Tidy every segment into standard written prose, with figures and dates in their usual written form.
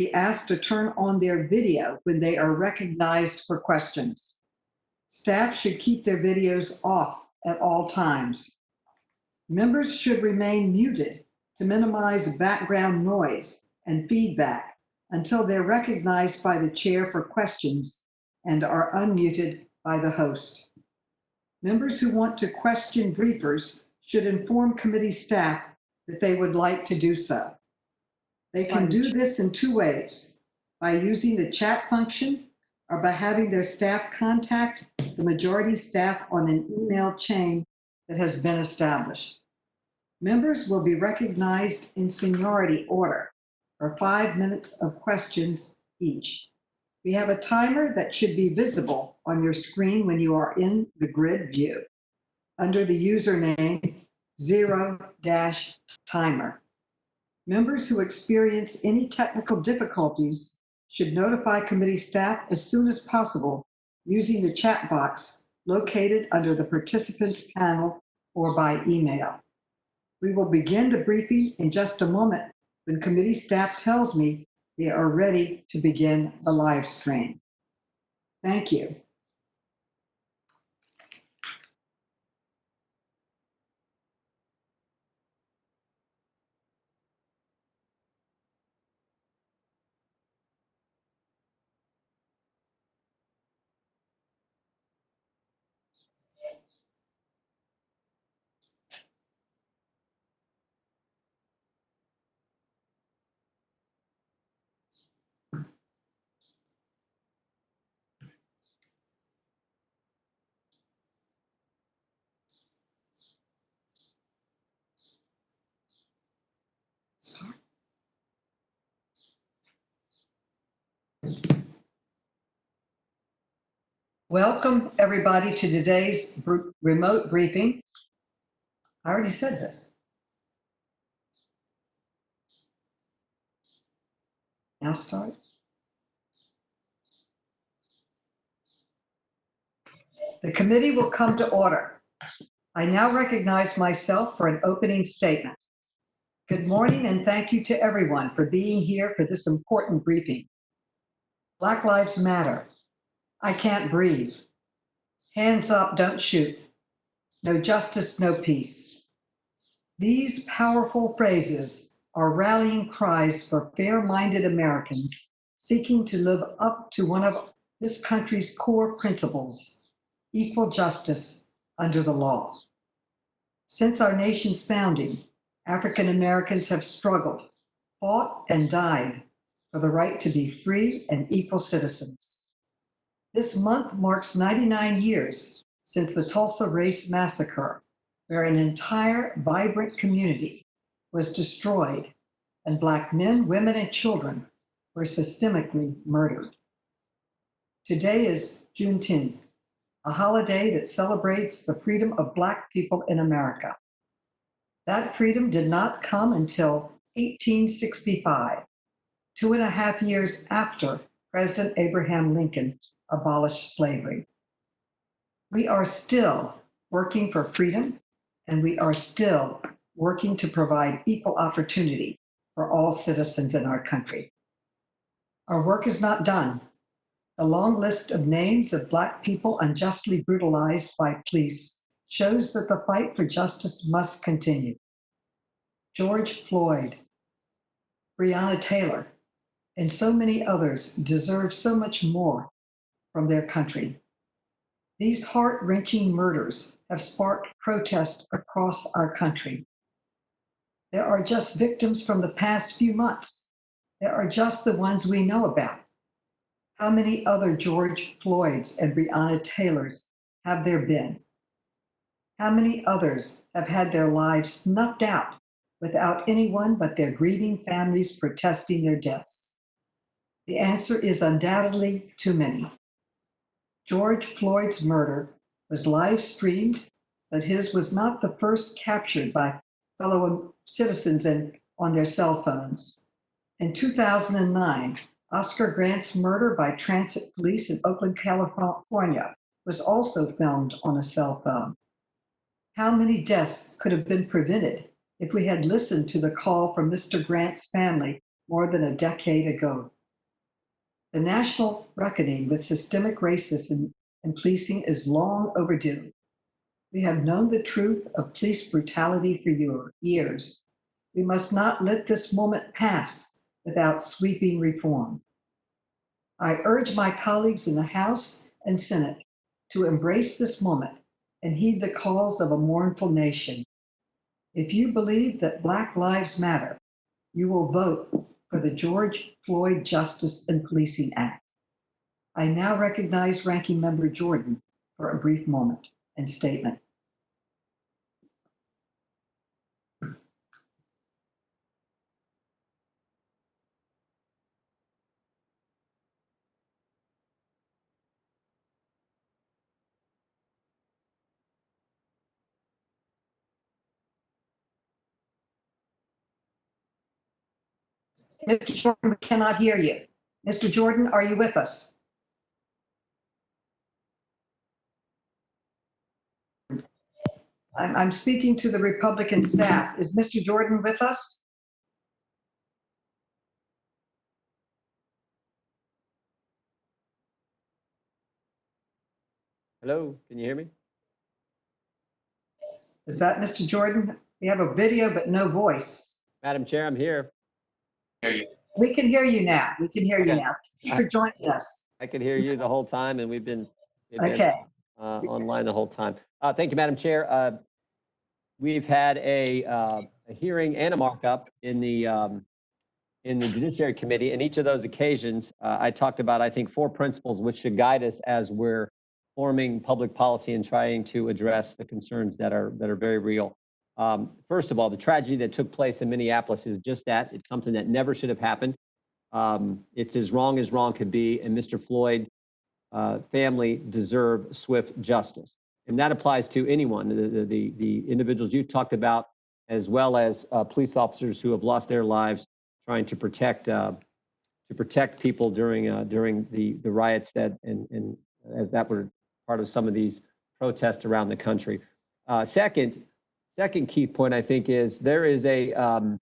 be asked to turn on their video when they are recognized for questions. Staff should keep their videos off at all times. Members should remain muted to minimize background noise and feedback until they're recognized by the chair for questions and are unmuted by the host. Members who want to question briefers should inform committee staff that they would like to do so. They can do this in two ways: by using the chat function or by having their staff contact the majority staff on an email chain that has been established. Members will be recognized in seniority order for 5 minutes of questions each. We have a timer that should be visible on your screen when you are in the grid view under the username 0-timer. Members who experience any technical difficulties should notify committee staff as soon as possible using the chat box located under the participants panel or by email. We will begin the briefing in just a moment when committee staff tells me they are ready to begin the live stream. Thank you. Welcome, everybody, to today's remote briefing. I already said this. Now start. The committee will come to order. I now recognize myself for an opening statement. Good morning, and thank you to everyone for being here for this important briefing. Black Lives Matter. I can't breathe. Hands up, don't shoot. No justice, no peace. These powerful phrases are rallying cries for fair-minded Americans seeking to live up to one of this country's core principles: equal justice under the law. Since our nation's founding, African Americans have struggled, fought, and died for the right to be free and equal citizens. This month marks 99 years since the Tulsa Race Massacre, where an entire vibrant community was destroyed and Black men, women, and children were systemically murdered. Today is Juneteenth, a holiday that celebrates the freedom of Black people in America. That freedom did not come until 1865, 2.5 years after President Abraham Lincoln abolished slavery. We are still working for freedom, and we are still working to provide equal opportunity for all citizens in our country. Our work is not done. The long list of names of Black people unjustly brutalized by police shows that the fight for justice must continue. George Floyd, Breonna Taylor, and so many others deserve so much more from their country. These heart-wrenching murders have sparked protests across our country. There are just victims from the past few months. There are just the ones we know about. How many other George Floyds and Breonna Taylors have there been? How many others have had their lives snuffed out without anyone but their grieving families protesting their deaths? The answer is undoubtedly too many. George Floyd's murder was live streamed, but his was not the first captured by fellow citizens and on their cell phones. In 2009, Oscar Grant's murder by transit police in Oakland, California was also filmed on a cell phone. How many deaths could have been prevented if we had listened to the call from Mr. Grant's family more than a decade ago. The national reckoning with systemic racism and policing is long overdue. We have known the truth of police brutality for years. We must not let this moment pass without sweeping reform. I urge my colleagues in the House and Senate to embrace this moment and heed the calls of a mournful nation. If you believe that Black Lives Matter, you will vote for the George Floyd Justice and Policing Act. I now recognize Ranking Member Jordan for a brief moment and statement. Mr. Jordan, we cannot hear you. Mr. Jordan, are you with us? I'm speaking to the Republican staff. Is Mr. Jordan with us? Hello, can you hear me? Is that Mr. Jordan? We have a video, but no voice. Madam Chair, I'm here. We can hear you now. We can hear you Okay. now. Thank you for joining us. I could hear you the whole time, and we've been online the whole time. Thank you, Madam Chair. We've had a hearing and a markup in the Judiciary Committee. And each of those occasions, I talked about, I think, 4 principles which should guide us as we're forming public policy and trying to address the concerns that are very real. First of all, the tragedy that took place in Minneapolis is just that. It's something that never should have happened. It's as wrong could be, and Mr. Floyd family deserve swift justice. And that applies to anyone, the individuals you talked about, as well as police officers who have lost their lives trying to protect people during the riots that and as that were part of some of these protests around the country. Second key point, I think, is there is a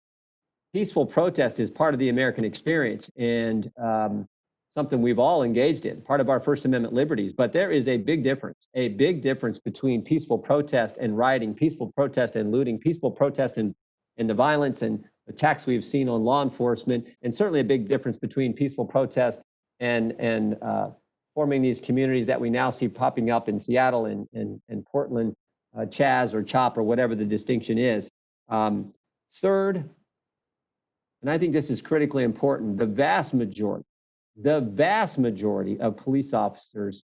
peaceful protest is part of the American experience and something we've all engaged in, part of our First Amendment liberties. But there is a big difference between peaceful protest and rioting, peaceful protest and looting, peaceful protest and the violence and attacks we've seen on law enforcement, and certainly a big difference between peaceful protest and forming these communities that we now see popping up in Seattle and Portland, Chaz or CHOP or whatever the distinction is. Third, and I think this is critically important, the vast majority of police officers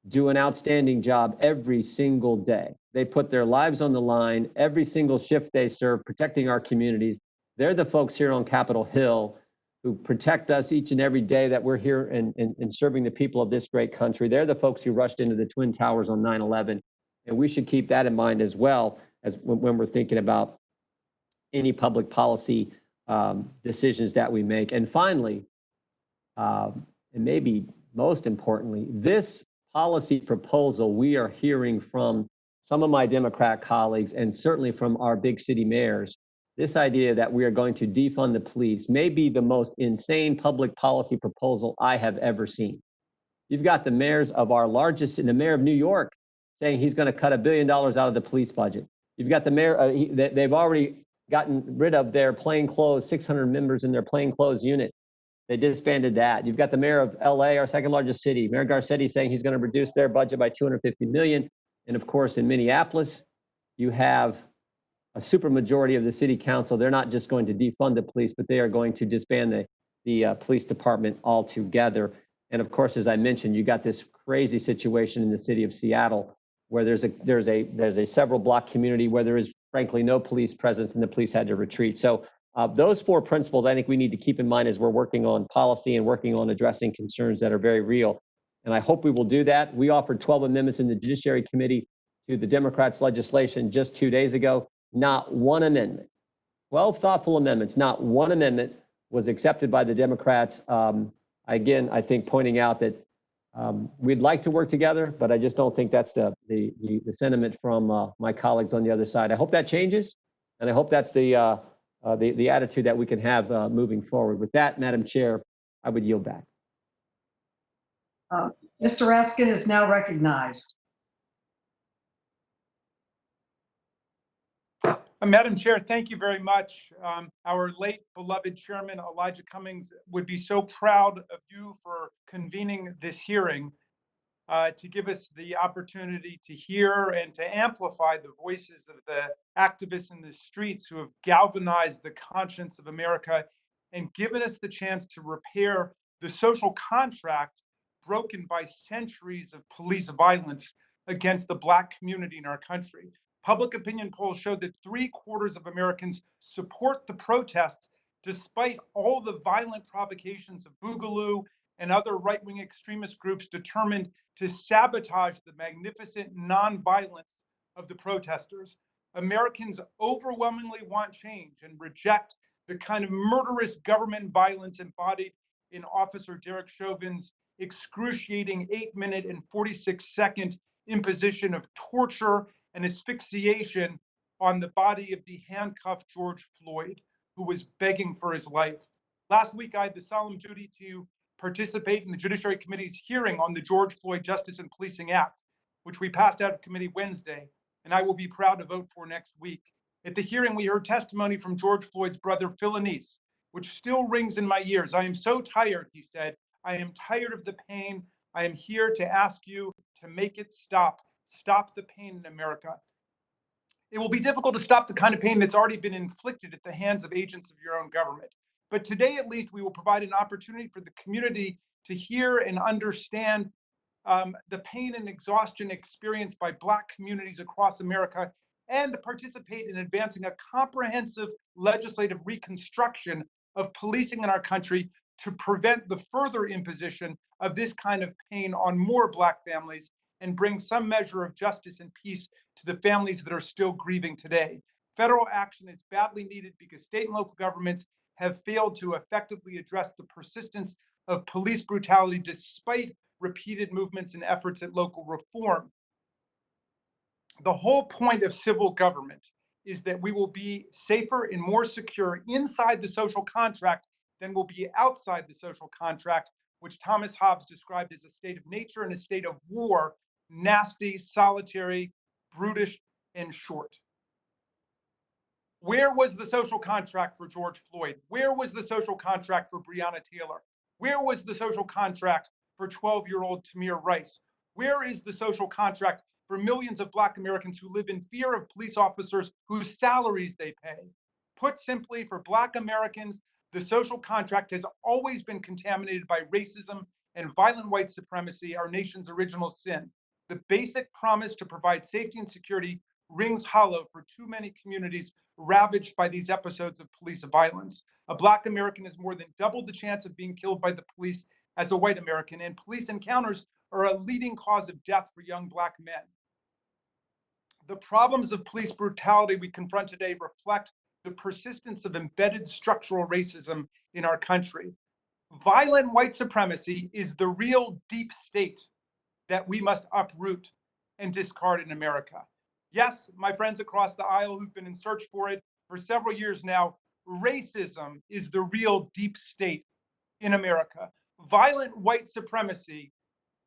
do an outstanding job every single day. They put their lives on the line every single shift they serve, protecting our communities. They're the folks here on Capitol Hill who protect us each and every day that we're here and serving the people of this great country. They're the folks who rushed into the Twin Towers on 9/11. And we should keep that in mind as well as when we're thinking about any public policy decisions that we make. And finally, and maybe most importantly, this policy proposal we are hearing from some of my Democrat colleagues and certainly from our big city mayors, this idea that we are going to defund the police may be the most insane public policy proposal I have ever seen. You've got the mayors of our largest, and the mayor of New York saying he's going to cut $1 billion out of the police budget. You've got the mayor, they've already gotten rid of their plainclothes, 600 members in their plainclothes unit. They disbanded that. You've got the mayor of LA, our second largest city, Mayor Garcetti, saying he's going to reduce their budget by $250 million. And of course, in Minneapolis, you have a supermajority of the city council. They're not just going to defund the police, but they are going to disband the police department altogether. And of course, as I mentioned, you got this crazy situation in the city of Seattle, where there's a several block community where there is frankly no police presence and the police had to retreat. So those 4 principles I think we need to keep in mind as we're working on policy and working on addressing concerns that are very real. And I hope we will do that. We offered 12 amendments in the Judiciary Committee to the Democrats' legislation just 2 days ago. Not one amendment, 12 thoughtful amendments, not one amendment was accepted by the Democrats. Again, I think pointing out that we'd like to work together, but I just don't think that's the sentiment from my colleagues on the other side. I hope that changes, and I hope that's the the attitude that we can have moving forward. With that, Madam Chair, I would yield back. Mr. Raskin is now recognized. Madam Chair, thank you very much. Our late beloved chairman, Elijah Cummings, would be so proud of you for convening this hearing to give us the opportunity to hear and to amplify the voices of the activists in the streets who have galvanized the conscience of America and given us the chance to repair the social contract broken by centuries of police violence against the Black community in our country. Public opinion polls showed that 3/4 of Americans support the protests, despite all the violent provocations of Boogaloo and other right-wing extremist groups determined to sabotage the magnificent nonviolence of the protesters. Americans overwhelmingly want change and reject the kind of murderous government violence embodied in Officer Derek Chauvin's excruciating 8-minute and 46-second imposition of torture and asphyxiation on the body of the handcuffed George Floyd, who was begging for his life. Last week, I had the solemn duty to participate in the Judiciary Committee's hearing on the George Floyd Justice and Policing Act, which we passed out of committee Wednesday, and I will be proud to vote for next week. At the hearing, we heard testimony from George Floyd's brother, Phil Anise, which still rings in my ears. "I am so tired," he said. "I am tired of the pain. I am here to ask you to make it stop. Stop the pain in America." It will be difficult to stop the kind of pain that's already been inflicted at the hands of agents of your own government. But today, at least, we will provide an opportunity for the community to hear and understand the pain and exhaustion experienced by Black communities across America, and to participate in advancing a comprehensive legislative reconstruction of policing in our country to prevent the further imposition of this kind of pain on more Black families and bring some measure of justice and peace to the families that are still grieving today. Federal action is badly needed because state and local governments have failed to effectively address the persistence of police brutality despite repeated movements and efforts at local reform. The whole point of civil government is that we will be safer and more secure inside the social contract than will be outside the social contract, which Thomas Hobbes described as a state of nature and a state of war, nasty, solitary, brutish, and short. Where was the social contract for George Floyd? Where was the social contract for Breonna Taylor? Where was the social contract for 12-year-old Tamir Rice? Where is the social contract for millions of Black Americans who live in fear of police officers whose salaries they pay? Put simply, for Black Americans, the social contract has always been contaminated by racism and violent white supremacy, our nation's original sin. The basic promise to provide safety and security rings hollow for too many communities ravaged by these episodes of police violence. A Black American has more than doubled the chance of being killed by the police as a white American, and police encounters are a leading cause of death for young Black men. The problems of police brutality we confront today reflect the persistence of embedded structural racism in our country. Violent white supremacy is the real deep state that we must uproot and discard in America. Yes, my friends across the aisle who've been in search for it for several years now, racism is the real deep state in America. Violent white supremacy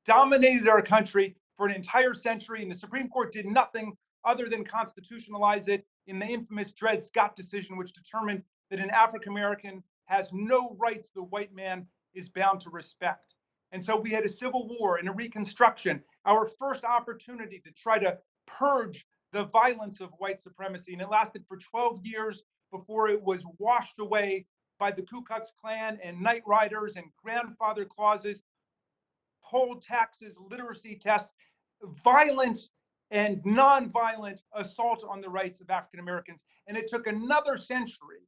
dominated our country for an entire century, and the Supreme Court did nothing other than constitutionalize it in the infamous Dred Scott decision, which determined that an African American has no rights the white man is bound to respect. And so we had a civil war and a reconstruction, our first opportunity to try to purge the violence of white supremacy. And it lasted for 12 years before it was washed away by the Ku Klux Klan and night riders and grandfather clauses, poll taxes, literacy tests, violent and nonviolent assault on the rights of African Americans. And it took another century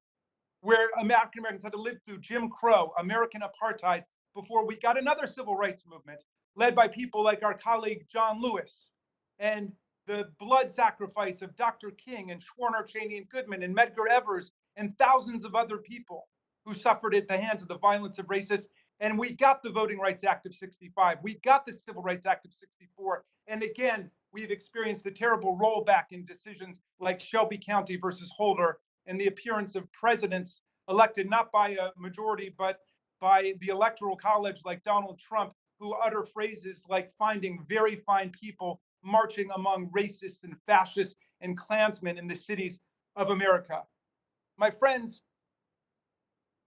where African Americans had to live through Jim Crow, American apartheid, before we got another civil rights movement led by people like our colleague John Lewis, and the blood sacrifice of Dr. King and Schwerner, Cheney, and Goodman, and Medgar Evers, and thousands of other people who suffered at the hands of the violence of racists. And we got the Voting Rights Act of 65. We got the Civil Rights Act of 64. And again, we've experienced a terrible rollback in decisions like Shelby County versus Holder and the appearance of presidents elected not by a majority, but by the Electoral College, like Donald Trump, who utter phrases like finding very fine people marching among racists and fascists and Klansmen in the cities of America. My friends,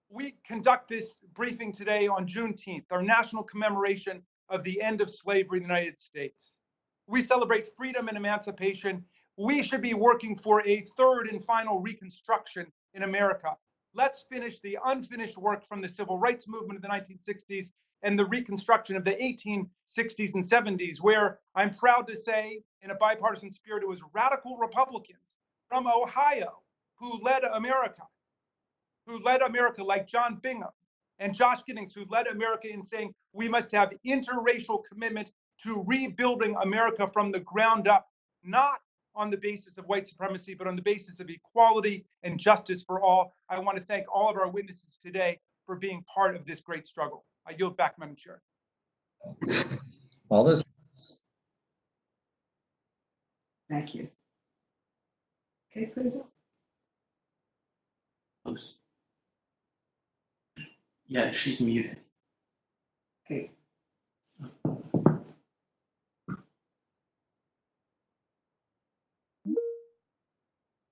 we conduct this briefing today on Juneteenth, our national commemoration of the end of slavery in the United States. We celebrate freedom and emancipation. We should be working for a third and final Reconstruction in America. Let's finish the unfinished work from the Civil Rights Movement of the 1960s and the Reconstruction of the 1860s and 70s, where I'm proud to say, in a bipartisan spirit, it was radical Republicans from Ohio who led America like John Bingham and Josh Giddings, who led America in saying we must have interracial commitment to rebuilding America from the ground up, not on the basis of white supremacy, but on the basis of equality and justice for all. I want to thank all of our witnesses today for being part of this great struggle. I yield back, Madam Chair. All this. Thank you. Okay, pretty well. Yeah, she's muted. Okay.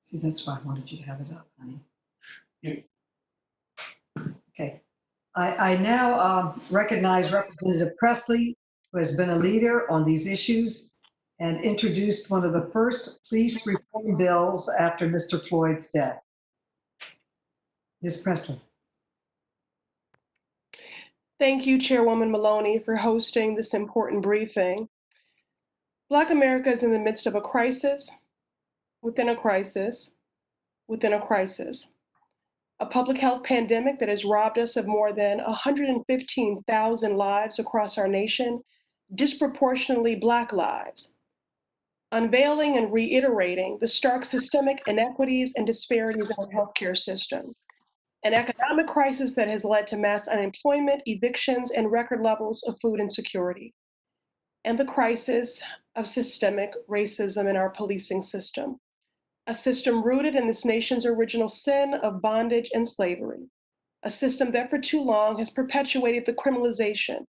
See, that's why I wanted you to have it up, honey. Yeah. Okay. I now recognize Representative Presley, who has been a leader on these issues and introduced one of the first police reform bills after Mr. Floyd's death. Ms. Presley. Thank you, Chairwoman Maloney, for hosting this important briefing. Black America is in the midst of a crisis, within a crisis, within a crisis. A public health pandemic that has robbed us of more than 115,000 lives across our nation, disproportionately Black lives, unveiling and reiterating the stark systemic inequities and disparities in our healthcare system. An economic crisis that has led to mass unemployment, evictions, and record levels of food insecurity. And the crisis of systemic racism in our policing system. A system rooted in this nation's original sin of bondage and slavery. A system that for too long has perpetuated the criminalization,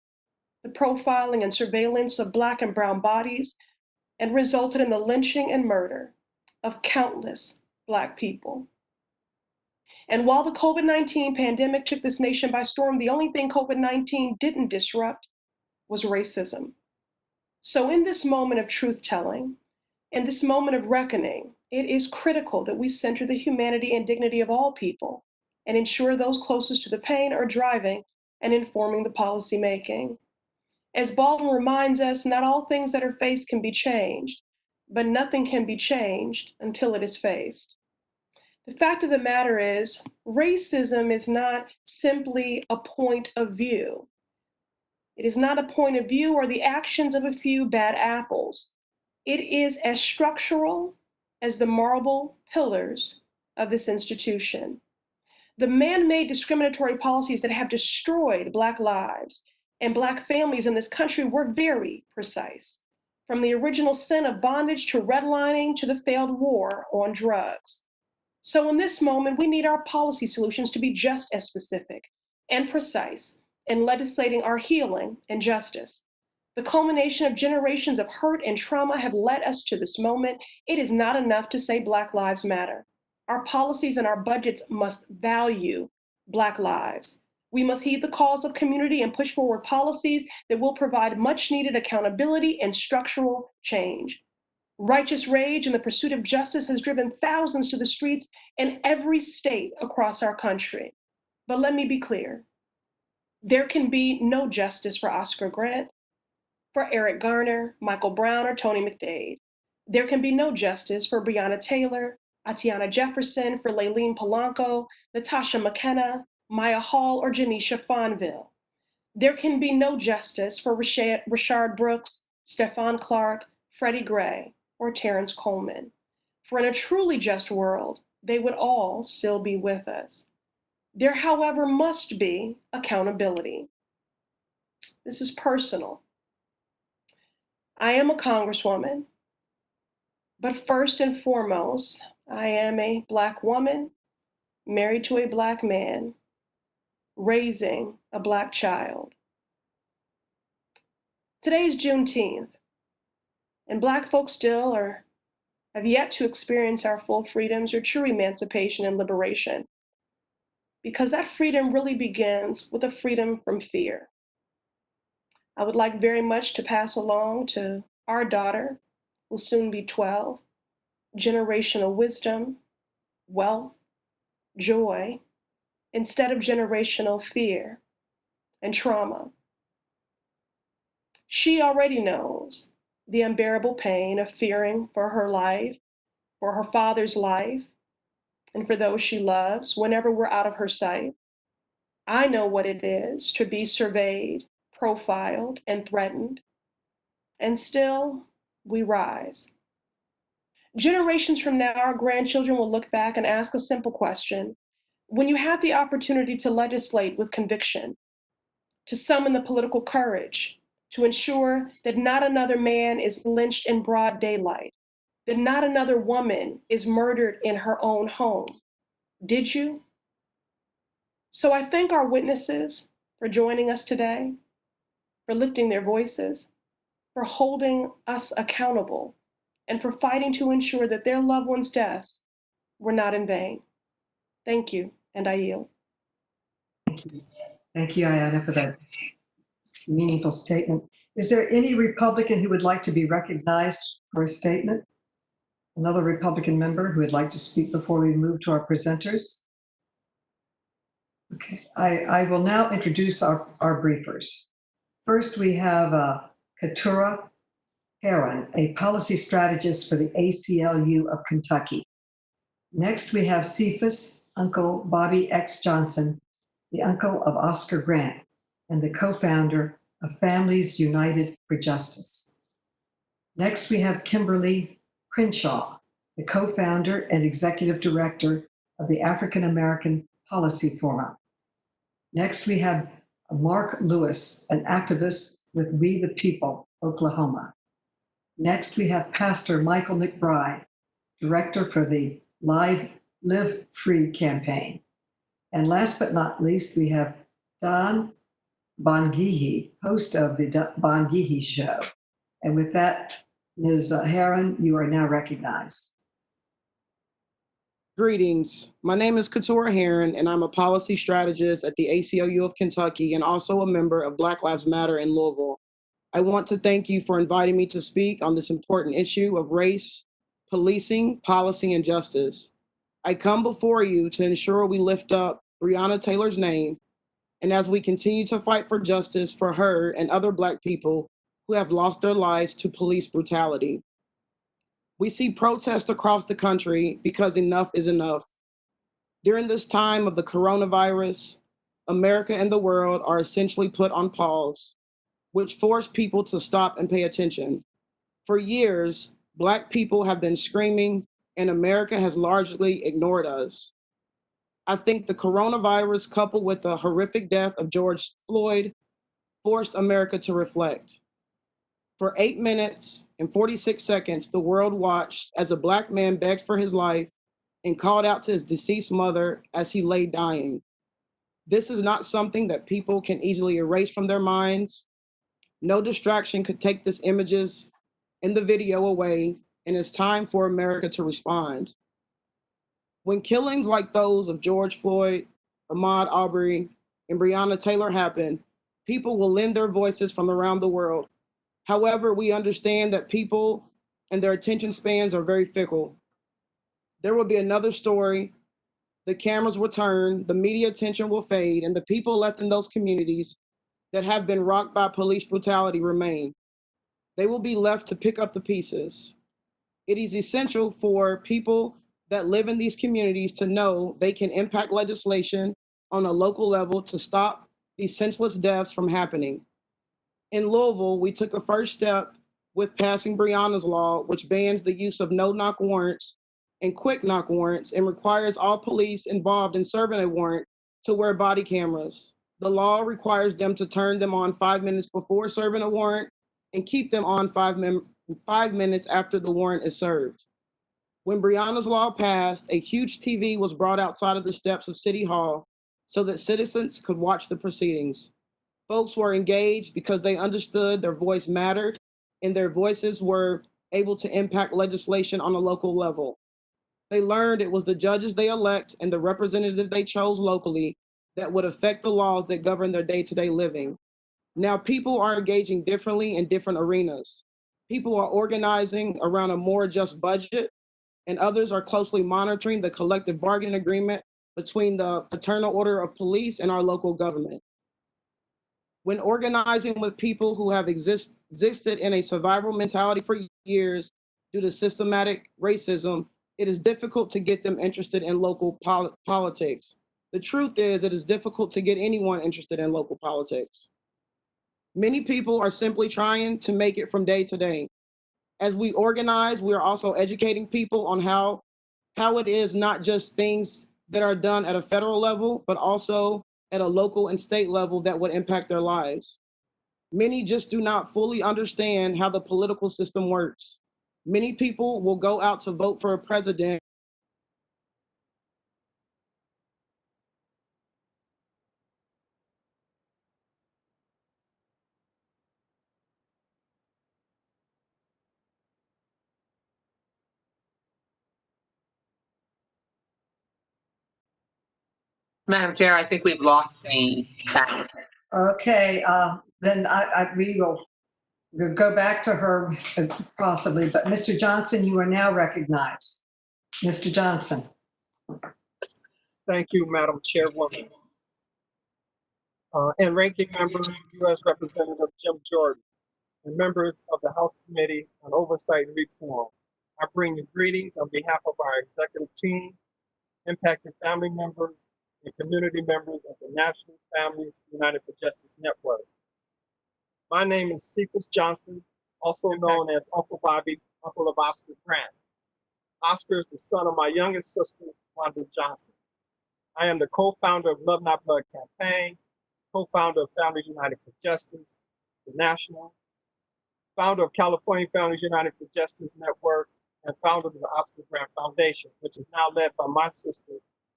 the profiling and surveillance of Black and brown bodies, and resulted in the lynching and murder of countless Black people. And while the COVID-19 pandemic took this nation by storm, the only thing COVID-19 didn't disrupt was racism. So in this moment of truth-telling, in this moment of reckoning, it is critical that we center the humanity and dignity of all people and ensure those closest to the pain are driving and informing the policymaking. As Baldwin reminds us, not all things that are faced can be changed, but nothing can be changed until it is faced. The fact of the matter is, racism is not simply a point of view. It is not a point of view or the actions of a few bad apples. It is as structural as the marble pillars of this institution. The man-made discriminatory policies that have destroyed Black lives and Black families in this country were very precise, from the original sin of bondage to redlining to the failed war on drugs. So in this moment, we need our policy solutions to be just as specific and precise in legislating our healing and justice. The culmination of generations of hurt and trauma have led us to this moment. It is not enough to say Black lives matter. Our policies and our budgets must value Black lives. We must heed the calls of community and push forward policies that will provide much needed accountability and structural change. Righteous rage in the pursuit of justice has driven thousands to the streets in every state across our country. But let me be clear. There can be no justice for Oscar Grant, for Eric Garner, Michael Brown, or Tony McDade. There can be no justice for Breonna Taylor, Atiana Jefferson, for Layleen Polanco, Natasha McKenna, Maya Hall, or Janisha Fonville. There can be no justice for Rashard Brooks, Stephon Clark, Freddie Gray, or Terrence Coleman. For in a truly just world, they would all still be with us. There, however, must be accountability. This is personal. I am a Congresswoman, but first and foremost, I am a Black woman married to a Black man, raising a Black child. Today is Juneteenth, and Black folks still have yet to experience our full freedoms or true emancipation and liberation, because that freedom really begins with a freedom from fear. I would like very much to pass along to our daughter, who will soon be 12, generational wisdom, wealth, joy, instead of generational fear and trauma. She already knows the unbearable pain of fearing for her life, for her father's life, and for those she loves whenever we're out of her sight. I know what it is to be surveyed, profiled, and threatened, and still we rise. Generations from now, our grandchildren will look back and ask a simple question. When you had the opportunity to legislate with conviction, to summon the political courage, to ensure that not another man is lynched in broad daylight, that not another woman is murdered in her own home, did you? So I thank our witnesses for joining us today, for lifting their voices, for holding us accountable, and for fighting to ensure that their loved ones' deaths were not in vain. Thank you, and I yield. Thank you, Ayanna, for that meaningful statement. Is there any Republican who would like to be recognized for a statement? Another Republican member who would like to speak before we move to our presenters? Okay, I will now introduce our briefers. First, we have Keturah Heron, a policy strategist for the ACLU of Kentucky. Next, we have Cephas Uncle Bobby X. Johnson, the uncle of Oscar Grant and the co-founder of Families United for Justice. Next, we have Kimberly Crenshaw, the co-founder and executive director of the African American Policy Forum. Next, we have Mark Lewis, an activist with We the People, Oklahoma. Next, we have Pastor Michael McBride, director for the Live Free campaign. And last but not least, we have Don Bongihi, host of the Bongihi Show. And with that, Ms. Heron, you are now recognized. Greetings. My name is Keturah Heron, and I'm a policy strategist at the ACLU of Kentucky and also a member of Black Lives Matter in Louisville. I want to thank you for inviting me to speak on this important issue of race, policing, policy, and justice. I come before you to ensure we lift up Breonna Taylor's name, and as we continue to fight for justice for her and other Black people who have lost their lives to police brutality. We see protests across the country because enough is enough. During this time of the coronavirus, America and the world are essentially put on pause, which force people to stop and pay attention. For years, Black people have been screaming, and America has largely ignored us. I think the coronavirus, coupled with the horrific death of George Floyd, forced America to reflect. For 8 minutes and 46 seconds, the world watched as a Black man begged for his life and called out to his deceased mother as he lay dying. This is not something that people can easily erase from their minds. No distraction could take these images in the video away, and it's time for America to respond. When killings like those of George Floyd, Ahmaud Arbery, and Breonna Taylor happen, people will lend their voices from around the world. However, we understand that people and their attention spans are very fickle. There will be another story, the cameras will turn, the media attention will fade, and the people left in those communities that have been rocked by police brutality remain. They will be left to pick up the pieces. It is essential for people that live in these communities to know they can impact legislation on a local level to stop these senseless deaths from happening. In Louisville, we took a first step with passing Breonna's law, which bans the use of no-knock warrants and quick-knock warrants and requires all police involved in serving a warrant to wear body cameras. The law requires them to turn them on 5 minutes before serving a warrant and keep them on 5 minutes after the warrant is served. When Breonna's law passed, a huge TV was brought outside of the steps of City Hall so that citizens could watch the proceedings. Folks were engaged because they understood their voice mattered and their voices were able to impact legislation on a local level. They learned it was the judges they elect and the representative they chose locally that would affect the laws that govern their day-to-day living. Now people are engaging differently in different arenas. People are organizing around a more just budget, and others are closely monitoring the collective bargaining agreement between the Fraternal Order of Police and our local government. When organizing with people who have existed in a survival mentality for years due to systematic racism, it is difficult to get them interested in local politics. The truth is, it is difficult to get anyone interested in local politics. Many people are simply trying to make it from day to day. As we organize, we are also educating people on how it is not just things that are done at a federal level, but also at a local and state level that would impact their lives. Many just do not fully understand how the political system works. Many people will go out to vote for a president Madam Chair, I think we've lost the chat. Okay, then we will we'll go back to her possibly, but Mr. Johnson, you are now recognized. Mr. Johnson. Thank you, Madam Chairwoman. And Ranking Member, U.S. Representative Jim Jordan, and members of the House Committee on Oversight and Reform. I bring you greetings on behalf of our executive team, impacted family members, and community members of the National Families United for Justice Network. My name is Cephas Johnson, also known as Uncle Bobby, uncle of Oscar Grant. Oscar is the son of my youngest sister, Wanda Johnson. I am the co-founder of Love Not Blood Campaign, co-founder of Families United for Justice, the National, founder of California Families United for Justice Network, and founder of the Oscar Grant Foundation, which is now led by my sister,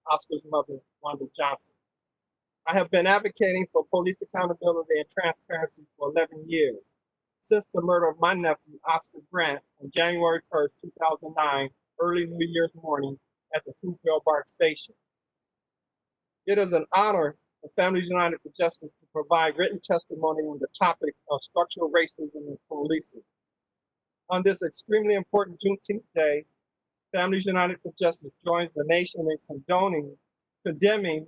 Oscar's mother, Wanda Johnson. I have been advocating for police accountability and transparency for 11 years, since the murder of my nephew, Oscar Grant, on January 1st, 2009, early New Year's morning at the Fruitvale BART station. It is an honor for Families United for Justice to provide written testimony on the topic of structural racism in policing. On this extremely important Juneteenth Day, Families United for Justice joins the nation in condemning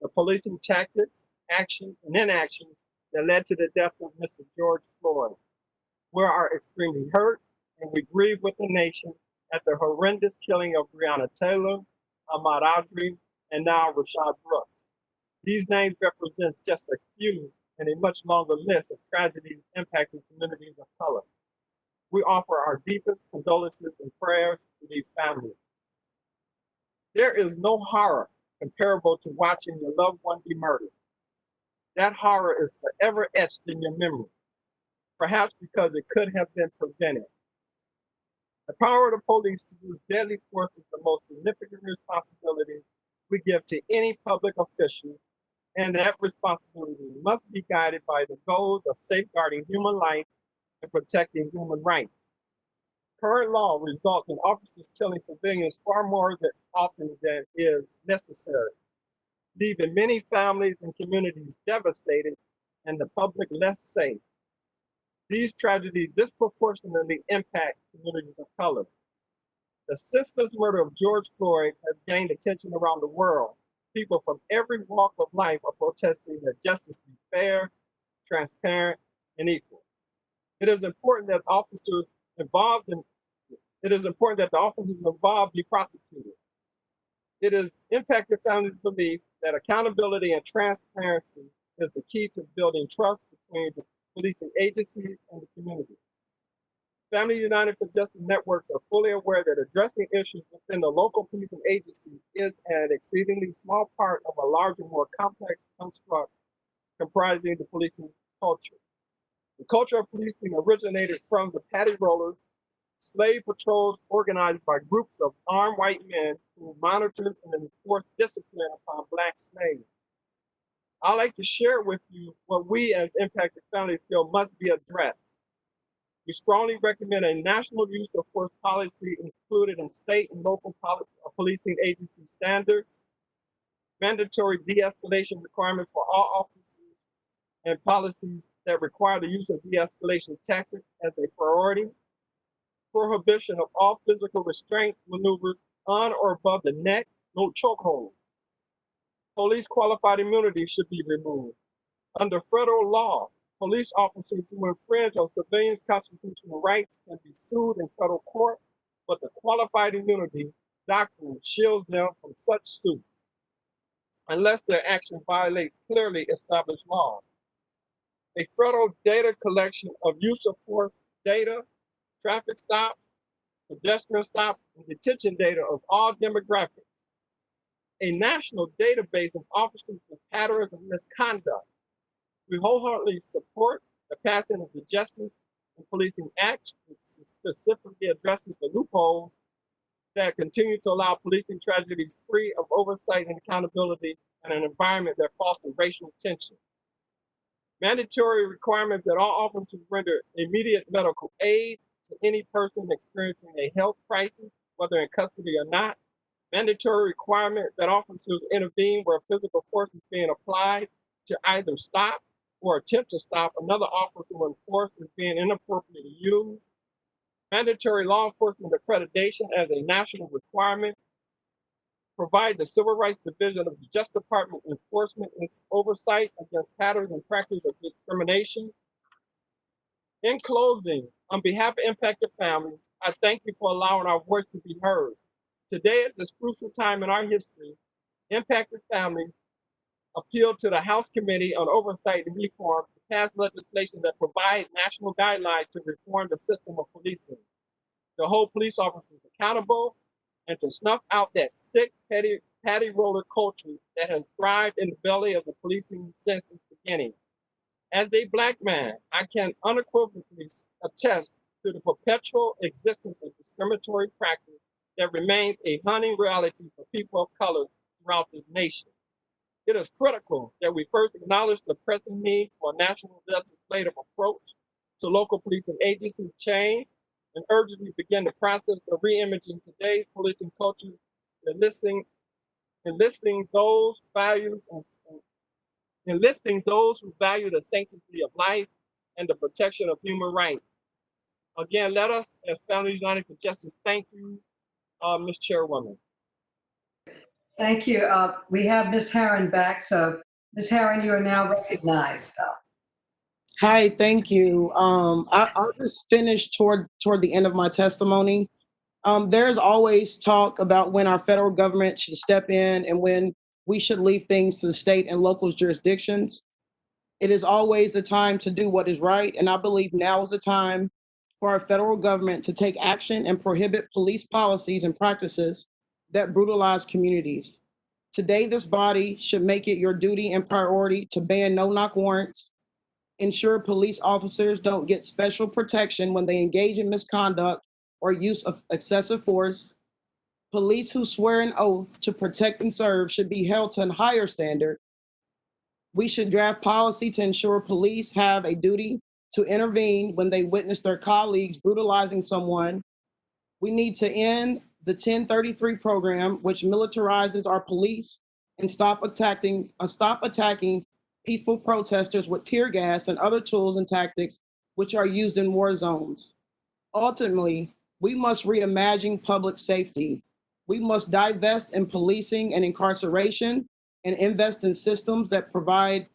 the policing tactics, actions, and inactions that led to the death of Mr. George Floyd. We are extremely hurt, and we grieve with the nation at the horrendous killing of Breonna Taylor, Ahmaud Arbery, and now Rayshard Brooks. These names represent just a few in a much longer list of tragedies impacting communities of color. We offer our deepest condolences and prayers to these families. There is no horror comparable to watching your loved one be murdered. That horror is forever etched in your memory, perhaps because it could have been prevented. The power of the police to use deadly force is the most significant responsibility we give to any public official, and that responsibility must be guided by the goals of safeguarding human life and protecting human rights. Current law results in officers killing civilians far more often than is necessary, leaving many families and communities devastated and the public less safe. These tragedies disproportionately impact communities of color. The senseless murder of George Floyd has gained attention around the world. People from every walk of life are protesting that justice be fair, transparent, and equal. It is important that the officers involved be prosecuted. It is impacted families' belief that accountability and transparency is the key to building trust between the policing agencies and the community. Family United for Justice networks are fully aware that addressing issues within the local policing agency is an exceedingly small part of a larger, more complex construct comprising the policing culture. The culture of policing originated from the patty rollers slave patrols organized by groups of armed white men who monitored and enforced discipline upon Black slaves. I'd like to share with you what we as impacted families feel must be addressed. We strongly recommend a national use of force policy included in state and local policing agency standards, mandatory de-escalation requirements for all officers, and policies that require the use of de-escalation tactics as a priority, prohibition of all physical restraint maneuvers on or above the neck, no chokeholds. Police qualified immunity should be removed. Under federal law, police officers who infringe on civilians' constitutional rights can be sued in federal court, but the qualified immunity doctrine shields them from such suits unless their action violates clearly established law. A federal data collection of use of force data, traffic stops, pedestrian stops, and detention data of all demographics. A national database of officers with patterns of misconduct. We wholeheartedly support the passing of the Justice and Policing Act, which specifically addresses the loopholes that continue to allow policing tragedies free of oversight and accountability in an environment that fosters racial tension. Mandatory requirements that all officers render immediate medical aid to any person experiencing a health crisis, whether in custody or not. Mandatory requirement that officers intervene where physical force is being applied to either stop or attempt to stop another officer when force is being inappropriately used. Mandatory law enforcement accreditation as a national requirement. Provide the Civil Rights Division of the Justice Department enforcement and oversight against patterns and practices of discrimination. In closing, on behalf of impacted families, I thank you for allowing our voice to be heard. Today, at this crucial time in our history, impacted families appealed to the House Committee on Oversight and Reform to pass legislation that provides national guidelines to reform the system of policing, to hold police officers accountable, and to snuff out that sick, patty roller culture that has thrived in the belly of the policing since its beginning. As a Black man, I can unequivocally attest to the perpetual existence of discriminatory practice that remains a haunting reality for people of color throughout this nation. It is critical that we first acknowledge the pressing need for a national legislative approach to local policing agency change and urgently begin the process of re-imaging today's policing culture, enlisting those who value the sanctity of life and the protection of human rights. Again, let us, as Families United for Justice, thank you, Ms. Chairwoman. Thank you. We have Ms. Herron back. So Ms. Herron, you are now recognized. Hi, thank you. I'll just finish toward the end of my testimony. There's always talk about when our federal government should step in and when we should leave things to the state and local jurisdictions. It is always the time to do what is right, and I believe now is the time for our federal government to take action and prohibit police policies and practices that brutalize communities. Today, this body should make it your duty and priority to ban no-knock warrants, ensure police officers don't get special protection when they engage in misconduct or use of excessive force. Police who swear an oath to protect and serve should be held to a higher standard. We should draft policy to ensure police have a duty to intervene when they witness their colleagues brutalizing someone. We need to end the 1033 program, which militarizes our police, and stop attacking peaceful protesters with tear gas and other tools and tactics which are used in war zones. Ultimately, we must reimagine public safety. We must divest in policing and incarceration and invest in systems that provide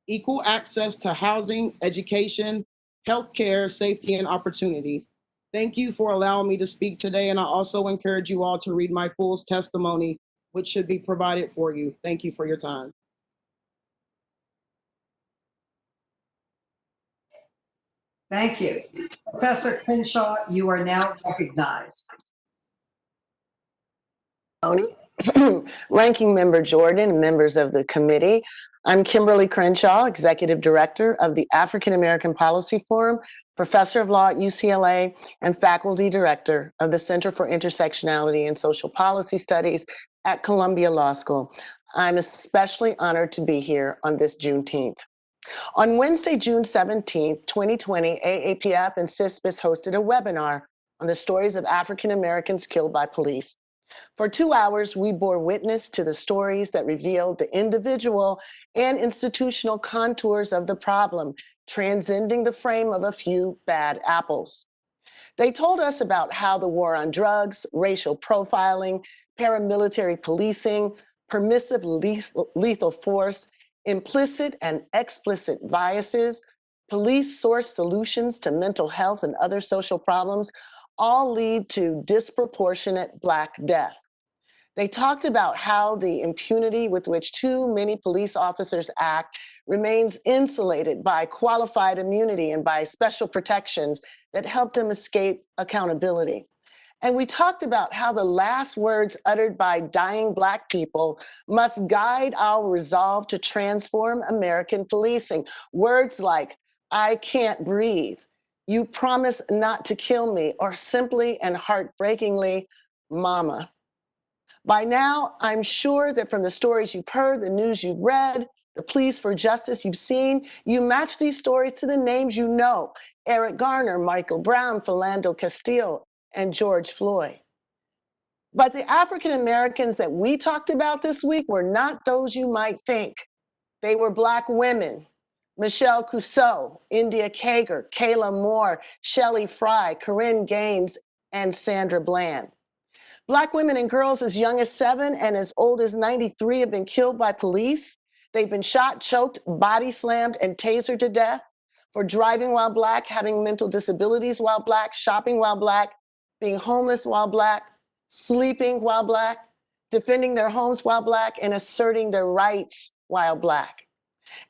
equal access to housing, education, healthcare, safety, and opportunity. Thank you for allowing me to speak today, and I also encourage you all to read my full testimony, which should be provided for you. Thank you for your time. Thank you. Professor Crenshaw, you are now recognized. Ranking Member Jordan, members of the committee, I'm Kimberly Crenshaw, Executive Director of the African American Policy Forum, Professor of Law at UCLA, and Faculty Director of the Center for Intersectionality and Social Policy Studies at Columbia Law School. I'm especially honored to be here on this Juneteenth. On Wednesday, June 17th, 2020, AAPF and CISPIS hosted a webinar on the stories of African Americans killed by police. For 2 hours, we bore witness to the stories that revealed the individual and institutional contours of the problem, transcending the frame of a few bad apples. They told us about how the war on drugs, racial profiling, paramilitary policing, permissive lethal force, implicit and explicit biases, police-sourced solutions to mental health and other social problems all lead to disproportionate Black death. They talked about how the impunity with which too many police officers act remains insulated by qualified immunity and by special protections that help them escape accountability. And we talked about how the last words uttered by dying Black people must guide our resolve to transform American policing. Words like, "I can't breathe," "You promise not to kill me," or simply and heartbreakingly, "Mama." By now, I'm sure that from the stories you've heard, the news you've read, the pleas for justice you've seen, you match these stories to the names you know: Eric Garner, Michael Brown, Philando Castile, and George Floyd. But the African Americans that we talked about this week were not those you might think. They were Black women: Michelle Cusseau, India Kager, Kayla Moore, Shelley Fry, Corinne Gaines, and Sandra Bland. Black women and girls as young as 7 and as old as 93 have been killed by police. They've been shot, choked, body slammed, and tasered to death for driving while Black, having mental disabilities while Black, shopping while Black, being homeless while Black, sleeping while Black, defending their homes while Black, and asserting their rights while Black.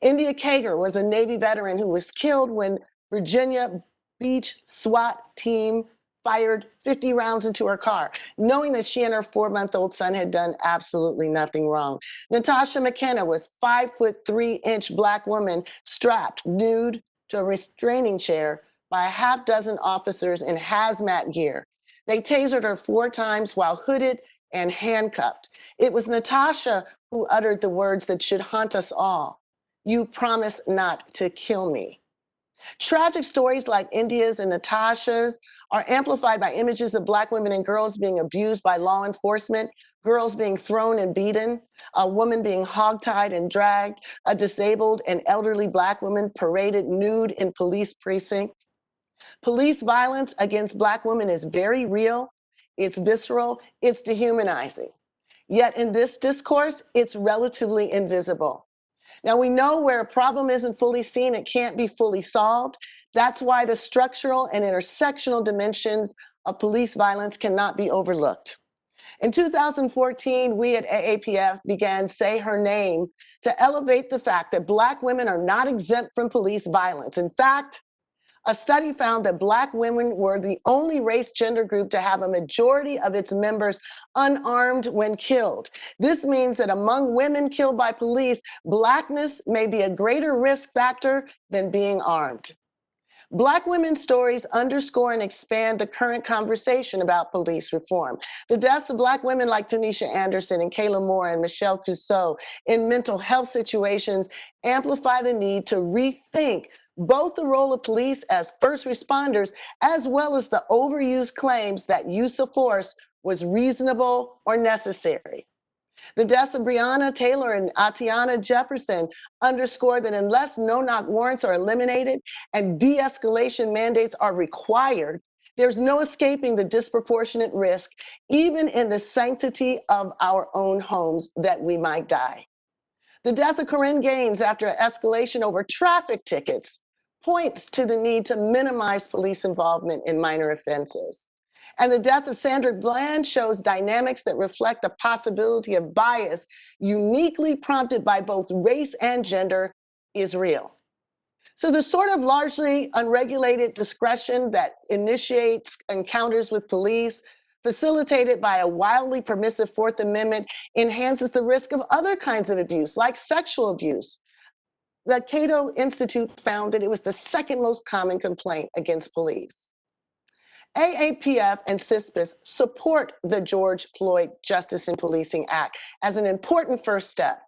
India Kager was a Navy veteran who was killed when Virginia Beach SWAT team fired 50 rounds into her car, knowing that she and her 4-month-old son had done absolutely nothing wrong. Natasha McKenna was 5'3" Black woman strapped nude to a restraining chair by a half-dozen officers in hazmat gear. They tasered her 4 times while hooded and handcuffed. It was Natasha who uttered the words that should haunt us all: "You promise not to kill me." Tragic stories like India's and Natasha's are amplified by images of Black women and girls being abused by law enforcement, girls being thrown and beaten, a woman being hogtied and dragged, a disabled and elderly Black woman paraded nude in police precincts. Police violence against Black women is very real, it's visceral, it's dehumanizing. Yet in this discourse, it's relatively invisible. Now, we know where a problem isn't fully seen, it can't be fully solved. That's why the structural and intersectional dimensions of police violence cannot be overlooked. In 2014, we at AAPF began Say Her Name to elevate the fact that Black women are not exempt from police violence. In fact, a study found that Black women were the only race gender group to have a majority of its members unarmed when killed. This means that among women killed by police, Blackness may be a greater risk factor than being armed. Black women's stories underscore and expand the current conversation about police reform. The deaths of Black women like Tanisha Anderson and Kayla Moore and Michelle Cusseau in mental health situations amplify the need to rethink both the role of police as first responders, as well as the overused claims that use of force was reasonable or necessary. The deaths of Breonna Taylor and Atiana Jefferson underscore that unless no-knock warrants are eliminated and de-escalation mandates are required, there's no escaping the disproportionate risk, even in the sanctity of our own homes, that we might die. The death of Corinne Gaines after escalation over traffic tickets points to the need to minimize police involvement in minor offenses. And the death of Sandra Bland shows dynamics that reflect the possibility of bias uniquely prompted by both race and gender is real. So the sort of largely unregulated discretion that initiates encounters with police, facilitated by a wildly permissive Fourth Amendment, enhances the risk of other kinds of abuse, like sexual abuse, the Cato Institute found that it was the second most common complaint against police. AAPF and CISPS support the George Floyd Justice in Policing Act as an important first step.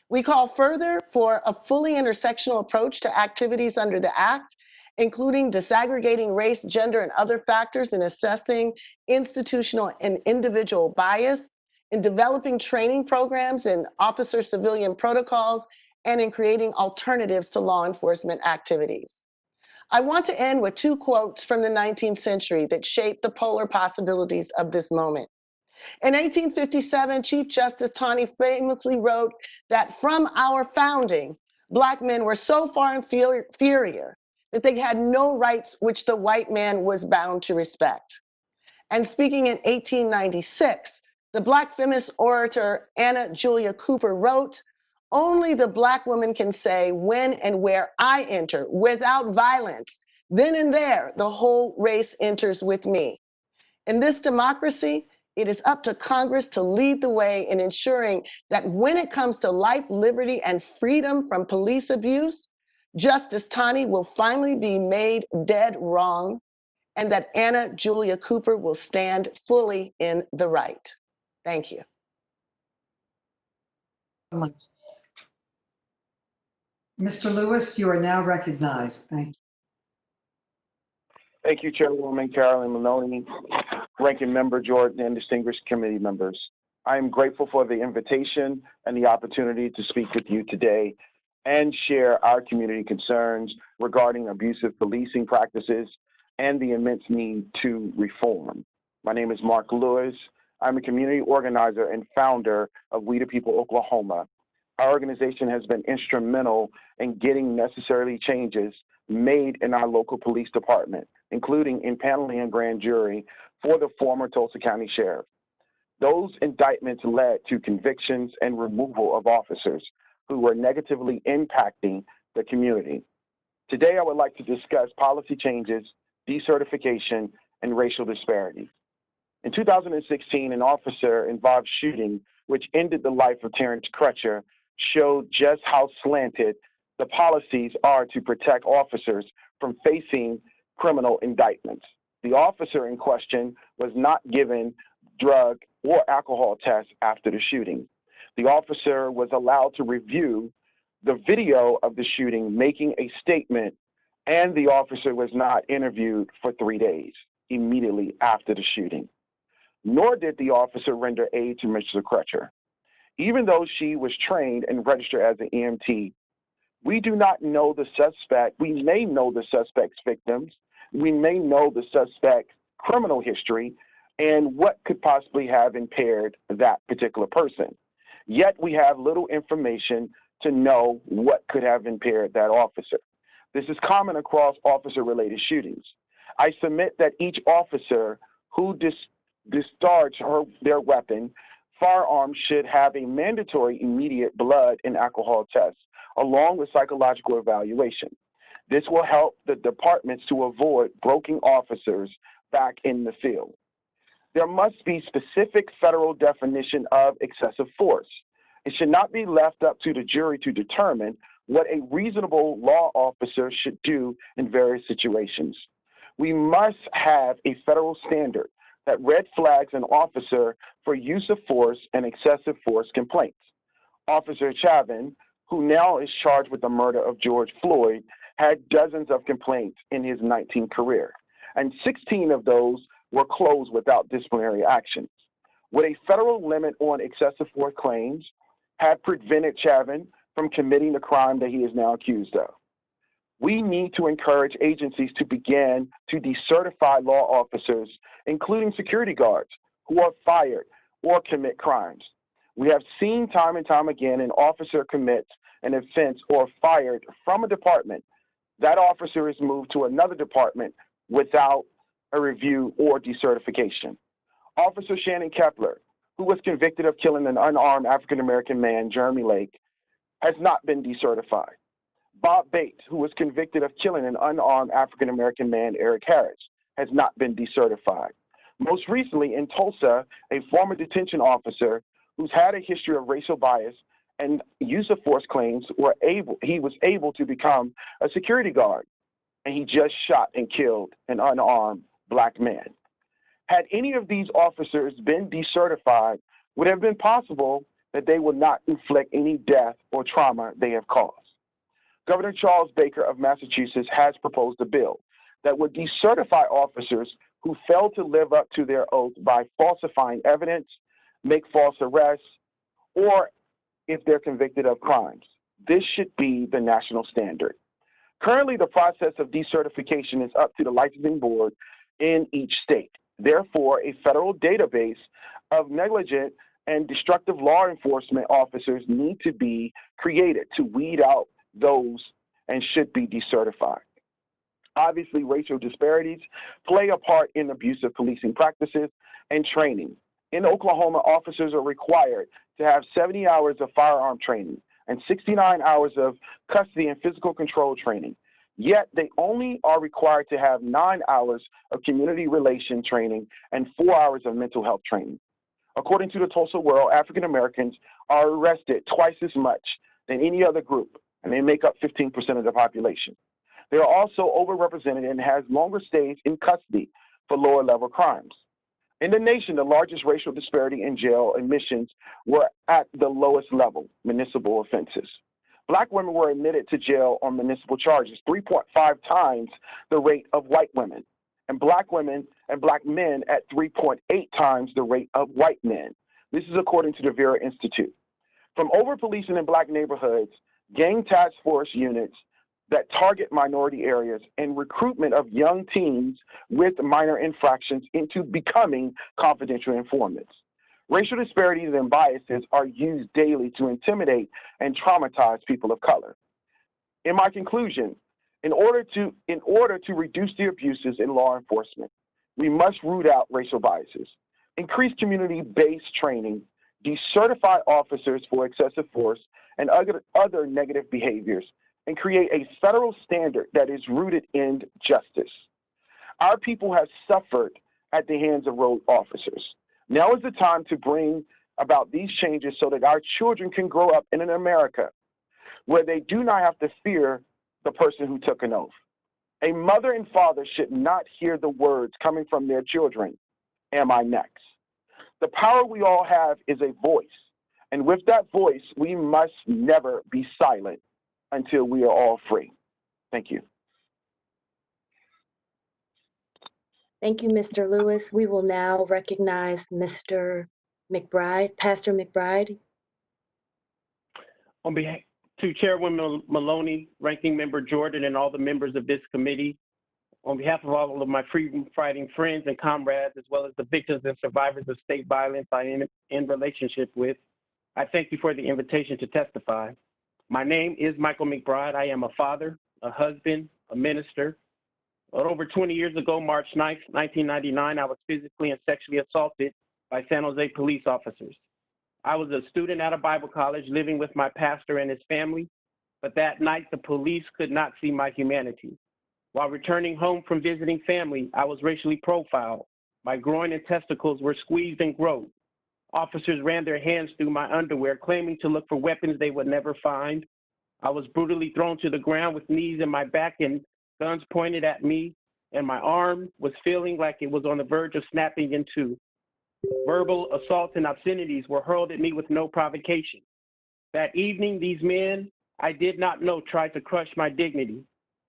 We call further for a fully intersectional approach to activities under the Act, including disaggregating race, gender, and other factors in assessing institutional and individual bias, in developing training programs in officer civilian protocols, and in creating alternatives to law enforcement activities. I want to end with two quotes from the 19th century that shape the polar possibilities of this moment. In 1857, Chief Justice Taney famously wrote that from our founding, Black men were so far inferior that they had no rights which the white man was bound to respect. And speaking in 1896, the Black feminist orator Anna Julia Cooper wrote, "Only the Black woman can say when and where I enter without violence. Then and there, the whole race enters with me." In this democracy, it is up to Congress to lead the way in ensuring that when it comes to life, liberty, and freedom from police abuse, Justice Taney will finally be made dead wrong, and that Anna Julia Cooper will stand fully in the right. Thank you. Mr. Lewis, you are now recognized. Thank you. Thank you, Chairwoman Carolyn Maloney, Ranking Member Jordan, and distinguished committee members. I am grateful for the invitation and the opportunity to speak with you today and share our community concerns regarding abusive policing practices and the immense need to reform. My name is Mark Lewis. I'm a community organizer and founder of We the People Oklahoma. Our organization has been instrumental in getting necessary changes made in our local police department, including impaneling a grand jury for the former Tulsa County Sheriff. Those indictments led to convictions and removal of officers who were negatively impacting the community. Today, I would like to discuss policy changes, decertification, and racial disparities. In 2016, an officer-involved shooting, which ended the life of Terrence Crutcher, showed just how slanted the policies are to protect officers from facing criminal indictments. The officer in question was not given drug or alcohol tests after the shooting. The officer was allowed to review the video of the shooting, making a statement, and the officer was not interviewed for 3 days immediately after the shooting. Nor did the officer render aid to Mr. Crutcher. Even though she was trained and registered as an EMT, we do not know the suspect. We may know the suspect's victims. We may know the suspect's criminal history and what could possibly have impaired that particular person. Yet we have little information to know what could have impaired that officer. This is common across officer-related shootings. I submit that each officer who discharged their weapon, firearm should have a mandatory immediate blood and alcohol test, along with psychological evaluation. This will help the departments to avoid broken officers back in the field. There must be specific federal definition of excessive force. It should not be left up to the jury to determine what a reasonable law officer should do in various situations. We must have a federal standard that red flags an officer for use of force and excessive force complaints. Officer Chavin, who now is charged with the murder of George Floyd, had dozens of complaints in his 19 career, and 16 of those were closed without disciplinary actions. Would a federal limit on excessive force claims have prevented Chavin from committing the crime that he is now accused of? We need to encourage agencies to begin to decertify law officers, including security guards, who are fired or commit crimes. We have seen time and time again an officer commits an offense or fired from a department. That officer is moved to another department without a review or decertification. Officer Shannon Kepler, who was convicted of killing an unarmed African-American man, Jeremy Lake, has not been decertified. Bob Bates, who was convicted of killing an unarmed African-American man, Eric Harris, has not been decertified. Most recently in Tulsa, a former detention officer who's had a history of racial bias and use of force claims he was able to become a security guard, and he just shot and killed an unarmed Black man. Had any of these officers been decertified, would have been possible that they would not inflict any death or trauma they have caused. Governor Charles Baker of Massachusetts has proposed a bill that would decertify officers who fail to live up to their oath by falsifying evidence, make false arrests, or if they're convicted of crimes. This should be the national standard. Currently, the process of decertification is up to the licensing board in each state. Therefore, a federal database of negligent and destructive law enforcement officers need to be created to weed out those and should be decertified. Obviously, racial disparities play a part in abusive policing practices and training. In Oklahoma, officers are required to have 70 hours of firearm training and 69 hours of custody and physical control training. Yet they only are required to have 9 hours of community relation training and 4 hours of mental health training. According to the Tulsa World, African Americans are arrested twice as much than any other group, and they make up 15% of the population. They are also overrepresented and has longer stays in custody for lower level crimes. In the nation, the largest racial disparity in jail admissions were at the lowest level, municipal offenses. Black women were admitted to jail on municipal charges 3.5 times the rate of white women, and Black women and Black men at 3.8 times the rate of white men. This is according to the Vera Institute. From over-policing in Black neighborhoods, gang task force units that target minority areas, and recruitment of young teens with minor infractions into becoming confidential informants. Racial disparities and biases are used daily to intimidate and traumatize people of color. In my conclusion, in order to reduce the abuses in law enforcement, we must root out racial biases, increase community-based training, decertify officers for excessive force and other negative behaviors, and create a federal standard that is rooted in justice. Our people have suffered at the hands of road officers. Now is the time to bring about these changes so that our children can grow up in an America where they do not have to fear the person who took an oath. A mother and father should not hear the words coming from their children, "Am I next?" The power we all have is a voice, and with that voice, we must never be silent until we are all free. Thank you. Thank you, Mr. Lewis. We will now recognize Mr. McBride, Pastor McBride. On behalf to Chairwoman Maloney, Ranking Member Jordan, and all the members of this committee, on behalf of all of my freedom-fighting friends and comrades, as well as the victims and survivors of state violence I am in relationship with, I thank you for the invitation to testify. My name is Michael McBride. I am a father, a husband, a minister. Over 20 years ago, March 9th, 1999, I was physically and sexually assaulted by San Jose police officers. I was a student at a Bible college living with my pastor and his family, but that night the police could not see my humanity. While returning home from visiting family, I was racially profiled. My groin and testicles were squeezed and groped. Officers ran their hands through my underwear, claiming to look for weapons they would never find. I was brutally thrown to the ground with knees in my back and guns pointed at me, and my arm was feeling like it was on the verge of snapping in two. Verbal assaults and obscenities were hurled at me with no provocation. That evening, these men I did not know tried to crush my dignity.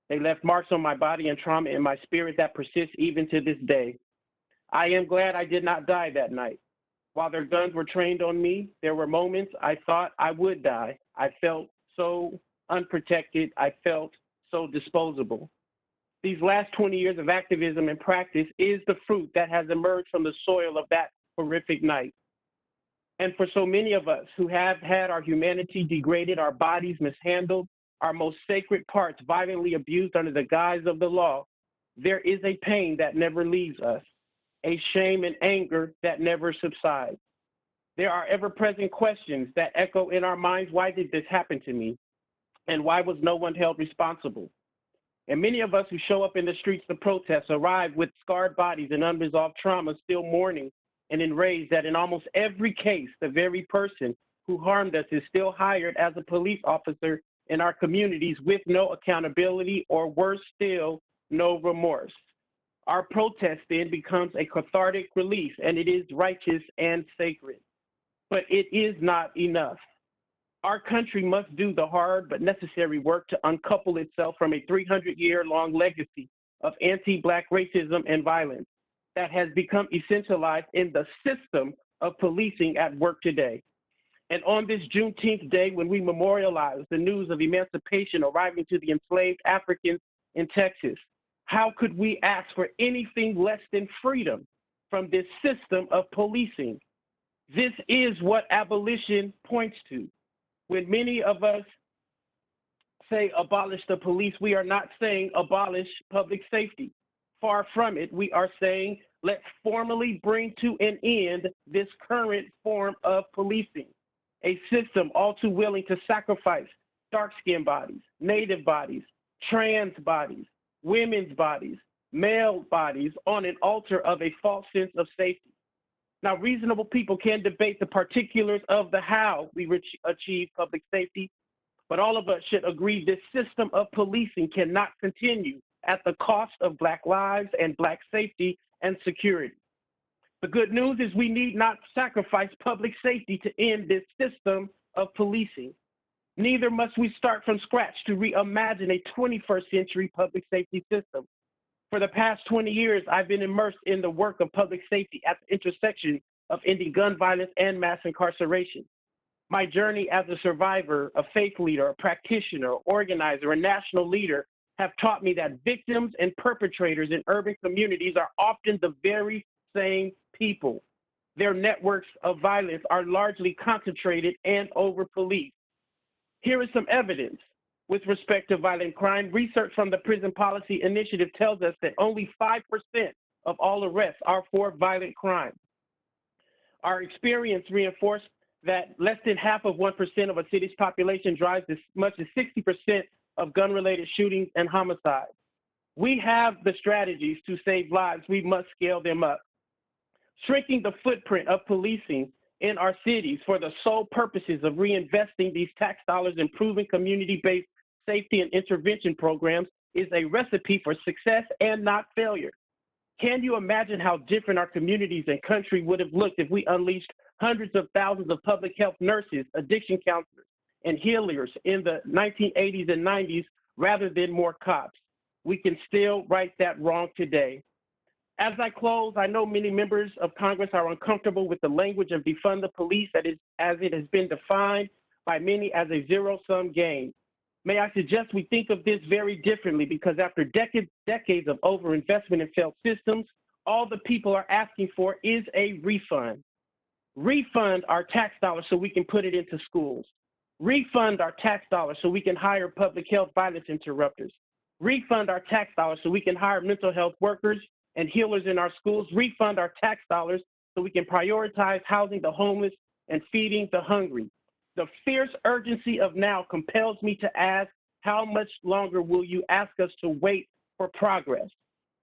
They left marks on my body and trauma in my spirit that persists even to this day. I am glad I did not die that night. While their guns were trained on me, there were moments I thought I would die. I felt so unprotected. I felt so disposable. These last 20 years of activism and practice is the fruit that has emerged from the soil of that horrific night. And for so many of us who have had our humanity degraded, our bodies mishandled, our most sacred parts violently abused under the guise of the law, there is a pain that never leaves us, a shame and anger that never subsides. There are ever-present questions that echo in our minds, why did this happen to me? And why was no one held responsible? And many of us who show up in the streets to protest arrive with scarred bodies and unresolved trauma, still mourning and enraged that in almost every case, the very person who harmed us is still hired as a police officer in our communities with no accountability or, worse still, no remorse. Our protest then becomes a cathartic release, and it is righteous and sacred. But it is not enough. Our country must do the hard but necessary work to uncouple itself from a 300-year-long legacy of anti-Black racism and violence that has become essentialized in the system of policing at work today. And on this Juneteenth day, when we memorialize the news of emancipation arriving to the enslaved Africans in Texas, how could we ask for anything less than freedom from this system of policing? This is what abolition points to. When many of us say abolish the police, we are not saying abolish public safety. Far from it, we are saying let's formally bring to an end this current form of policing, a system all too willing to sacrifice dark-skinned bodies, Native bodies, trans bodies, women's bodies, male bodies on an altar of a false sense of safety. Now, reasonable people can debate the particulars of the how we achieve public safety, but all of us should agree this system of policing cannot continue at the cost of Black lives and Black safety and security. The good news is we need not sacrifice public safety to end this system of policing. Neither must we start from scratch to reimagine a 21st century public safety system. For the past 20 years, I've been immersed in the work of public safety at the intersection of ending gun violence and mass incarceration. My journey as a survivor, a faith leader, a practitioner, organizer, a national leader have taught me that victims and perpetrators in urban communities are often the very same people. Their networks of violence are largely concentrated and over-policed. Here is some evidence. With respect to violent crime, research from the Prison Policy Initiative tells us that only 5% of all arrests are for violent crime. Our experience reinforced that less than half of 1% of a city's population drives as much as 60% of gun-related shootings and homicides. We have the strategies to save lives. We must scale them up. Shrinking the footprint of policing in our cities for the sole purposes of reinvesting these tax dollars in proven community-based safety and intervention programs is a recipe for success and not failure. Can you imagine how different our communities and country would have looked if we unleashed hundreds of thousands of public health nurses, addiction counselors, and healers in the 1980s and 90s rather than more cops? We can still right that wrong today. As I close, I know many members of Congress are uncomfortable with the language of defund the police as it has been defined by many as a zero-sum game. May I suggest we think of this very differently, because after decades of overinvestment in failed systems, all the people are asking for is a refund. Refund our tax dollars so we can put it into schools. Refund our tax dollars so we can hire public health violence interrupters. Refund our tax dollars so we can hire mental health workers and healers in our schools. Refund our tax dollars so we can prioritize housing the homeless and feeding the hungry. The fierce urgency of now compels me to ask, how much longer will you ask us to wait for progress?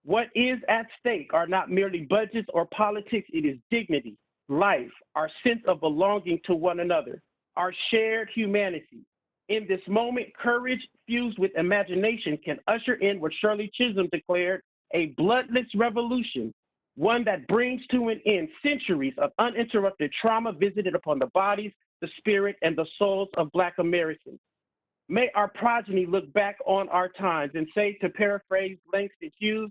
What is at stake are not merely budgets or politics, it is dignity, life, our sense of belonging to one another, our shared humanity. In this moment, courage fused with imagination can usher in what Shirley Chisholm declared a bloodless revolution, one that brings to an end centuries of uninterrupted trauma visited upon the bodies, the spirit, and the souls of Black Americans. May our progeny look back on our times and say, to paraphrase Langston Hughes,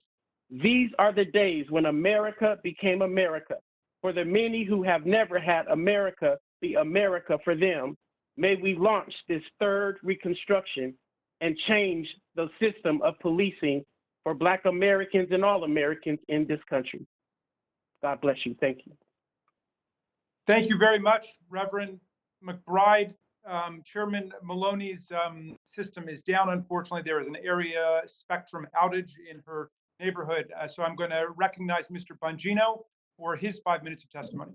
these are the days when America became America. For the many who have never had America be America for them, may we launch this third reconstruction and change the system of policing for Black Americans and all Americans in this country. God bless you. Thank you. Thank you very much, Reverend McBride. Chairman Maloney's system is down. Unfortunately, there is an area spectrum outage in her neighborhood. So I'm going to recognize Mr. Bongino for his 5 minutes of testimony.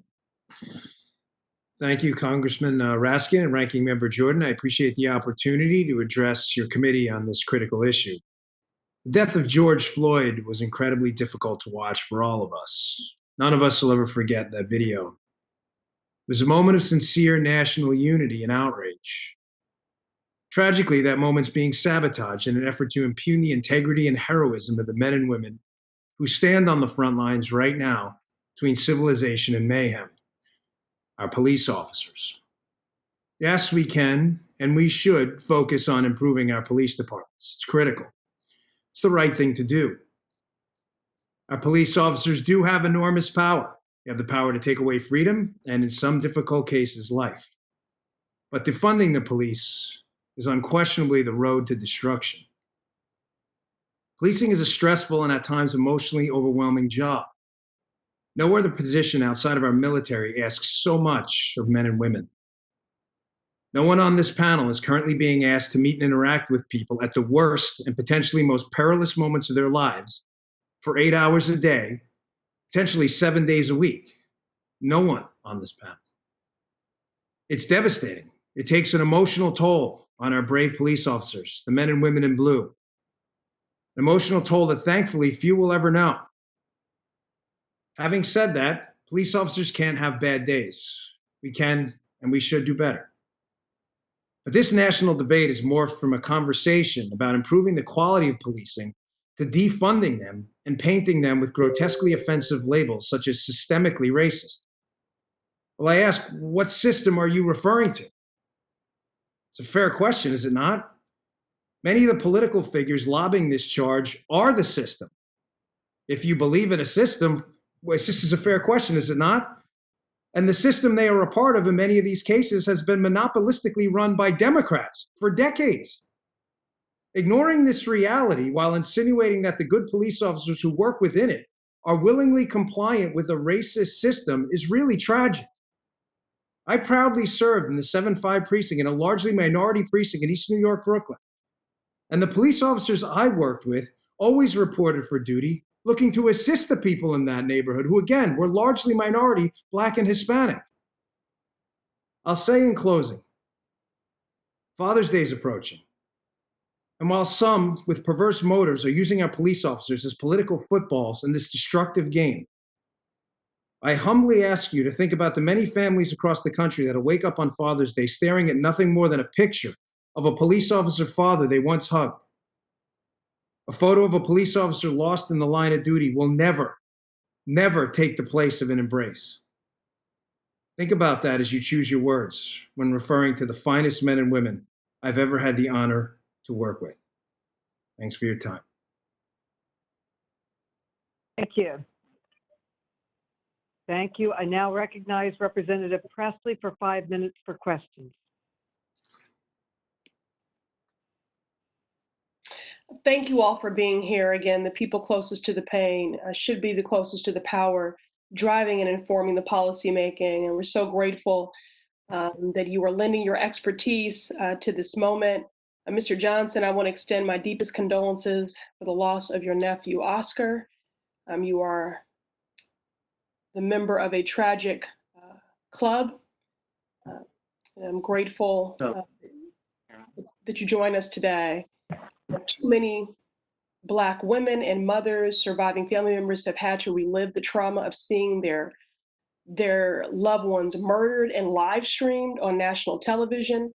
Thank you, Congressman Raskin and Ranking Member Jordan. I appreciate the opportunity to address your committee on this critical issue. The death of George Floyd was incredibly difficult to watch for all of us. None of us will ever forget that video. was a moment of sincere national unity and outrage. Tragically, that moment's being sabotaged in an effort to impugn the integrity and heroism of the men and women who stand on the front lines right now between civilization and mayhem, our police officers. Yes, we can and we should focus on improving our police departments. It's critical. It's the right thing to do. Our police officers do have enormous power. They have the power to take away freedom and, in some difficult cases, life. But defunding the police is unquestionably the road to destruction. Policing is a stressful and at times emotionally overwhelming job. No other position outside of our military asks so much of men and women. No one on this panel is currently being asked to meet and interact with people at the worst and potentially most perilous moments of their lives for 8 hours a day, potentially 7 days a week. No one on this panel. It's devastating. It takes an emotional toll on our brave police officers, the men and women in blue. An emotional toll that thankfully few will ever know. Having said that, police officers can't have bad days. We can and we should do better. But this national debate has morphed from a conversation about improving the quality of policing to defunding them and painting them with grotesquely offensive labels such as systemically racist. Well, I ask, what system are you referring to? It's a fair question, is it not? Many of the political figures lobbying this charge are the system. If you believe in a system, well, this is a fair question, is it not? And the system they are a part of in many of these cases has been monopolistically run by Democrats for decades. Ignoring this reality while insinuating that the good police officers who work within it are willingly compliant with a racist system is really tragic. I proudly served in the 7-5 precinct in a largely minority precinct in East New York, Brooklyn. And the police officers I worked with always reported for duty, looking to assist the people in that neighborhood who, again, were largely minority, Black and Hispanic. I'll say in closing, Father's Day is approaching. And while some with perverse motives are using our police officers as political footballs in this destructive game, I humbly ask you to think about the many families across the country that'll wake up on Father's Day staring at nothing more than a picture of a police officer father they once hugged. A photo of a police officer lost in the line of duty will never, never take the place of an embrace. Think about that as you choose your words when referring to the finest men and women I've ever had the honor to work with. Thanks for your time. Thank you. Thank you. I now recognize Representative Presley for 5 minutes for questions. Thank you all for being here. Again, the people closest to the pain should be the closest to the power, driving and informing the policymaking. And we're so grateful that you are lending your expertise to this moment. Mr. Johnson, I want to extend my deepest condolences for the loss of your nephew, Oscar. You are the member of a tragic club. And I'm grateful that you join us today. Too many Black women and mothers, surviving family members have had to relive the trauma of seeing their loved ones murdered and live streamed on national television.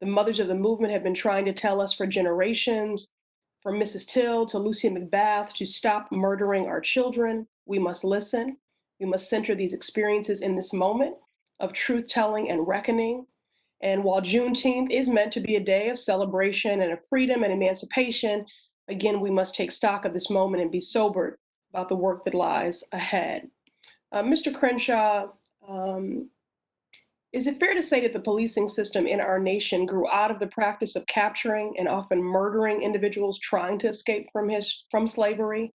The mothers of the movement have been trying to tell us for generations, from Mrs. Till to Lucy McBath, to stop murdering our children. We must listen. We must center these experiences in this moment of truth-telling and reckoning. And while Juneteenth is meant to be a day of celebration and of freedom and emancipation, again, we must take stock of this moment and be sobered about the work that lies ahead. Mr. Crenshaw, is it fair to say that the policing system in our nation grew out of the practice of capturing and often murdering individuals trying to escape from slavery?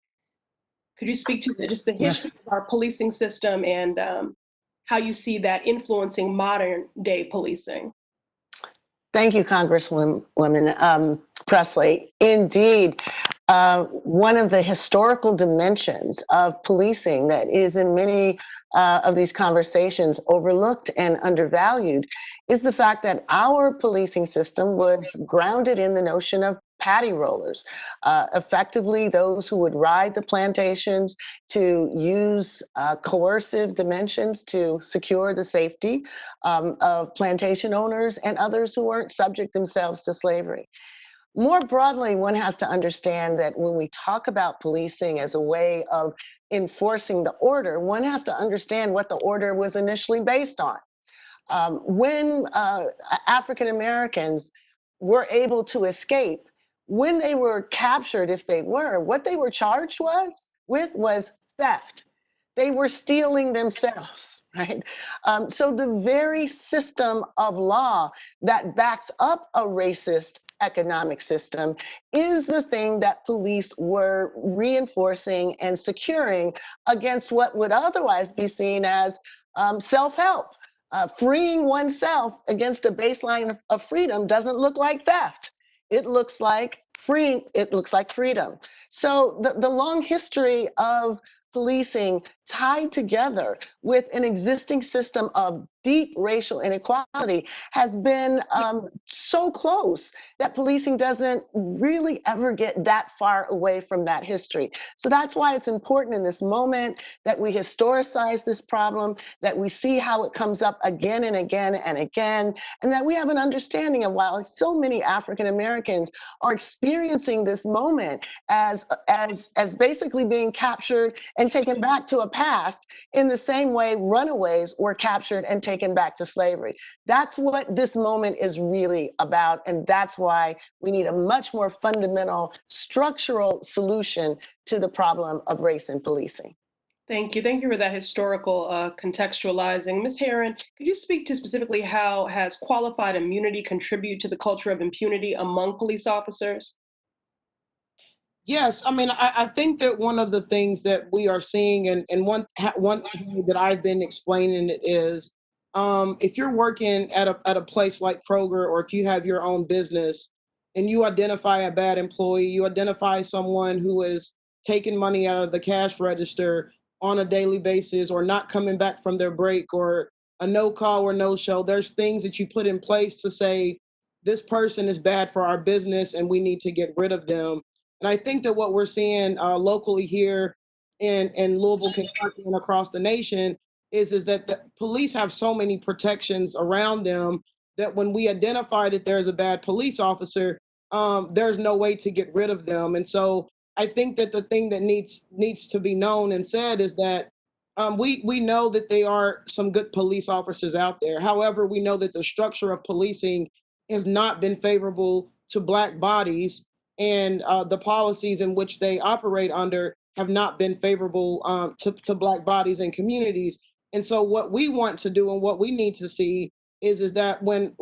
Could you speak to just the history of our policing system and how you see that influencing modern day policing? Thank you, Congresswoman Presley. Indeed, one of the historical dimensions of policing that is in many of these conversations overlooked and undervalued is the fact that our policing system was grounded in the notion of patty rollers, effectively those who would ride the plantations to use coercive dimensions to secure the safety of plantation owners and others who weren't subject themselves to slavery. More broadly, one has to understand that when we talk about policing as a way of enforcing the order, one has to understand what the order was initially based on. When African Americans were able to escape, when they were captured, if they were, what they were charged with was theft. They were stealing themselves, right? So the very system of law that backs up a racist economic system is the thing that police were reinforcing and securing against what would otherwise be seen as self-help. Freeing oneself against a baseline of freedom doesn't look like theft. It looks like freedom. So the long history of policing tied together with an existing system of deep racial inequality has been so close that policing doesn't really ever get that far away from that history. So that's why it's important in this moment that we historicize this problem, that we see how it comes up again and again and again, and that we have an understanding of why so many African Americans are experiencing this moment as basically being captured and taken back to a past in the same way runaways were captured and taken back to slavery. That's what this moment is really about, and that's why we need a much more fundamental structural solution to the problem of race in policing. Thank you. Thank you for that historical contextualizing. Ms. Herron, could you speak to specifically how has qualified immunity contributed to the culture of impunity among police officers? Yes, I mean, I think that one of the things that we are seeing, and one way that I've been explaining it is, if you're working at a place like Kroger, or if you have your own business, and you identify a bad employee, you identify someone who is taking money out of the cash register on a daily basis, or not coming back from their break, or a no call or no show. There's things that you put in place to say, this person is bad for our business and we need to get rid of them. And I think that what we're seeing locally here in Louisville, Kentucky, and across the nation is that the police have so many protections around them that when we identify that there's a bad police officer, there's no way to get rid of them. And so I think that the thing that needs to be known and said is that we know that there are some good police officers out there. However, we know that the structure of policing has not been favorable to Black bodies, and the policies in which they operate under have not been favorable to Black bodies and communities. And so what we want to do and what we need to see is that when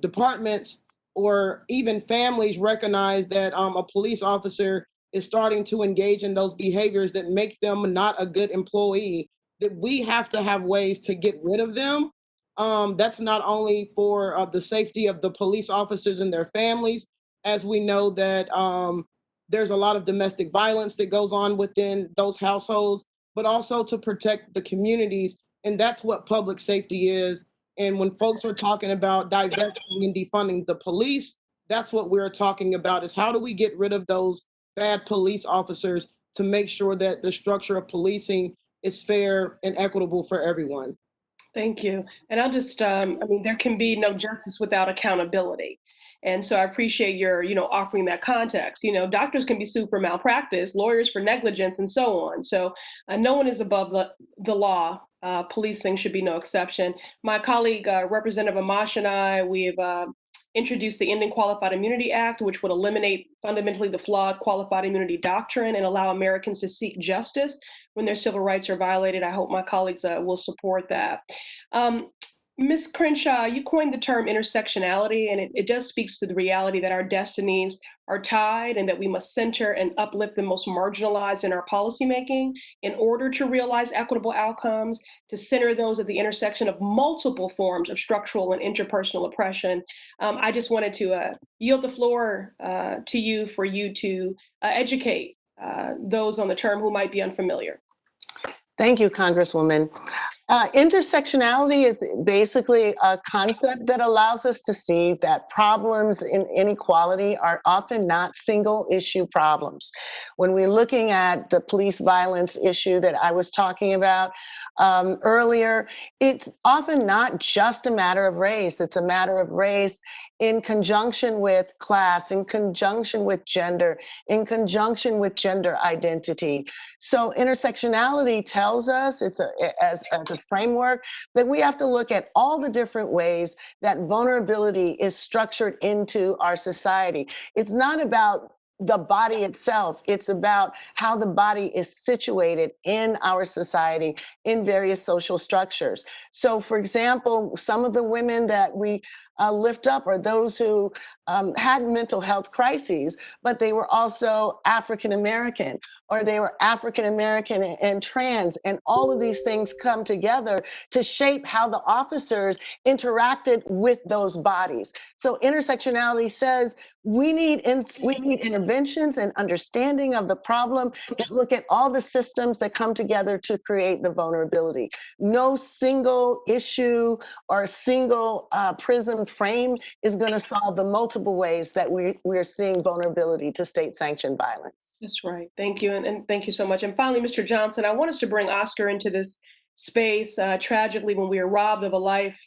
departments or even families recognize that a police officer is starting to engage in those behaviors that make them not a good employee, that we have to have ways to get rid of them. That's not only for the safety of the police officers and their families, as we know that there's a lot of domestic violence that goes on within those households, but also to protect the communities. And that's what public safety is. And when folks are talking about divesting and defunding the police, that's what we're talking about, is how do we get rid of those bad police officers to make sure that the structure of policing is fair and equitable for everyone. Thank you. And I'll just, there can be no justice without accountability. And so I appreciate your, offering that context. Doctors can be sued for malpractice, lawyers for negligence, and so on. So no one is above the law. Policing should be no exception. My colleague, Representative Amash, and I, we've introduced the Ending Qualified Immunity Act, which would eliminate fundamentally the flawed qualified immunity doctrine and allow Americans to seek justice when their civil rights are violated. I hope my colleagues will support that. Ms. Crenshaw, you coined the term intersectionality, and it does speak to the reality that our destinies are tied and that we must center and uplift the most marginalized in our policymaking in order to realize equitable outcomes, to center those at the intersection of multiple forms of structural and interpersonal oppression. I just wanted to yield the floor to you for you to educate those on the term who might be unfamiliar. Thank you, Congresswoman. Intersectionality is basically a concept that allows us to see that problems in inequality are often not single issue problems. When we're looking at the police violence issue that I was talking about earlier, it's often not just a matter of race. It's a matter of race in conjunction with class, in conjunction with gender, in conjunction with gender identity. So intersectionality tells us, as a framework, that we have to look at all the different ways that vulnerability is structured into our society. It's not about the body itself. It's about how the body is situated in our society in various social structures. So, for example, some of the women that we lift up are those who had mental health crises, but they were also African American, or they were African American and trans, and all of these things come together to shape how the officers interacted with those bodies. So intersectionality says we need interventions and understanding of the problem that look at all the systems that come together to create the vulnerability. No single issue or single prism frame is going to solve the multiple ways that we're seeing vulnerability to state-sanctioned violence. That's right. Thank you. And thank you so much. And finally, Mr. Johnson, I want us to bring Oscar into this space. Tragically, when we are robbed of a life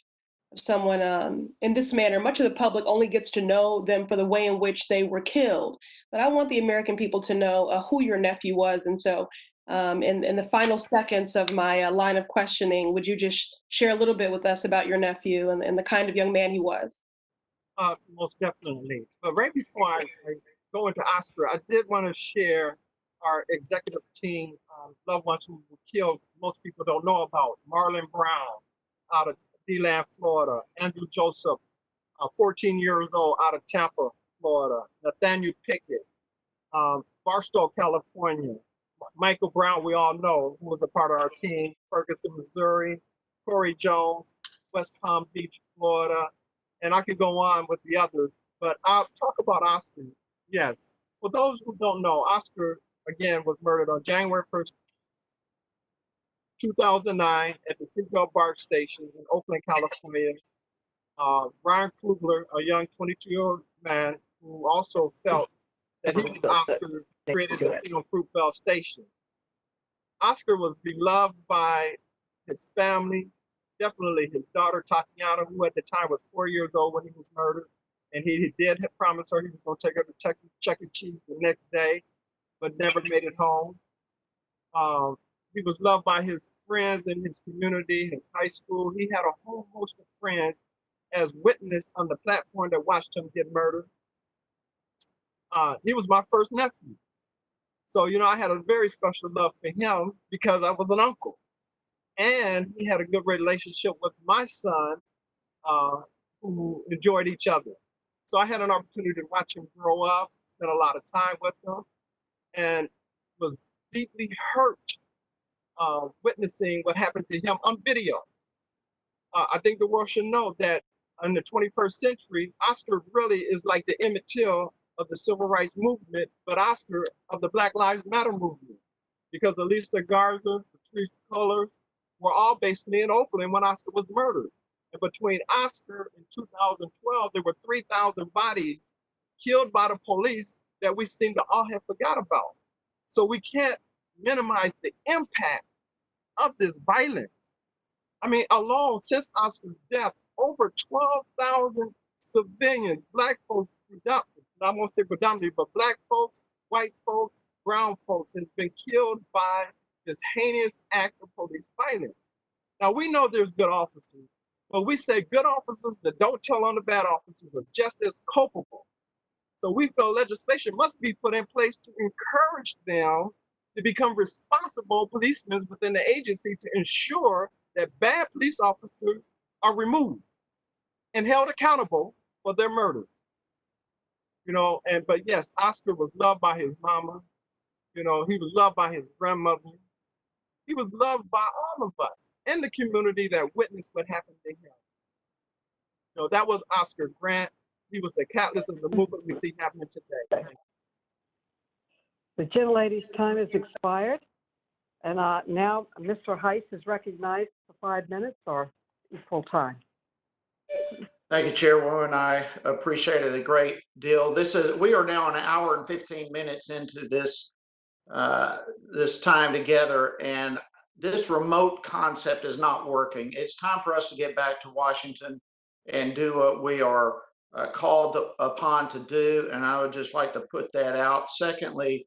of someone in this manner, much of the public only gets to know them for the way in which they were killed. But I want the American people to know who your nephew was. And so in the final seconds of my line of questioning, would you just share a little bit with us about your nephew and the kind of young man he was? Most definitely. But right before I go into Oscar, I did want to share our executive team, loved ones who were killed. Most people don't know about Marlon Brown out of DeLand, Florida, Andrew Joseph, 14 years old, out of Tampa, Florida, Nathaniel Pickett, Barstow, California, Michael Brown, we all know, who was a part of our team, Ferguson, Missouri, Corey Jones, West Palm Beach, Florida, and I could go on with the others, but I'll talk about Oscar. Yes, for those who don't know, Oscar, again, was murdered on January 1st, 2009 at the Seatbelt BART station in Oakland, California. Brian Krugler, a young 22-year-old man who also felt that he was Oscar, created the film Fruitvale Station. Oscar was beloved by his family, definitely his daughter Tatiana, who at the time was 4 years old when he was murdered. And he did promise her he was going to take her to Chuck E. Cheese the next day, but never made it home. He was loved by his friends in his community, his high school. He had a whole host of friends as witness on the platform that watched him get murdered. He was my first nephew. So, you know, I had a very special love for him because I was an uncle. And he had a good relationship with my son, who enjoyed each other. So I had an opportunity to watch him grow up, spend a lot of time with him, and was deeply hurt witnessing what happened to him on video. I think the world should know that in the 21st century, Oscar really is like the Emmett Till of the civil rights movement, but Oscar of the Black Lives Matter movement. Because Elisa Garza, Patrice Cullors were all basically in Oakland when Oscar was murdered. And between Oscar and 2012, there were 3,000 bodies killed by the police that we seem to all have forgot about. So we can't minimize the impact of this violence. I mean, alone since Oscar's death, over 12,000 civilians, Black folks, I won't say predominantly, but Black folks, white folks, brown folks, has been killed by this heinous act of police violence. Now, we know there's good officers, but we say good officers that don't tell on the bad officers are just as culpable. So we feel legislation must be put in place to encourage them to become responsible policemen within the agency to ensure that bad police officers are removed and held accountable for their murders. You know, but yes, Oscar was loved by his mama. You know, he was loved by his grandmother. He was loved by all of us in the community that witnessed what happened to him. You know, that was Oscar Grant. He was the catalyst of the movement we see happening today. The gentlelady's time has expired. And now Mr. Heiss is recognized for 5 minutes or equal time. Thank you, Chairwoman. I appreciate it a great deal. We are now an hour and 15 minutes into this this time together, and this remote concept is not working. It's time for us to get back to Washington and do what we are called upon to do, and I would just like to put that out. Secondly,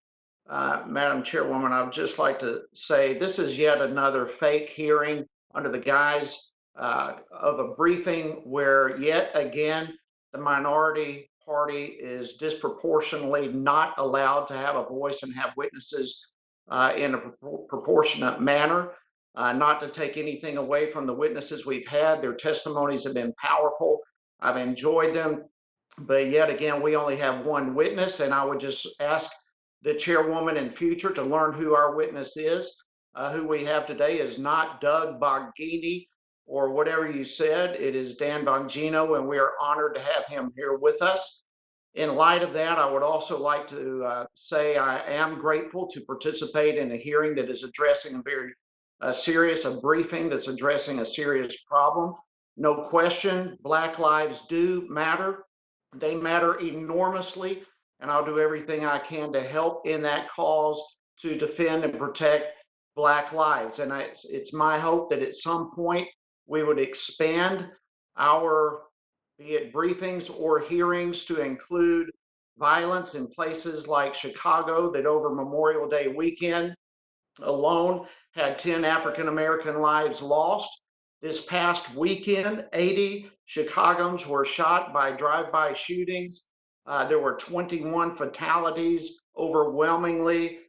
Madam Chairwoman, I would just like to say this is yet another fake hearing under the guise of a briefing where yet again the minority party is disproportionately not allowed to have a voice and have witnesses in a proportionate manner. Not to take anything away from the witnesses we've had, their testimonies have been powerful. I've enjoyed them, but yet again, we only have one witness, and I would just ask the chairwoman in future to learn who our witness is. Who we have today is not Doug Bongini or whatever you said. It is Dan Bongino, and we are honored to have him here with us. In light of that, I would also like to say I am grateful to participate in a hearing that is addressing a very serious, a briefing that's addressing a serious problem. No question, Black lives do matter. They matter enormously, and I'll do everything I can to help in that cause to defend and protect Black lives. And it's my hope that at some point we would expand our, be it briefings or hearings, to include violence in places like Chicago that over Memorial Day weekend alone had 10 African American lives lost. This past weekend, 80 Chicagoans were shot by drive-by shootings. There were 21 fatalities, overwhelmingly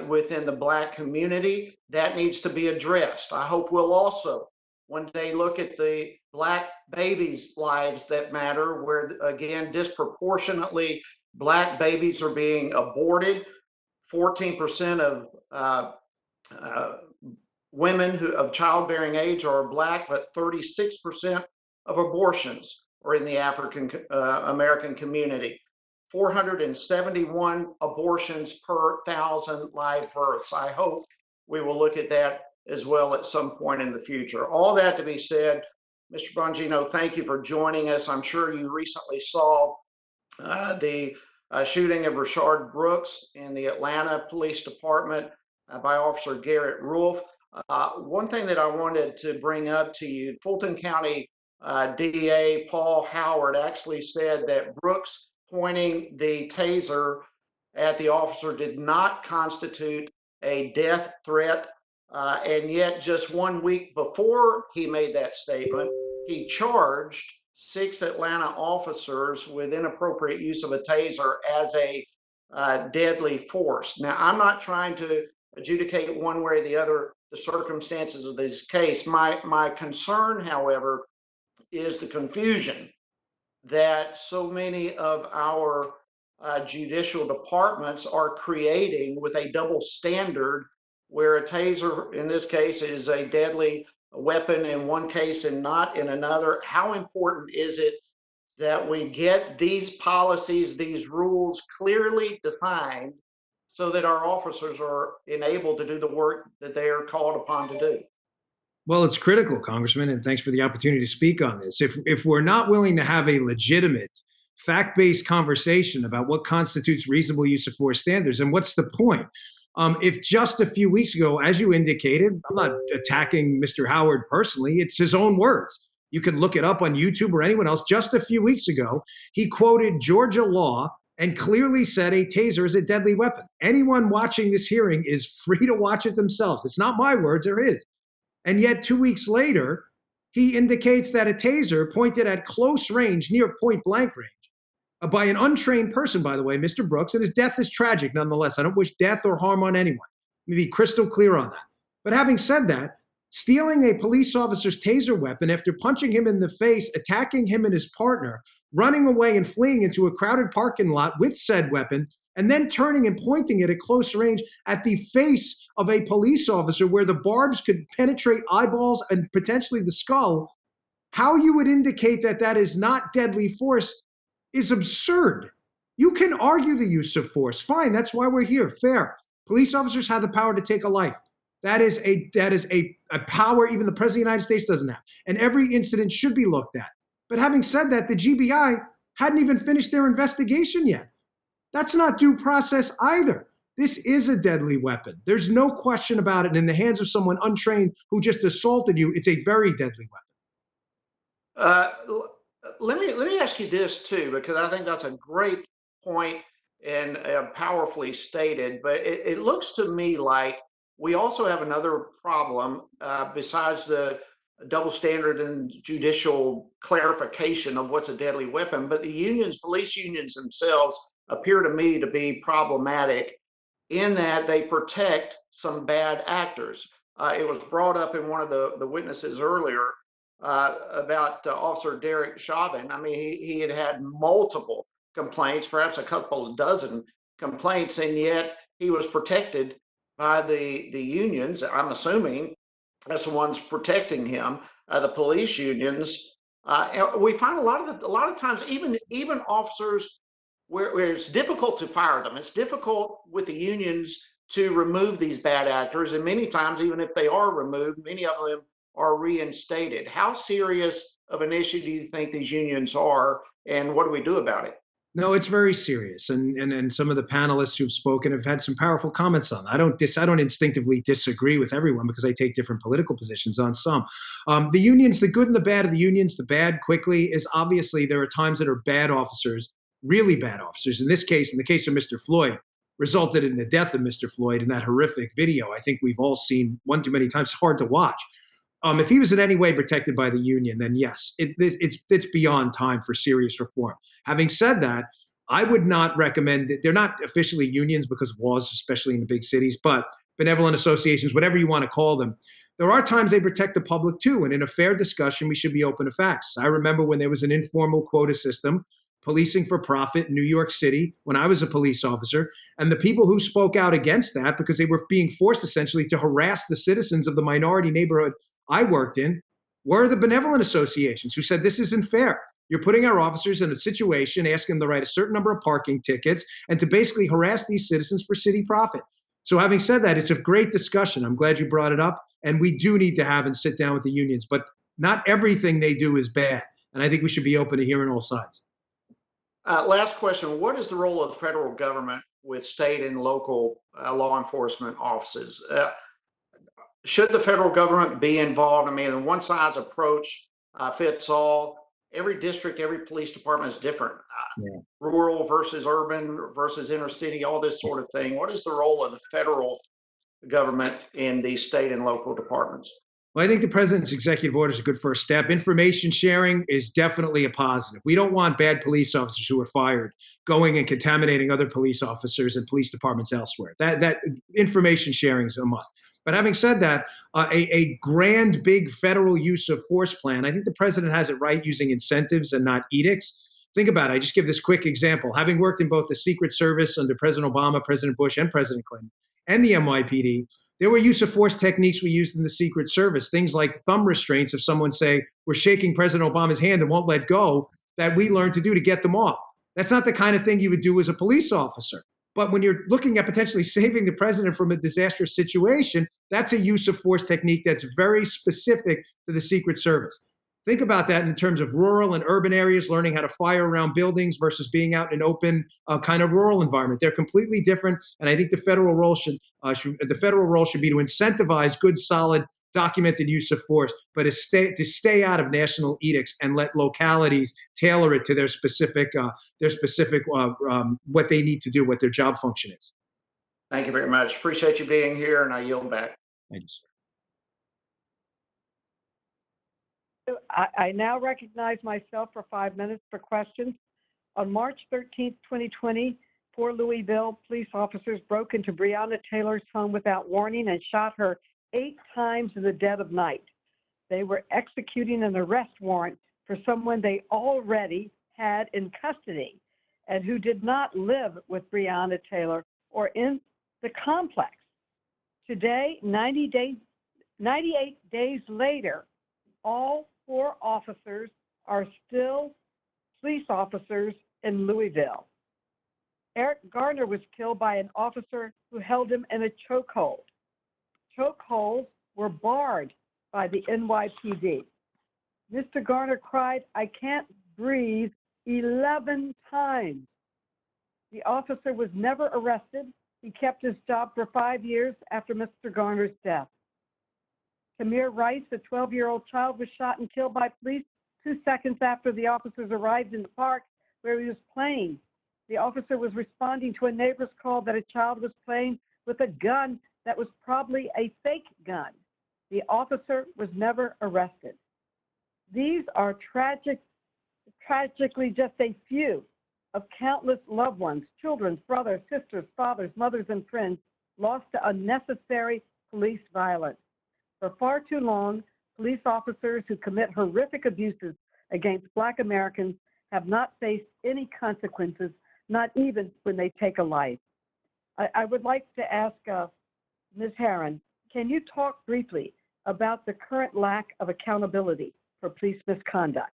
within the Black community. That needs to be addressed. I hope we'll also one day look at the Black babies' lives that matter, where again, disproportionately Black babies are being aborted. 14% of women of childbearing age are Black, but 36% of abortions are in the African American community. 471 abortions per 1,000 live births. I hope we will look at that as well at some point in the future. All that to be said, Mr. Bongino, thank you for joining us. I'm sure you recently saw the shooting of Rashard Brooks in the Atlanta Police Department by Officer Garrett Rolfe. One thing that I wanted to bring up to you, Fulton County DA Paul Howard actually said that Brooks pointing the taser at the officer did not constitute a death threat. And yet just 1 week before he made that statement, he charged 6 Atlanta officers with inappropriate use of a taser as a deadly force. Now, I'm not trying to adjudicate one way or the other the circumstances of this case. My concern, however, is the confusion that so many of our judicial departments are creating with a double standard, where a taser in this case is a deadly weapon in one case and not in another. How important is it that we get these policies, these rules clearly defined so that our officers are enabled to do the work that they are called upon to do? Well, it's critical, Congressman, and thanks for the opportunity to speak on this. If we're not willing to have a legitimate, fact-based conversation about what constitutes reasonable use of force standards, and what's the point? If just a few weeks ago, as you indicated, I'm not attacking Mr. Howard personally, it's his own words. You can look it up on YouTube or anyone else. Just a few weeks ago, he quoted Georgia law and clearly said a taser is a deadly weapon. Anyone watching this hearing is free to watch it themselves. It's not my words, they're his. And yet 2 weeks later, he indicates that a taser pointed at close range, near point blank range, by an untrained person, by the way, Mr. Brooks, and his death is tragic nonetheless. I don't wish death or harm on anyone. Let me be crystal clear on that. But having said that, stealing a police officer's taser weapon after punching him in the face, attacking him and his partner, running away and fleeing into a crowded parking lot with said weapon, and then turning and pointing it at close range at the face of a police officer where the barbs could penetrate eyeballs and potentially the skull, how you would indicate that that is not deadly force is absurd. You can argue the use of force. Fine, that's why we're here. Fair. Police officers have the power to take a life. That is a power even the President of the United States doesn't have. And every incident should be looked at. But having said that, the GBI hadn't even finished their investigation yet. That's not due process either. This is a deadly weapon. There's no question about it. And in the hands of someone untrained who just assaulted you, it's a very deadly weapon. Let me ask you this too, because I think that's a great point and powerfully stated. But it looks to me like we also have another problem besides the double standard and judicial clarification of what's a deadly weapon. But the unions, police unions themselves, appear to me to be problematic in that they protect some bad actors. It was brought up in one of the witnesses earlier about Officer Derek Chauvin. I mean, he had multiple complaints, perhaps a couple of dozen complaints, and yet he was protected by the unions. I'm assuming that's the ones protecting him, the police unions. We find a lot of times, even officers where it's difficult to fire them. It's difficult with the unions to remove these bad actors, and many times, even if they are removed, many of them are reinstated. How serious of an issue do you think these unions are, and what do we do about it? No, it's very serious, and some of the panelists who've spoken have had some powerful comments on it. I don't instinctively disagree with everyone because I take different political positions on some. The unions, the good and the bad of the unions, the bad quickly is obviously there are times that are bad officers, really bad officers. In this case, in the case of Mr. Floyd, resulted in the death of Mr. Floyd in that horrific video. I think we've all seen one too many times. It's hard to watch. If he was in any way protected by the union, then yes, it's beyond time for serious reform. Having said that, I would not recommend that. They're not officially unions because of laws, especially in the big cities, but benevolent associations, whatever you want to call them. There are times they protect the public too, and in a fair discussion, we should be open to facts. I remember when there was an informal quota system, policing for profit in New York City when I was a police officer, and the people who spoke out against that because they were being forced essentially to harass the citizens of the minority neighborhood I worked in were the benevolent associations who said this isn't fair. You're putting our officers in a situation, asking them to write a certain number of parking tickets and to basically harass these citizens for city profit. So having said that, it's a great discussion. I'm glad you brought it up. And we do need to have and sit down with the unions, but not everything they do is bad. And I think we should be open to hearing all sides. Last question. What is the role of the federal government with state and local law enforcement offices? Should the federal government be involved? I mean, the one size approach fits all. Every district, every police department is different. Rural versus urban versus inner city, all this sort of thing. What is the role of the federal government in these state and local departments? Well, I think the president's executive order is a good first step. Information sharing is definitely a positive. We don't want bad police officers who are fired going and contaminating other police officers and police departments elsewhere. That information sharing is a must. But having said that, a grand, big federal use of force plan, I think the president has it right using incentives and not edicts. Think about it. I just give this quick example. Having worked in both the Secret Service under President Obama, President Bush, and President Clinton, and the NYPD, there were use of force techniques we used in the Secret Service, things like thumb restraints. If someone, say, were shaking President Obama's hand and won't let go, that we learned to do to get them off. That's not the kind of thing you would do as a police officer. But when you're looking at potentially saving the president from a disastrous situation, that's a use of force technique that's very specific to the Secret Service. Think about that in terms of rural and urban areas, learning how to fire around buildings versus being out in an open kind of rural environment. They're completely different, and I think the federal role should be to incentivize good, solid, documented use of force, but to stay out of national edicts and let localities tailor it to their specific what they need to do, what their job function is. Thank you very much. Appreciate you being here, and I yield back. Thank you, sir. I now recognize myself for 5 minutes for questions. On March 13th, 2020, 4 Louisville police officers broke into Breonna Taylor's home without warning and shot her 8 times in the dead of night. They were executing an arrest warrant for someone they already had in custody and who did not live with Breonna Taylor or in the complex. Today, 98 days later, all 4 officers are still police officers in Louisville. Eric Garner was killed by an officer who held him in a chokehold. chokeholds were barred by the NYPD. Mr. Garner cried, "I can't breathe," 11 times. The officer was never arrested. He kept his job for 5 years after Mr. Garner's death. Tamir Rice, a 12-year-old child, was shot and killed by police 2 seconds after the officers arrived in the park where he was playing. The officer was responding to a neighbor's call that a child was playing with a gun that was probably a fake gun. The officer was never arrested. These are tragically just a few of countless loved ones, children, brothers, sisters, fathers, mothers, and friends lost to unnecessary police violence. For far too long, police officers who commit horrific abuses against Black Americans have not faced any consequences, not even when they take a life. I would like to ask Ms. Herron, can you talk briefly about the current lack of accountability for police misconduct?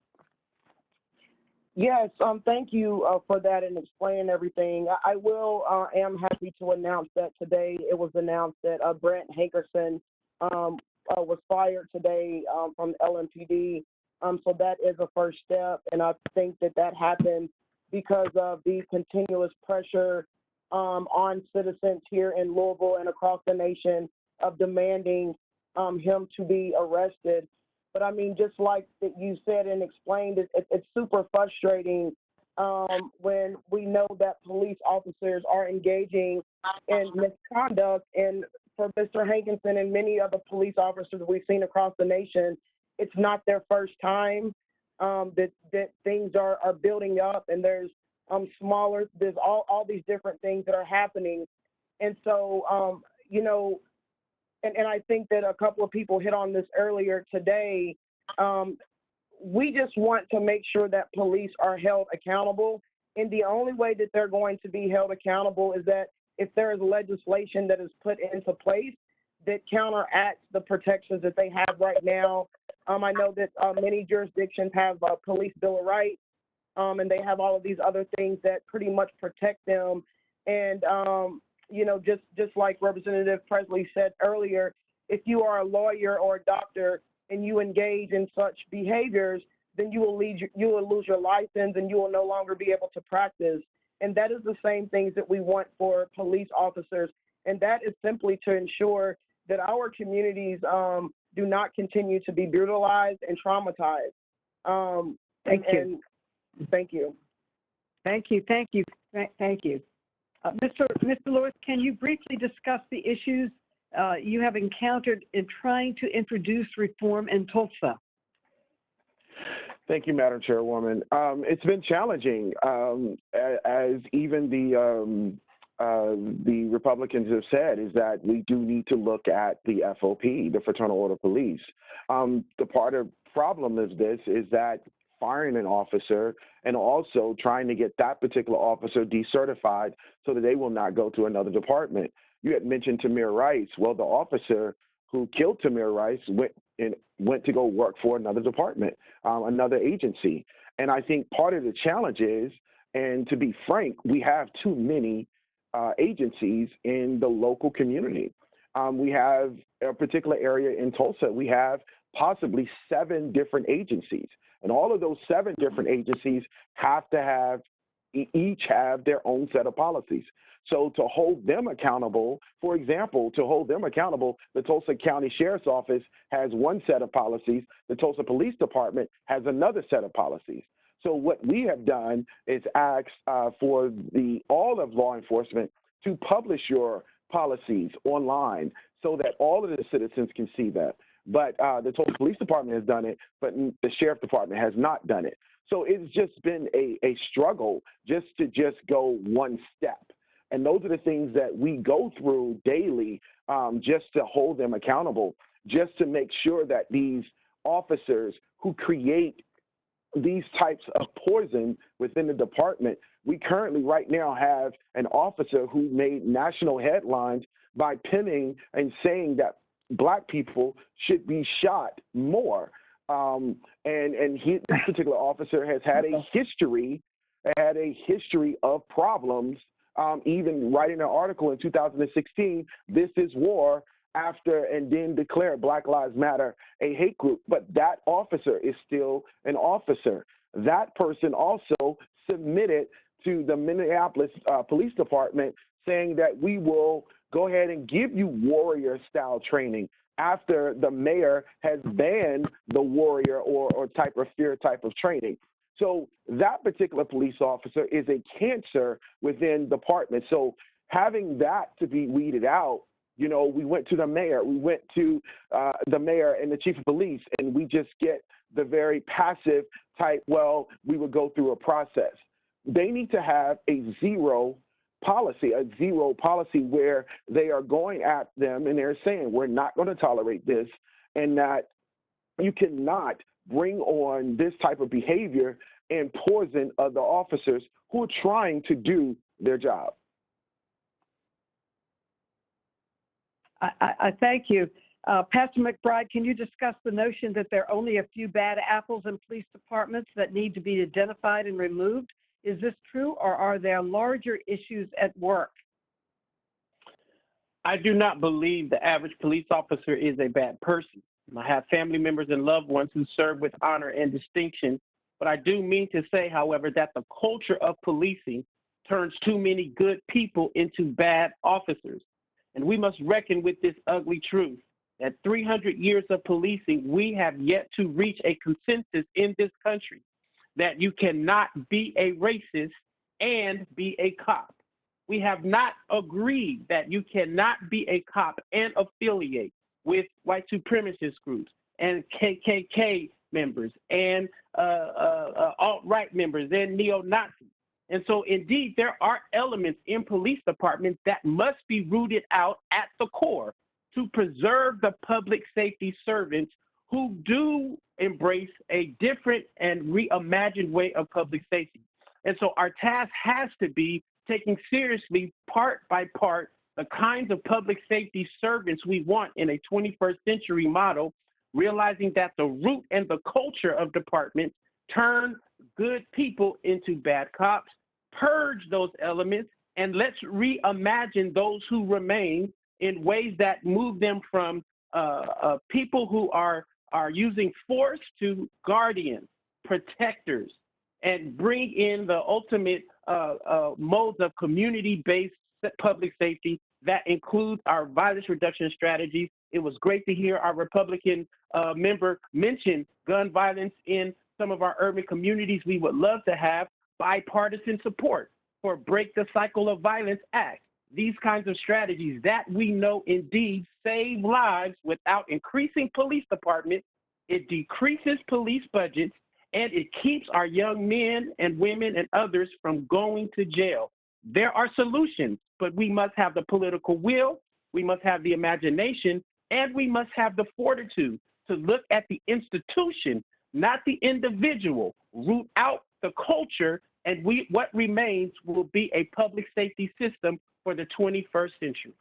Yes, thank you for that and explaining everything. I am happy to announce that today it was announced that Brent Hankerson was fired today from LMPD. So that is a first step, and I think that happened because of the continuous pressure on citizens here in Louisville and across the nation of demanding him to be arrested. But I mean, just like that you said and explained, it's super frustrating when we know that police officers are engaging in misconduct. And for Mr. Hankinson and many other police officers we've seen across the nation, it's not their first time that things are building up, and there's all these different things that are happening. And so, you know, and I think that a couple of people hit on this earlier today. We just want to make sure that police are held accountable. And the only way that they're going to be held accountable is that if there is legislation that is put into place that counteracts the protections that they have right now. I know that many jurisdictions have a police bill of rights, and they have all of these other things that pretty much protect them. And you know, just like Representative Presley said earlier, if you are a lawyer or a doctor and you engage in such behaviors, then you will lose your license and you will no longer be able to practice. And that is the same things that we want for police officers. And that is simply to ensure that our communities do not continue to be brutalized and traumatized. Thank you. Thank you. Thank you. Thank you. Thank you. Mr. Lewis, can you briefly discuss the issues you have encountered in trying to introduce reform in Tulsa? Thank you, Madam Chairwoman. It's been challenging, as even the Republicans have said, is that we do need to look at the FOP, the Fraternal Order Police. The part of problem of this is that firing an officer and also trying to get that particular officer decertified so that they will not go to another department. You had mentioned Tamir Rice. Well, the officer who killed Tamir Rice went to go work for another department, another agency. And I think part of the challenge is, and to be frank, we have too many agencies in the local community. We have a particular area in Tulsa, we have possibly 7 different agencies. And all of those 7 different agencies have to have, each have their own set of policies. So to hold them accountable, for example, the Tulsa County Sheriff's Office has one set of policies, the Tulsa Police Department has another set of policies. So what we have done is asked for all of law enforcement to publish your policies online so that all of the citizens can see that. But the Tulsa Police Department has done it, but the Sheriff Department has not done it. So it's just been a struggle just to go one step. And those are the things that we go through daily just to hold them accountable, just to make sure that these officers who create these types of poison within the department, we currently right now have an officer who made national headlines by pinning and saying that Black people should be shot more. This particular officer has had a history of problems, even writing an article in 2016, This is War, after and then declare Black Lives Matter a hate group, but that officer is still an officer. That person also submitted to the Minneapolis Police Department saying that we will go ahead and give you warrior style training after the mayor has banned the warrior or type of fear type of training. So that particular police officer is a cancer within the department. So having that to be weeded out, you know, we went to the mayor, the mayor and the chief of police, and we just get the very passive type, well, we would go through a process. They need to have a zero policy where they are going at them and they're saying, we're not going to tolerate this, and that you cannot bring on this type of behavior and poison other officers who are trying to do their job. I thank you. Pastor McBride, can you discuss the notion that there are only a few bad apples in police departments that need to be identified and removed? Is this true, or are there larger issues at work? I do not believe the average police officer is a bad person. I have family members and loved ones who serve with honor and distinction, but I do mean to say, however, that the culture of policing turns too many good people into bad officers. And we must reckon with this ugly truth that 300 years of policing, we have yet to reach a consensus in this country that you cannot be a racist and be a cop. We have not agreed that you cannot be a cop and affiliate with white supremacist groups and KKK members and alt-right members and neo-Nazis. And so indeed, there are elements in police departments that must be rooted out at the core to preserve the public safety servants who do embrace a different and reimagined way of public safety. And so our task has to be taking seriously, part by part, the kinds of public safety servants we want in a 21st century model, realizing that the root and the culture of departments turn good people into bad cops, purge those elements, and let's reimagine those who remain in ways that move them from people who are using force to guardians, protectors, and bring in the ultimate modes of community-based public safety that include our violence reduction strategies. It was great to hear our Republican member mention gun violence in some of our urban communities. We would love to have bipartisan support for Break the Cycle of Violence Act. These kinds of strategies that we know indeed save lives without increasing police departments. It decreases police budgets, and it keeps our young men and women and others from going to jail. There are solutions, but we must have the political will, we must have the imagination, and we must have the fortitude to look at the institution, not the individual, root out the culture, and what remains will be a public safety system for the 21st century.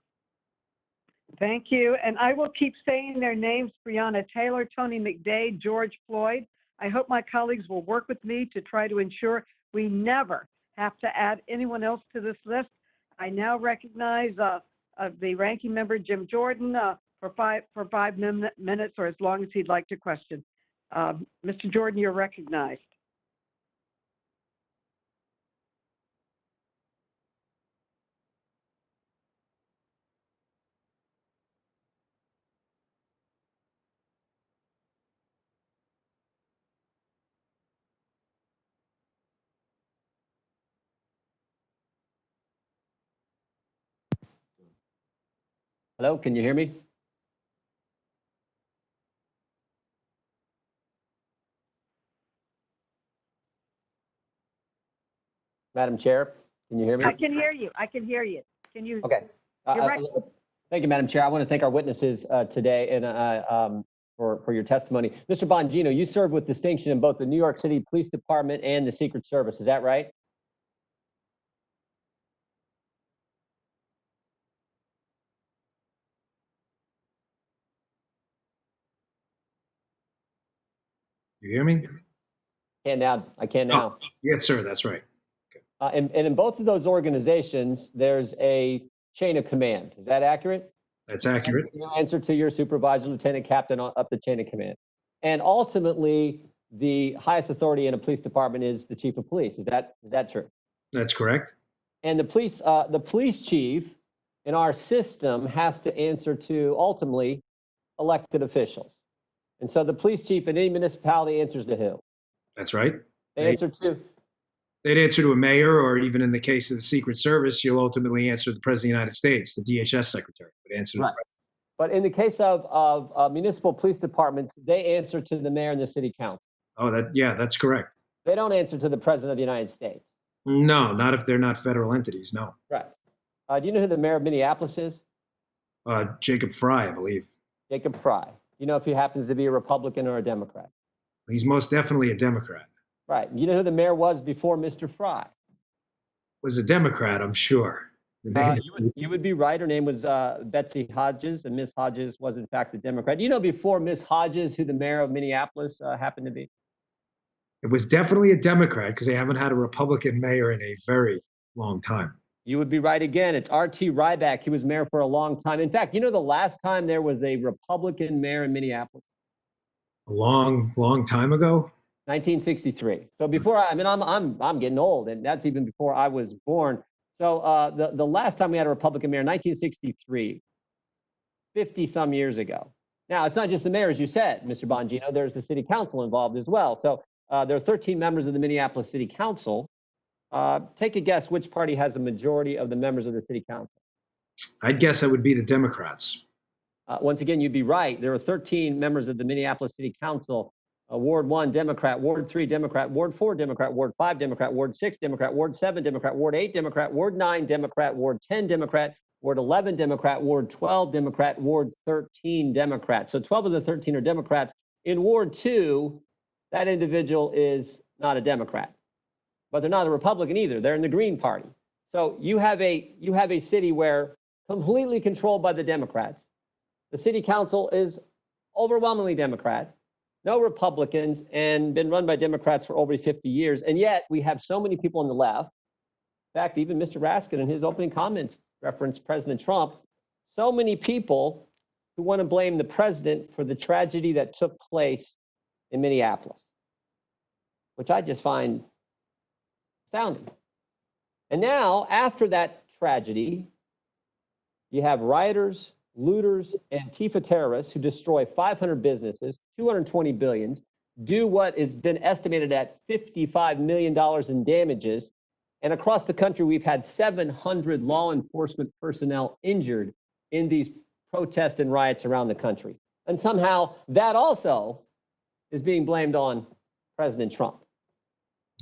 Thank you. And I will keep saying their names: Breonna Taylor, Tony McDade, George Floyd. I hope my colleagues will work with me to try to ensure we never have to add anyone else to this list. I now recognize the ranking member, Jim Jordan, for five minutes, or as long as he'd like to question. Mr. Jordan, you're recognized. Hello, can you hear me? Madam Chair, can you hear me? I can hear you. I can hear you. Can you? Okay. Thank you, Madam Chair. I want to thank our witnesses today and for your testimony. Mr. Bongino, you served with distinction in both the New York City Police Department and the Secret Service. Is that right? You hear me? Can now. I can now. Oh, yes, sir. That's right. And in both of those organizations, there's a chain of command. Is that accurate? That's accurate. You answer to your supervisor, lieutenant, captain, up the chain of command. And ultimately, the highest authority in a police department is the chief of police. Is that true? That's correct. And the police chief in our system has to answer to ultimately elected officials. And so the police chief in any municipality answers to who? That's right. They answer to They'd answer to a mayor, or even in the case of the Secret Service, you'll ultimately answer to the President of the United States, the DHS secretary would answer to the President. But in the case of municipal police departments, they answer to the mayor and the city council. Oh, that's correct. They don't answer to the President of the United States. No, not if they're not federal entities, no. Right. Do you know who the mayor of Minneapolis is? Jacob Fry, I believe. Jacob Fry. You know if he happens to be a Republican or a Democrat? He's most definitely a Democrat. Right. You know who the mayor was before Mr. Fry? Was a Democrat, I'm sure. You would be right. Her name was Betsy Hodges, and Miss Hodges was in fact a Democrat. You know before Miss Hodges who the mayor of Minneapolis happened to be? It was definitely a Democrat because they haven't had a Republican mayor in a very long time. You would be right again. It's R.T. Ryback. He was mayor for a long time. In fact, you know the last time there was a Republican mayor in Minneapolis? A long, long time ago? 1963. So before I'm getting old, and that's even before I was born. So the last time we had a Republican mayor, 1963, 50 some years ago. Now it's not just the mayor, as you said, Mr. Bongino. There's the city council involved as well. So there are 13 members of the Minneapolis City Council. Take a guess which party has a majority of the members of the city council. I'd guess that would be the Democrats. Once again, you'd be right. There are 13 members of the Minneapolis City Council. Ward 1, Democrat. Ward 3, Democrat. Ward 4, Democrat. Ward 5, Democrat. Ward 6, Democrat. Ward 7, Democrat. Ward 8, Democrat. Ward 9, Democrat. Ward 10, Democrat. Ward 11, Democrat. Ward 12, Democrat. Ward 13, Democrat. So 12 of the 13 are Democrats. In Ward 2, that individual is not a Democrat, but they're not a Republican either. They're in the Green Party. So you have a city where completely controlled by the Democrats. The city council is overwhelmingly Democrat, no Republicans, and been run by Democrats for over 50 years. And yet we have so many people on the left. In fact, even Mr. Raskin in his opening comments referenced President Trump. So many people who want to blame the president for the tragedy that took place in Minneapolis, which I just find astounding. And now, after that tragedy, you have rioters, looters, Antifa terrorists who destroy 500 businesses, 220 billions, do what has been estimated at $55 million in damages. And across the country, we've had 700 law enforcement personnel injured in these protests and riots around the country. And somehow that also is being blamed on President Trump.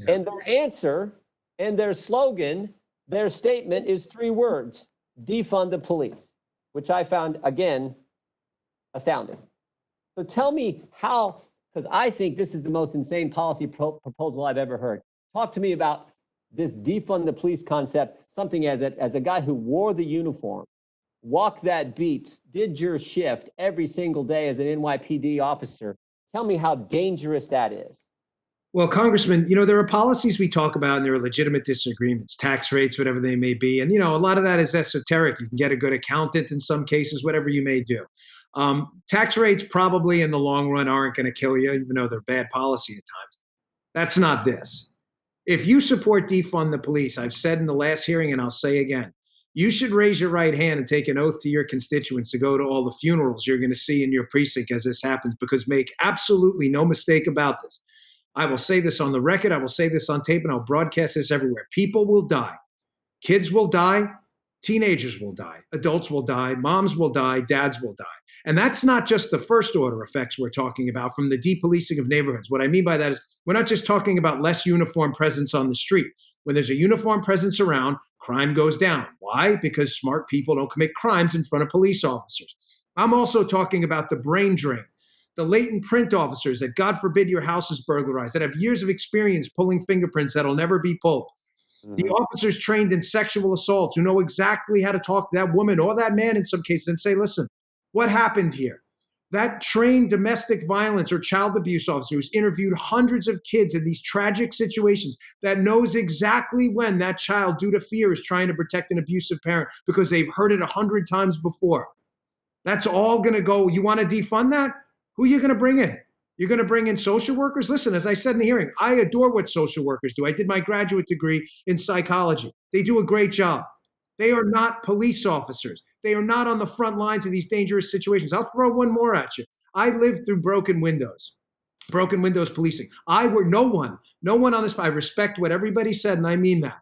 Yeah. And their answer and their slogan, their statement is 3 words: defund the police, which I found, again, astounding. So tell me how, because I think this is the most insane policy proposal I've ever heard. Talk to me about this defund the police concept, something as a guy who wore the uniform, walked that beat, did your shift every single day as an NYPD officer. Tell me how dangerous that is. Well, Congressman, there are policies we talk about and there are legitimate disagreements, tax rates, whatever they may be. And, a lot of that is esoteric. You can get a good accountant in some cases, whatever you may do. Tax rates probably in the long run aren't going to kill you, even though they're bad policy at times. That's not this. If you support defund the police, I've said in the last hearing and I'll say again, you should raise your right hand and take an oath to your constituents to go to all the funerals you're going to see in your precinct as this happens, because make absolutely no mistake about this. I will say this on the record, I will say this on tape, and I'll broadcast this everywhere. People will die. Kids will die. Teenagers will die. Adults will die. Moms will die. Dads will die. And that's not just the first order effects we're talking about from the depolicing of neighborhoods. What I mean by that is we're not just talking about less uniform presence on the street. When there's a uniform presence around, crime goes down. Why? Because smart people don't commit crimes in front of police officers. I'm also talking about the brain drain. The latent print officers that, God forbid, your house is burglarized, that have years of experience pulling fingerprints that'll never be pulled. Mm-hmm. The officers trained in sexual assault who know exactly how to talk to that woman or that man in some cases and say, listen, what happened here? That trained domestic violence or child abuse officer who's interviewed hundreds of kids in these tragic situations that knows exactly when that child, due to fear, is trying to protect an abusive parent because they've heard it 100 times before. That's all going to go. You want to defund that? Who are you going to bring in? You're going to bring in social workers? Listen, as I said in the hearing, I adore what social workers do. I did my graduate degree in psychology. They do a great job. They are not police officers. They are not on the front lines of these dangerous situations. I'll throw one more at you. I lived through broken windows policing. No one on this, I respect what everybody said, and I mean that.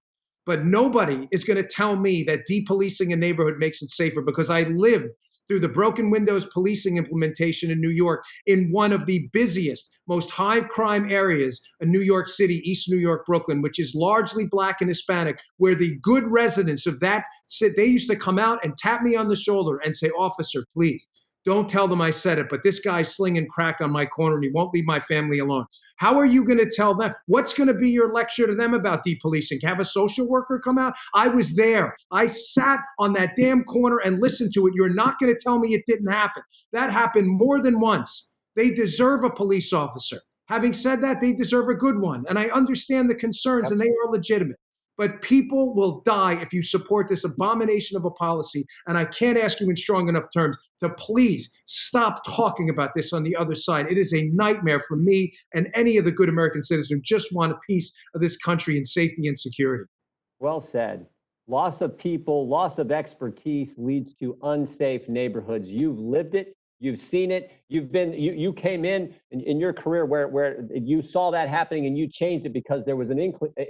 But nobody is going to tell me that depolicing a neighborhood makes it safer, because I lived through the broken windows policing implementation in New York, in one of the busiest, most high crime areas in New York City, East New York, Brooklyn, which is largely Black and Hispanic, where the good residents of that city, they used to come out and tap me on the shoulder and say, "Officer, please, don't tell them I said it, but this guy's slinging crack on my corner and he won't leave my family alone." How are you going to tell them? What's going to be your lecture to them about depolicing? Have a social worker come out? I was there. I sat on that damn corner and listened to it. You're not going to tell me it didn't happen. That happened more than once. They deserve a police officer. Having said that, they deserve a good one. And I understand the concerns, and they are legitimate. But people will die if you support this abomination of a policy. And I can't ask you in strong enough terms to please stop talking about this on the other side. It is a nightmare for me and any of the good American citizens who just want a piece of this country in safety and security. Well said. Loss of people, loss of expertise leads to unsafe neighborhoods. You've lived it. You've seen it. You came in your career where you saw that happening, and you changed it because there was an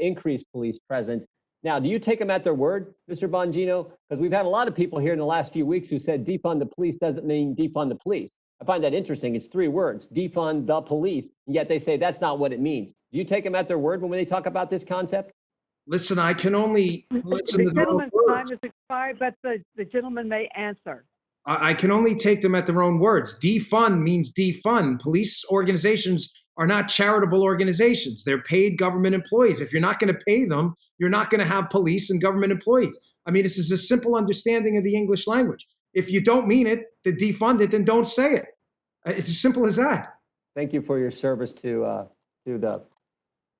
increased police presence. Now, do you take them at their word, Mr. Bongino? Because we've had a lot of people here in the last few weeks who said defund the police doesn't mean defund the police. I find that interesting. It's 3 words: defund the police, and yet they say that's not what it means. Do you take them at their word when they talk about this concept? Listen, I can only listen The to their own gentleman's words. time is expired, but the gentleman may answer. I can only take them at their own words. Defund means defund. Police organizations are not charitable organizations. They're paid government employees. If you're not going to pay them, you're not going to have police and government employees. I mean, this is a simple understanding of the English language. If you don't mean it to defund it, then don't say it. It's as simple as that. Thank you for your service to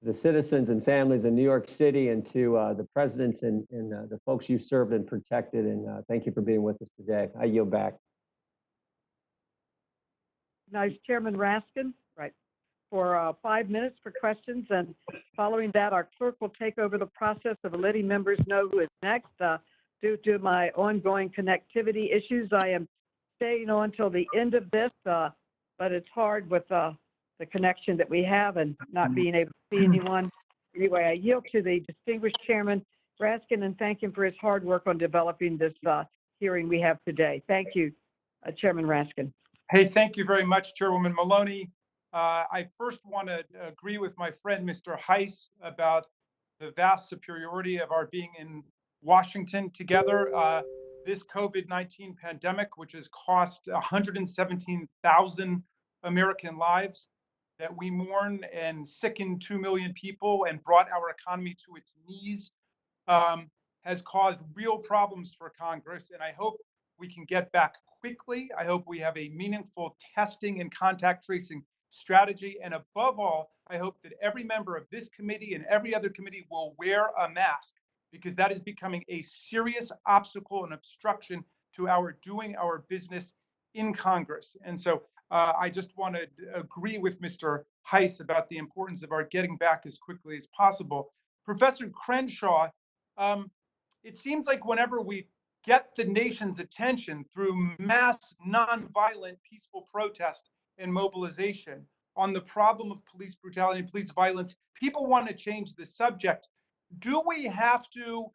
the citizens and families in New York City, and to the presidents and the folks you served and protected. And thank you for being with us today. I yield back. Now, Chairman Raskin, right, for 5 minutes for questions. And following that, our clerk will take over the process of letting members know who is next. Due to my ongoing connectivity issues, I am staying on till the end of this, but it's hard with the connection that we have and not being able to see anyone. Anyway, I yield to the distinguished Chairman Raskin and thank him for his hard work on developing this hearing we have today. Thank you, Chairman Raskin. Hey, thank you very much, Chairwoman Maloney. I first want to agree with my friend, Mr. Heiss, about the vast superiority of our being in Washington together. This COVID-19 pandemic, which has cost 117,000 American lives, that we mourn, and sickened 2 million people and brought our economy to its knees, has caused real problems for Congress. And I hope we can get back quickly. I hope we have a meaningful testing and contact tracing strategy. And above all, I hope that every member of this committee and every other committee will wear a mask, because that is becoming a serious obstacle and obstruction to our doing our business in Congress. And so I just want to agree with Mr. Heiss about the importance of our getting back as quickly as possible. Professor Crenshaw, it seems like whenever we get the nation's attention through mass, nonviolent, peaceful protest and mobilization on the problem of police brutality and police violence, people want to change the subject. Do we have to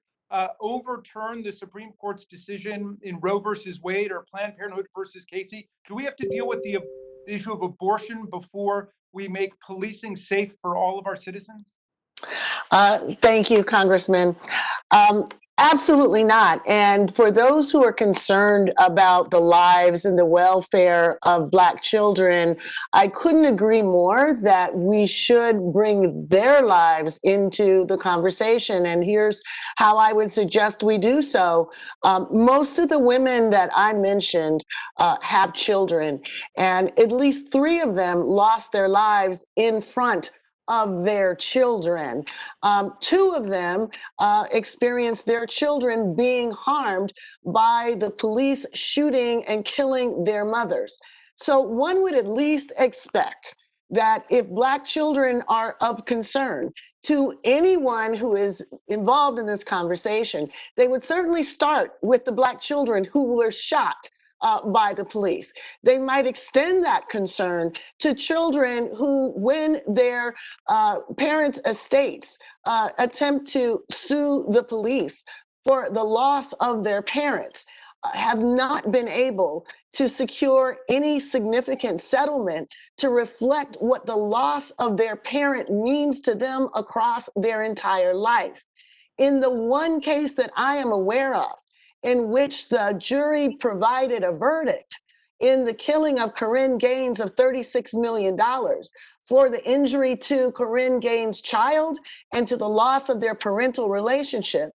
overturn the Supreme Court's decision in Roe versus Wade or Planned Parenthood versus Casey? Do we have to deal with the issue of abortion before we make policing safe for all of our citizens? Thank you, Congressman. Absolutely not. And for those who are concerned about the lives and the welfare of Black children, I couldn't agree more that we should bring their lives into the conversation. And here's how I would suggest we do so. Most of the women that I mentioned have children, and at least 3 of them lost their lives in front of their children. Two of them experienced their children being harmed by the police shooting and killing their mothers. So one would at least expect that if Black children are of concern to anyone who is involved in this conversation, they would certainly start with the Black children who were shot by the police. They might extend that concern to children who, when their parents' estates attempt to sue the police for the loss of their parents, have not been able to secure any significant settlement to reflect what the loss of their parent means to them across their entire life. In the one case that I am aware of, in which the jury provided a verdict in the killing of Corinne Gaines of $36 million for the injury to Corinne Gaines' child and to the loss of their parental relationship,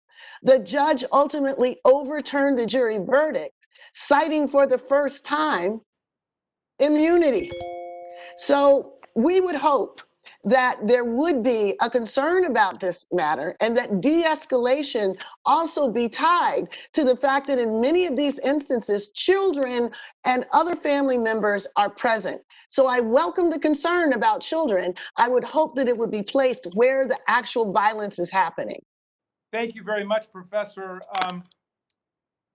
the judge ultimately overturned the jury verdict, citing for the first time immunity. So we would hope that there would be a concern about this matter and that de-escalation also be tied to the fact that in many of these instances, children and other family members are present. So I welcome the concern about children. I would hope that it would be placed where the actual violence is happening. Thank you very much, Professor.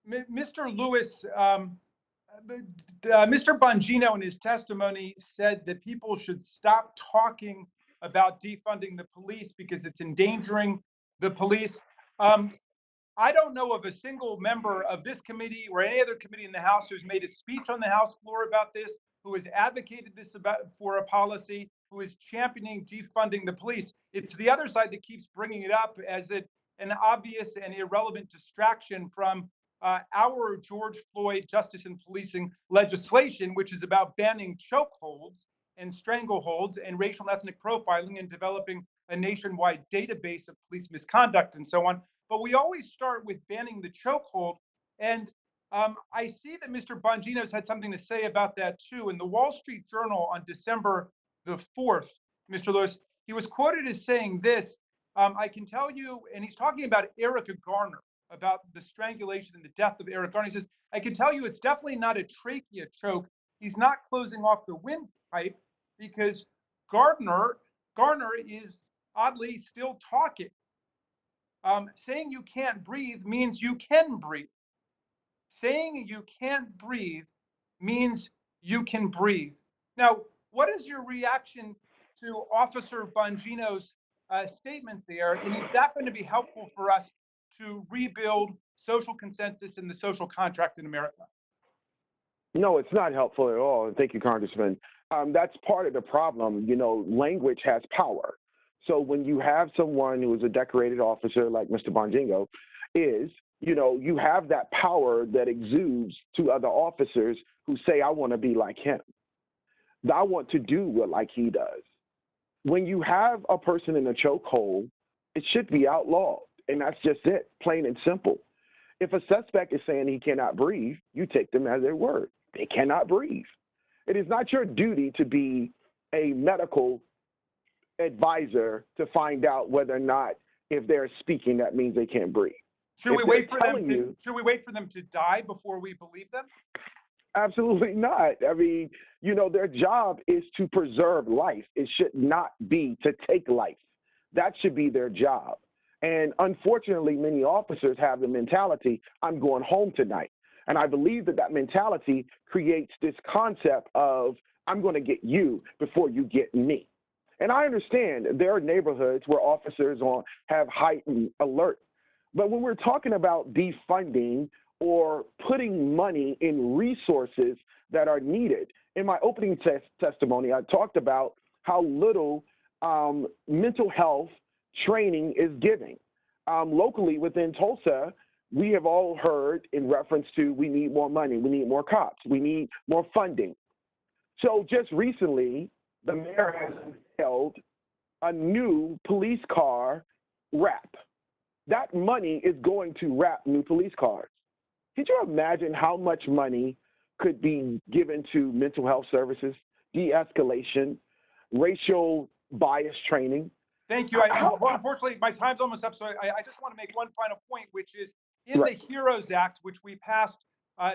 Mr. Lewis, Mr. Bongino in his testimony said that people should stop talking about defunding the police because it's endangering the police. I don't know of a single member of this committee or any other committee in the House who's made a speech on the House floor about this, who has advocated this for a policy, who is championing defunding the police. It's the other side that keeps bringing it up as an obvious and irrelevant distraction from our George Floyd justice and policing legislation, which is about banning chokeholds and strangleholds and racial and ethnic profiling and developing a nationwide database of police misconduct and so on. But we always start with banning the chokehold. And I see that Mr. Bongino's had something to say about that too. In the Wall Street Journal on December the 4th, Mr. Lewis, he was quoted as saying this, I can tell you, and he's talking about Erica Garner, about the strangulation and the death of Eric Garner. He says, I can tell you it's definitely not a trachea choke. He's not closing off the windpipe because Garner is oddly still talking. Saying you can't breathe means you can breathe. Saying you can't breathe means you can breathe. Now, what is your reaction to Officer Bongino's statement there? And is that going to be helpful for us to rebuild social consensus and the social contract in America? No, it's not helpful at all. Thank you, Congressman. That's part of the problem. You know, language has power. So when you have someone who is a decorated officer like Mr. Bongino is, you know, you have that power that exudes to other officers who say, I want to be like him. I want to do what like he does. When you have a person in a chokehold, it should be outlawed. And that's just it, plain and simple. If a suspect is saying he cannot breathe, you take them as their word. They cannot breathe. It is not your duty to be a medical advisor to find out whether or not if they're speaking, that means they can't breathe. Should we wait for them to die before we believe them? Absolutely not. I mean, you know, their job is to preserve life. It should not be to take life. That should be their job. And unfortunately, many officers have the mentality, I'm going home tonight. And I believe that that mentality creates this concept of, I'm going to get you before you get me. And I understand there are neighborhoods where officers have heightened alert. But when we're talking about defunding or putting money in resources that are needed, in my opening testimony, I talked about how little mental health training is giving. Locally within Tulsa, we have all heard in reference to we need more money, we need more cops, we need more funding. So just recently, the mayor has held a new police car wrap. That money is going to wrap new police cars. Could you imagine how much money could be given to mental health services, de-escalation, racial bias training. Thank you. Unfortunately, my time's almost up, so I just want to make one final point, which is in the HEROES Act, which we passed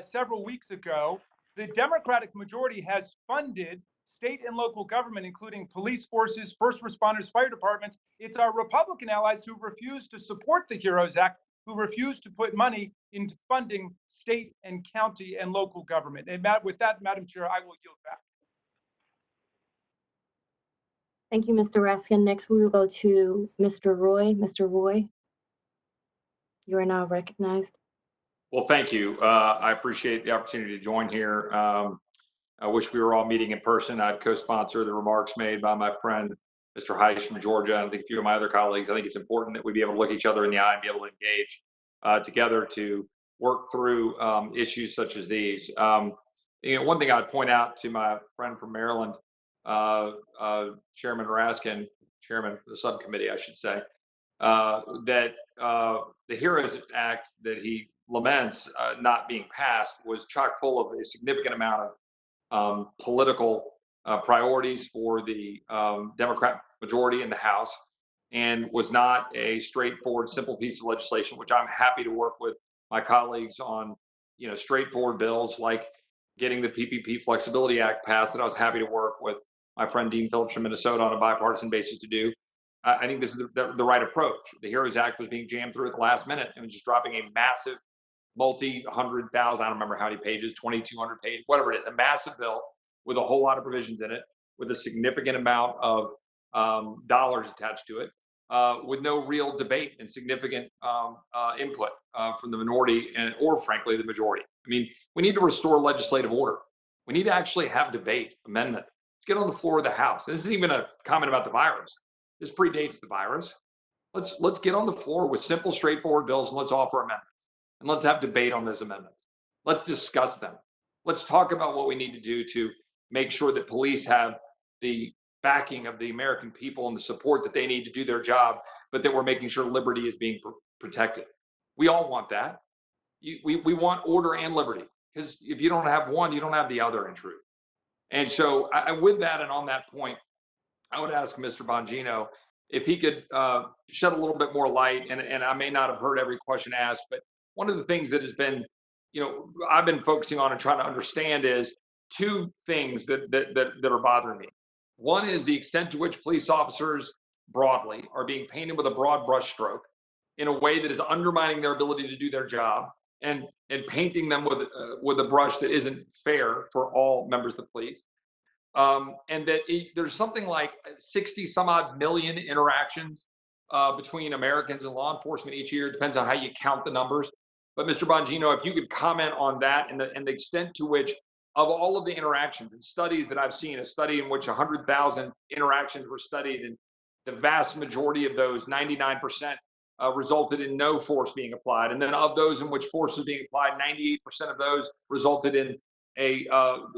several weeks ago, the Democratic majority has funded state and local government, including police forces, first responders, fire departments. It's our Republican allies who refuse to support the HEROES Act, who refuse to put money into funding state and county and local government. And with that, Madam Chair, I will yield back. Thank you, Mr. Raskin. Next, we will go to Mr. Roy. Mr. Roy, you are now recognized. Well, thank you. I appreciate the opportunity to join here. I wish we were all meeting in person. I'd co-sponsor the remarks made by my friend, Mr. Heiss from Georgia, and I think a few of my other colleagues. I think it's important that we be able to look each other in the eye and be able to engage together to work through issues such as these. One thing I'd point out to my friend from Maryland, Chairman Raskin, Chairman of the subcommittee, I should say, that the HEROES Act that he laments not being passed was chock full of a significant amount of political priorities for the Democrat majority in the House, and was not a straightforward, simple piece of legislation, which I'm happy to work with my colleagues on, straightforward bills like getting the PPP Flexibility Act passed, that I was happy to work with my friend Dean Phillips from Minnesota on a bipartisan basis to do. I think this is the right approach. The HEROES Act was being jammed through at the last minute and was just dropping a massive multi-100,000, I don't remember how many pages, 2,200 pages, whatever it is, a massive bill with a whole lot of provisions in it, with a significant amount of dollars attached to it, with no real debate and significant input from the minority or frankly, the majority. I mean, we need to restore legislative order. We need to actually have debate, amendment. Let's get on the floor of the House. This isn't even a comment about the virus. This predates the virus. Let's get on the floor with simple, straightforward bills, and let's offer amendments. And let's have debate on those amendments. Let's discuss them. Let's talk about what we need to do to make sure that police have the backing of the American people and the support that they need to do their job, but that we're making sure liberty is being protected. We all want that. We want order and liberty, because if you don't have one, you don't have the other in truth. And so with that and on that point, I would ask Mr. Bongino if he could shed a little bit more light, and I may not have heard every question asked, but one of the things that has been, I've been focusing on and trying to understand is two things that are bothering me. One is the extent to which police officers broadly are being painted with a broad brushstroke in a way that is undermining their ability to do their job and painting them with a brush that isn't fair for all members of the police. And that there's something like 60 some odd million interactions between Americans and law enforcement each year. It depends on how you count the numbers. But Mr. Bongino, if you could comment on that and the extent to which, of all of the interactions and studies that I've seen, a study in which 100,000 interactions were studied, and the vast majority of those, 99%, resulted in no force being applied. And then of those in which force was being applied, 98% of those resulted in a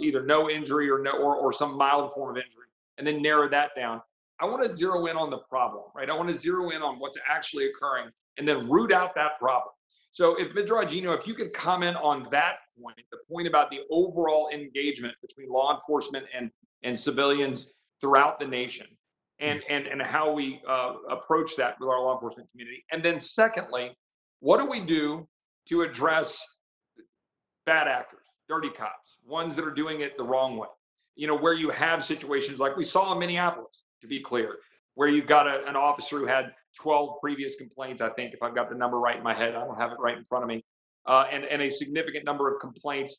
either no injury or some mild form of injury, and then narrow that down. I want to zero in on the problem, right? I want to zero in on what's actually occurring and then root out that problem. So if Mr. Bongino, if you could comment on that point, the point about the overall engagement between law enforcement and civilians throughout the nation, and how we approach that with our law enforcement community. And then secondly, what do we do to address bad actors, dirty cops, ones that are doing it the wrong way? Where you have situations like we saw in Minneapolis, to be clear, where you've got an officer who had 12 previous complaints, I think, if I've got the number right in my head, I don't have it right in front of me, and a significant number of complaints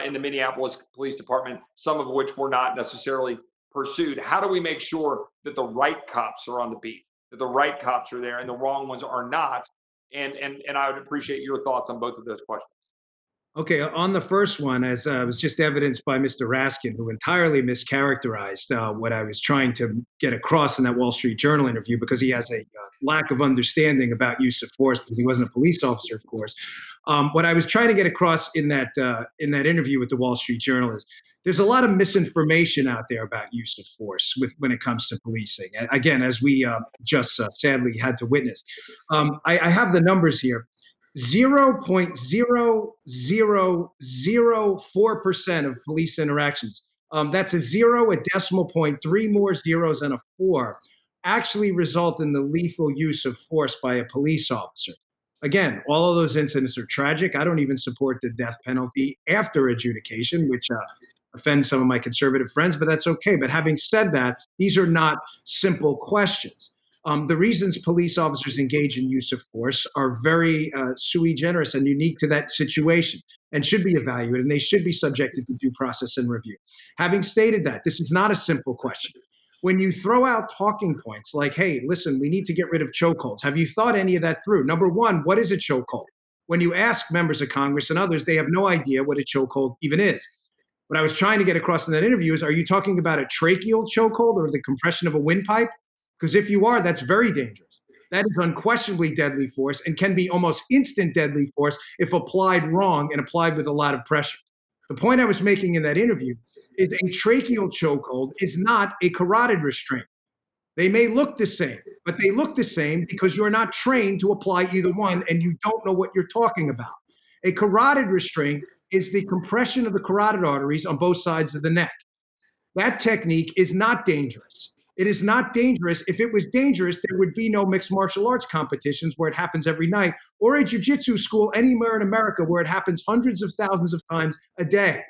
in the Minneapolis Police Department, some of which were not necessarily pursued. How do we make sure that the right cops are on the beat, that the right cops are there and the wrong ones are not? And I would appreciate your thoughts on both of those questions. Okay, on the first one, as was just evidenced by Mr. Raskin, who entirely mischaracterized what I was trying to get across in that Wall Street Journal interview, because he has a lack of understanding about use of force, because he wasn't a police officer, of course. What I was trying to get across in that interview with the Wall Street Journal is there's a lot of misinformation out there about use of force when it comes to policing. Again, as we just sadly had to witness. I have the numbers here. 0.0004% of police interactions That's a 0, a decimal point, 3 more zeros, and a 4 actually result in the lethal use of force by a police officer. Again, all of those incidents are tragic. I don't even support the death penalty after adjudication, which offends some of my conservative friends, but that's okay. But having said that, these are not simple questions. The reasons police officers engage in use of force are very sui generis and unique to that situation and should be evaluated, and they should be subjected to due process and review. Having stated that, this is not a simple question. When you throw out talking points like, hey, listen, we need to get rid of chokeholds, have you thought any of that through? Number one, what is a chokehold? When you ask members of Congress and others, they have no idea what a chokehold even is. What I was trying to get across in that interview is, are you talking about a tracheal chokehold or the compression of a windpipe? Because if you are, that's very dangerous. That is unquestionably deadly force and can be almost instant deadly force if applied wrong and applied with a lot of pressure. The point I was making in that interview is a tracheal chokehold is not a carotid restraint. They may look the same, but they look the same because you're not trained to apply either one and you don't know what you're talking about. A carotid restraint is the compression of the carotid arteries on both sides of the neck. That technique is not dangerous. It is not dangerous. If it was dangerous, there would be no mixed martial arts competitions where it happens every night, or a jiu-jitsu school anywhere in America where it happens hundreds of thousands of times a day.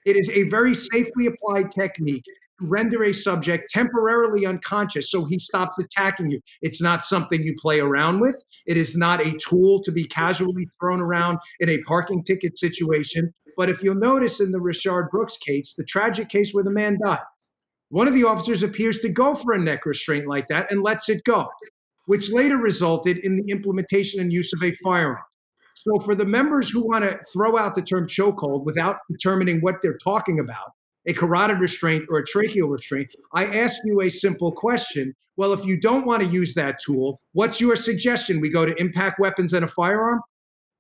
It is a very safely applied technique to render a subject temporarily unconscious so he stops attacking you. It's not something you play around with. It is not a tool to be casually thrown around in a parking ticket situation. But if you'll notice in the Rayshard Brooks case, the tragic case where the man died, one of the officers appears to go for a neck restraint like that and lets it go, which later resulted in the implementation and use of a firearm. So for the members who want to throw out the term chokehold without determining what they're talking about, a carotid restraint or a tracheal restraint, I ask you a simple question. Well, if you don't want to use that tool, what's your suggestion? We go to impact weapons and a firearm?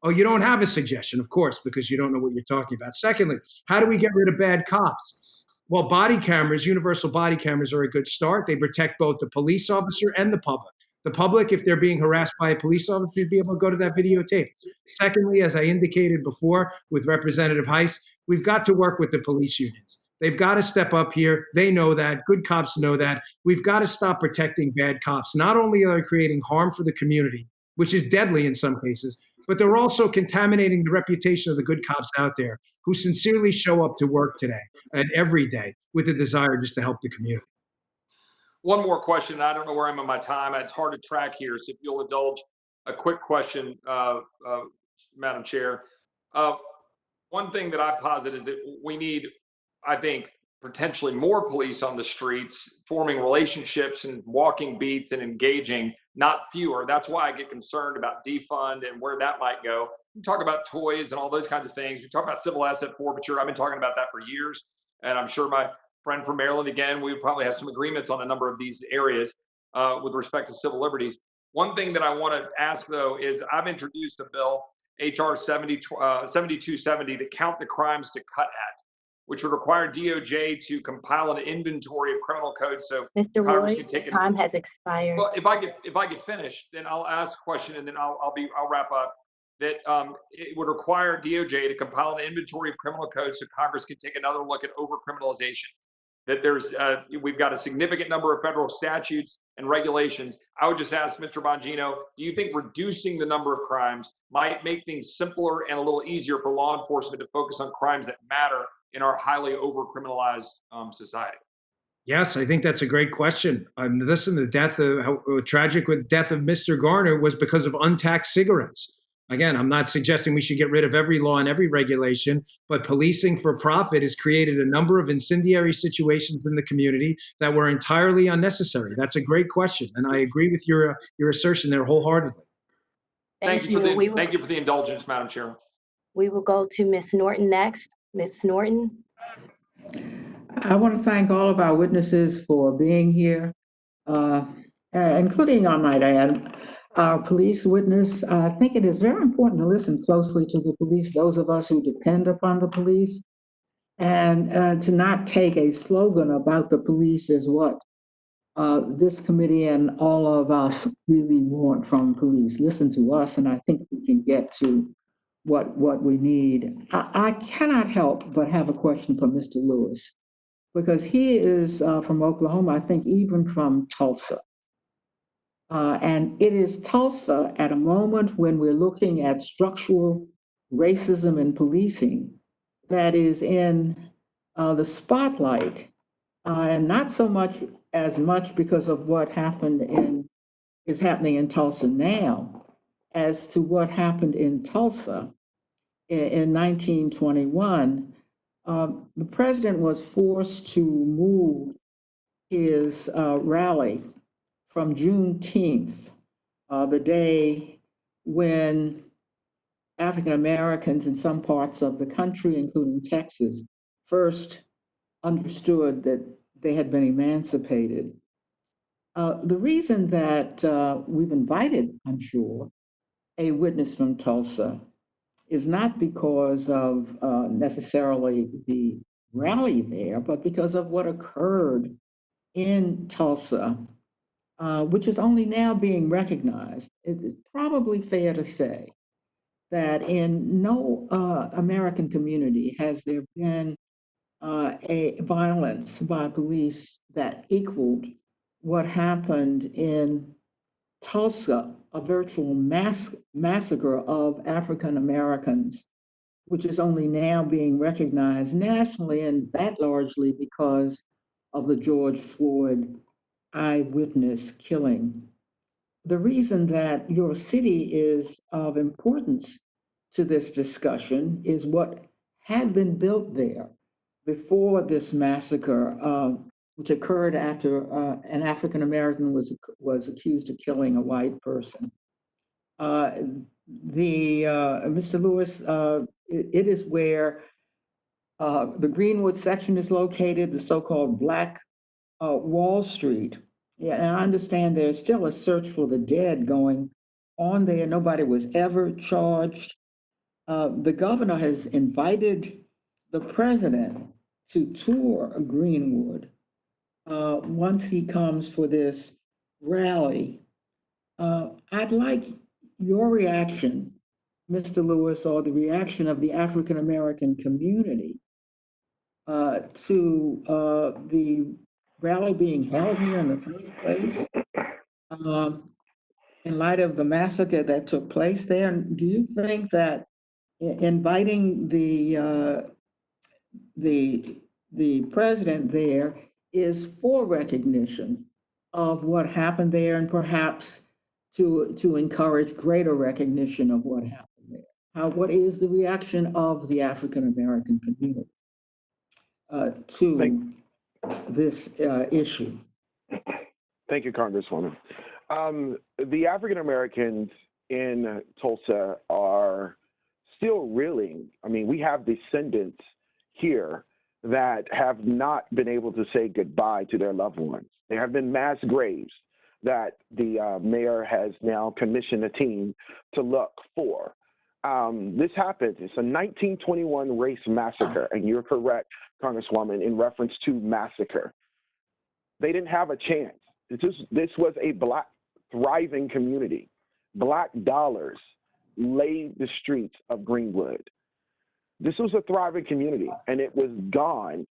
Oh, you don't have a suggestion, of course, because you don't know what you're talking about. Secondly, how do we get rid of bad cops? Well, body cameras, universal body cameras are a good start. They protect both the police officer and the public. The public, if they're being harassed by a police officer, should be able to go to that videotape. Secondly, as I indicated before with Representative Heiss, we've got to work with the police unions. They've got to step up here. They know that. Good cops know that. We've got to stop protecting bad cops. Not only are they creating harm for the community, which is deadly in some cases, but they're also contaminating the reputation of the good cops out there who sincerely show up to work today and every day with a desire just to help the community. One more question. I don't know where I'm in my time. It's hard to track here. So if you'll indulge a quick question, Madam Chair. One thing that I posit is that we need, I think, potentially more police on the streets, forming relationships and walking beats and engaging, not fewer. That's why I get concerned about defund and where that might go. We talk about toys and all those kinds of things. We talk about civil asset forfeiture. I've been talking about that for years. And I'm sure my friend from Maryland, again, we would probably have some agreements on a number of these areas with respect to civil liberties. One thing that I want to ask, though, is I've introduced a bill, HR 7270, to count the crimes to cut at, which would require DOJ to compile an inventory of criminal codes so Mr. Congress Roy, can take it. time has expired. Well, if I get finished, then I'll ask a question and then I'll wrap up. That it would require DOJ to compile an inventory of criminal codes so Congress can take another look at overcriminalization. That we've got a significant number of federal statutes and regulations. I would just ask Mr. Bongino, do you think reducing the number of crimes might make things simpler and a little easier for law enforcement to focus on crimes that matter in our highly overcriminalized society? Yes, I think that's a great question. Listen, the tragic death of Mr. Garner was because of untaxed cigarettes. Again, I'm not suggesting we should get rid of every law and every regulation, but policing for profit has created a number of incendiary situations in the community that were entirely unnecessary. That's a great question, and I agree with your assertion there wholeheartedly. Thank you for the indulgence, Madam Chair. We will go to Ms. Norton next. Ms. Norton. I want to thank all of our witnesses for being here, including, I might add, our police witness. I think it is very important to listen closely to the police, those of us who depend upon the police, and to not take a slogan about the police as what this committee and all of us really want from police. Listen to us, and I think we can get to what we need. I cannot help but have a question for Mr. Lewis. because he is from Oklahoma, I think even from Tulsa. And it is Tulsa at a moment when we're looking at structural racism in policing that is in the spotlight, and not so much because of what is happening in Tulsa now, as to what happened in Tulsa in 1921. The president was forced to move his rally from Juneteenth, the day when African Americans in some parts of the country, including Texas, first understood that they had been emancipated. The reason that we've invited, I'm sure, a witness from Tulsa is not because of necessarily the rally there, but because of what occurred in Tulsa, which is only now being recognized. It's probably fair to say that in no American community has there been a violence by police that equaled what happened in Tulsa, a virtual massacre of African Americans, which is only now being recognized nationally, and that largely because of the George Floyd eyewitness killing. The reason that your city is of importance to this discussion is what had been built there before this massacre, which occurred after an African American was accused of killing a white person. Mr. Lewis, it is where the Greenwood section is located, the so-called Black Wall Street. Yeah, and I understand there's still a search for the dead going on there. Nobody was ever charged. The governor has invited the president to tour Greenwood once he comes for this rally. I'd like your reaction, Mr. Lewis, or the reaction of the African American community to the rally being held here in the first place, in light of the massacre that took place there. And do you think that inviting the president there is for recognition of what happened there, and perhaps to encourage greater recognition of what happened there? What is the reaction of the African American community to this issue? Thank you, Congresswoman. The African Americans in Tulsa are still reeling. I mean, we have descendants here that have not been able to say goodbye to their loved ones. There have been mass graves that the mayor has now commissioned a team to look for. This happened. It's a 1921 race massacre, and you're correct, Congresswoman, in reference to massacre. They didn't have a chance. This was a Black thriving community. Black dollars laid the streets of Greenwood. This was a thriving community, and it was gone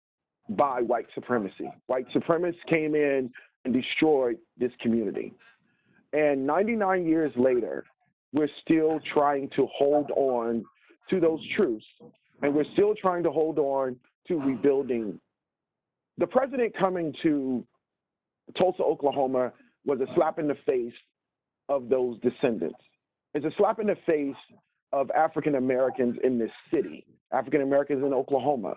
by white supremacy. White supremacists came in and destroyed this community. And 99 years later, we're still trying to hold on to those truths, and we're still trying to hold on to rebuilding. The president coming to Tulsa, Oklahoma was a slap in the face of those descendants. It's a slap in the face of African Americans in this city, African Americans in Oklahoma.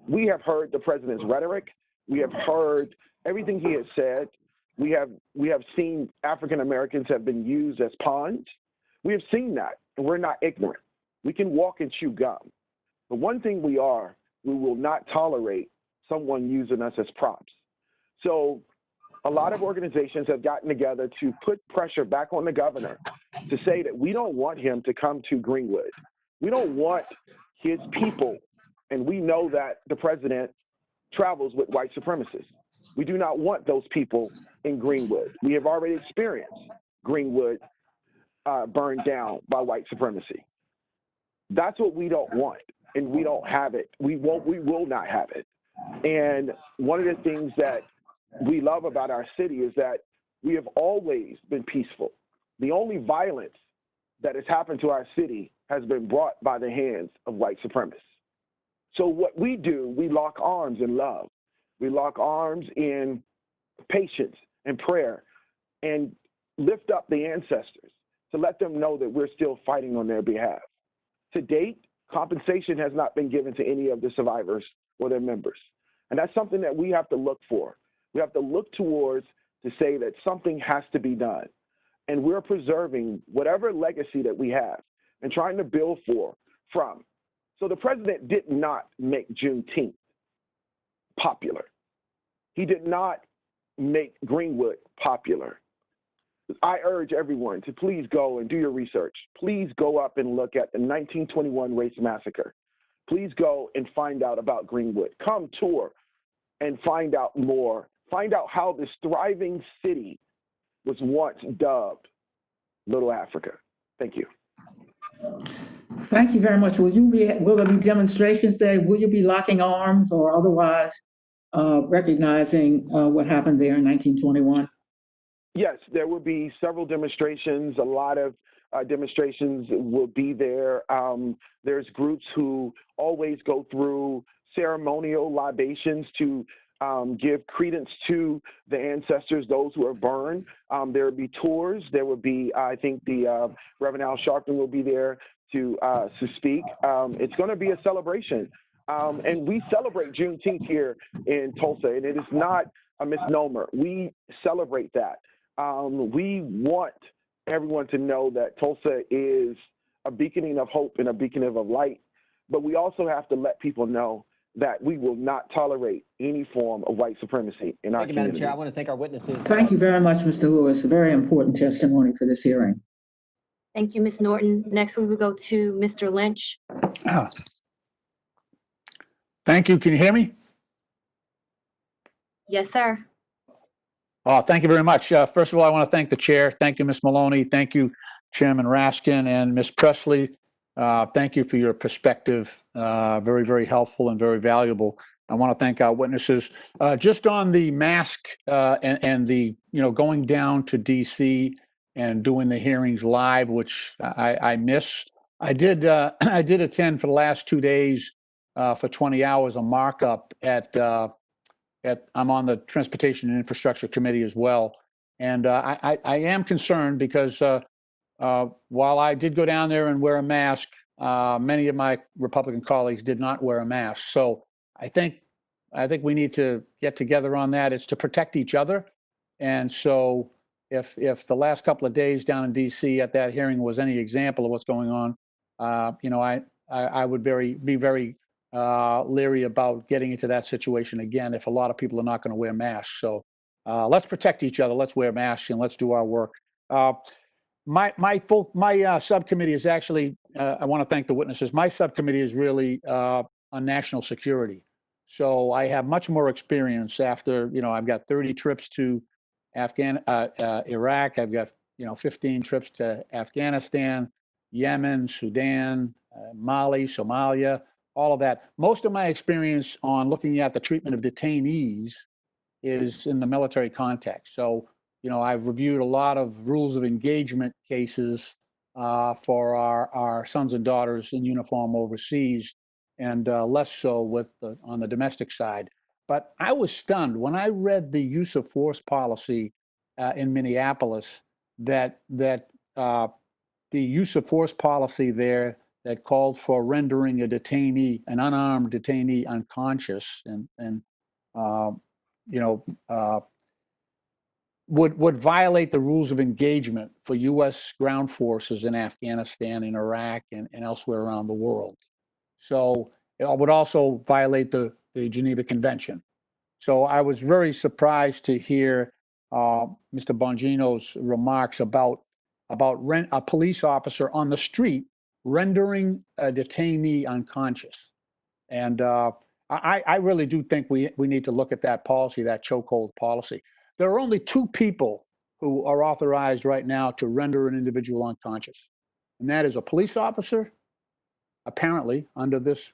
We have heard the president's rhetoric. We have heard everything he has said. We have seen African Americans have been used as pawns. We have seen that, and we're not ignorant. We can walk and chew gum. But one thing we will not tolerate someone using us as props. So a lot of organizations have gotten together to put pressure back on the governor to say that we don't want him to come to Greenwood. We don't want his people, and we know that the president travels with white supremacists. We do not want those people in Greenwood. We have already experienced Greenwood burned down by white supremacy. That's what we don't want, and we don't have it. We will not have it. And one of the things that we love about our city is that we have always been peaceful. The only violence that has happened to our city has been brought by the hands of white supremacists. So what we do, we lock arms in love. We lock arms in patience and prayer and lift up the ancestors to let them know that we're still fighting on their behalf. To date, compensation has not been given to any of the survivors or their members. And that's something that we have to look for. We have to look towards to say that something has to be done. And we're preserving whatever legacy that we have and trying to build from. So the president did not make Juneteenth popular. He did not make Greenwood popular. I urge everyone to please go and do your research. Please go up and look at the 1921 race massacre. Please go and find out about Greenwood. Come tour and find out more. Find out how this thriving city was once dubbed Little Africa. Thank you. Thank you very much. Will there be demonstrations there? Will you be locking arms or otherwise recognizing what happened there in 1921? Yes, there will be several demonstrations. A lot of demonstrations will be there. There's groups who always go through ceremonial libations to give credence to the ancestors, those who are burned. There will be tours. There will be, I think the Reverend Al Sharpton will be there to speak. It's going to be a celebration. And we celebrate Juneteenth here in Tulsa, and it is not a misnomer. We celebrate that. We want everyone to know that Tulsa is a beaconing of hope and a beaconing of light, but we also have to let people know that we will not tolerate any form of white supremacy in our Thank you, community. Madam Chair. I want to thank our witnesses. Thank you very much, Mr. Lewis. A very important testimony for this hearing. Thank you, Ms. Norton. Next, we will go to Mr. Lynch. Thank you. Can you hear me? Yes, sir. Thank you very much. First of all, I want to thank the chair. Thank you, Ms. Maloney. Thank you, Chairman Raskin and Ms. Presley. Thank you for your perspective. Very, very helpful and very valuable. I want to thank our witnesses. Just on the mask and the, going down to DC and doing the hearings live, which I miss. I did attend for the last 2 days for 20 hours a markup I'm on the Transportation and Infrastructure Committee as well. And I am concerned because while I did go down there and wear a mask, many of my Republican colleagues did not wear a mask. So I think we need to get together on that. It's to protect each other. And so if the last couple of days down in DC at that hearing was any example of what's going on, I would be very leery about getting into that situation again if a lot of people are not going to wear masks. So let's protect each other. Let's wear masks and let's do our work. My subcommittee is actually, I want to thank the witnesses. My subcommittee is really on national security. So I have much more experience after, I've got 30 trips to Iraq. I've got, 15 trips to Afghanistan, Yemen, Sudan, Mali, Somalia, all of that. Most of my experience on looking at the treatment of detainees is in the military context. So, I've reviewed a lot of rules of engagement cases for our sons and daughters in uniform overseas, and less so on the domestic side. But I was stunned when I read the use of force policy in Minneapolis, that the use of force policy there that called for rendering an unarmed detainee unconscious and would violate the rules of engagement for U.S. ground forces in Afghanistan, in Iraq, and elsewhere around the world. So it would also violate the Geneva Convention. So I was very surprised to hear Mr. Bongino's remarks about a police officer on the street rendering a detainee unconscious. And I really do think we need to look at that policy, that chokehold policy. There are only 2 people who are authorized right now to render an individual unconscious. And that is a police officer, apparently under this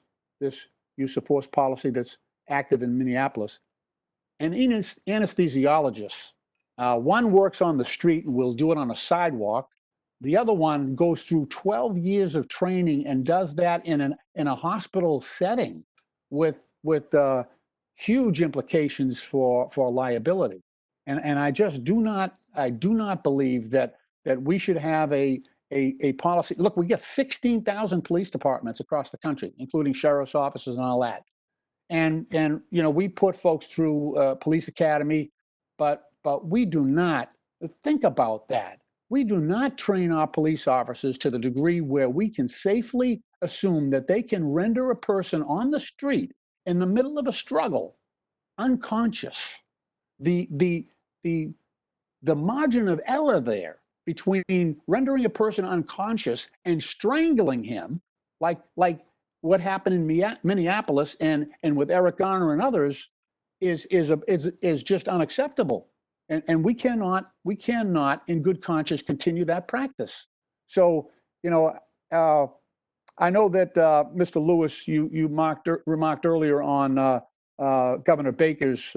use of force policy that's active in Minneapolis, and anesthesiologists. One works on the street and will do it on a sidewalk. The other one goes through 12 years of training and does that in a hospital setting with huge implications for liability. And I just do not believe that we should have a policy. Look, we get 16,000 police departments across the country, including sheriff's offices and all that. And we put folks through police academy, but we do not think about that. We do not train our police officers to the degree where we can safely assume that they can render a person on the street in the middle of a struggle unconscious. The margin of error there between rendering a person unconscious and strangling him, like what happened in Minneapolis and with Eric Garner and others, is just unacceptable. And we cannot, in good conscience, continue that practice. So, I know that Mr. Lewis, you remarked earlier on Governor Baker's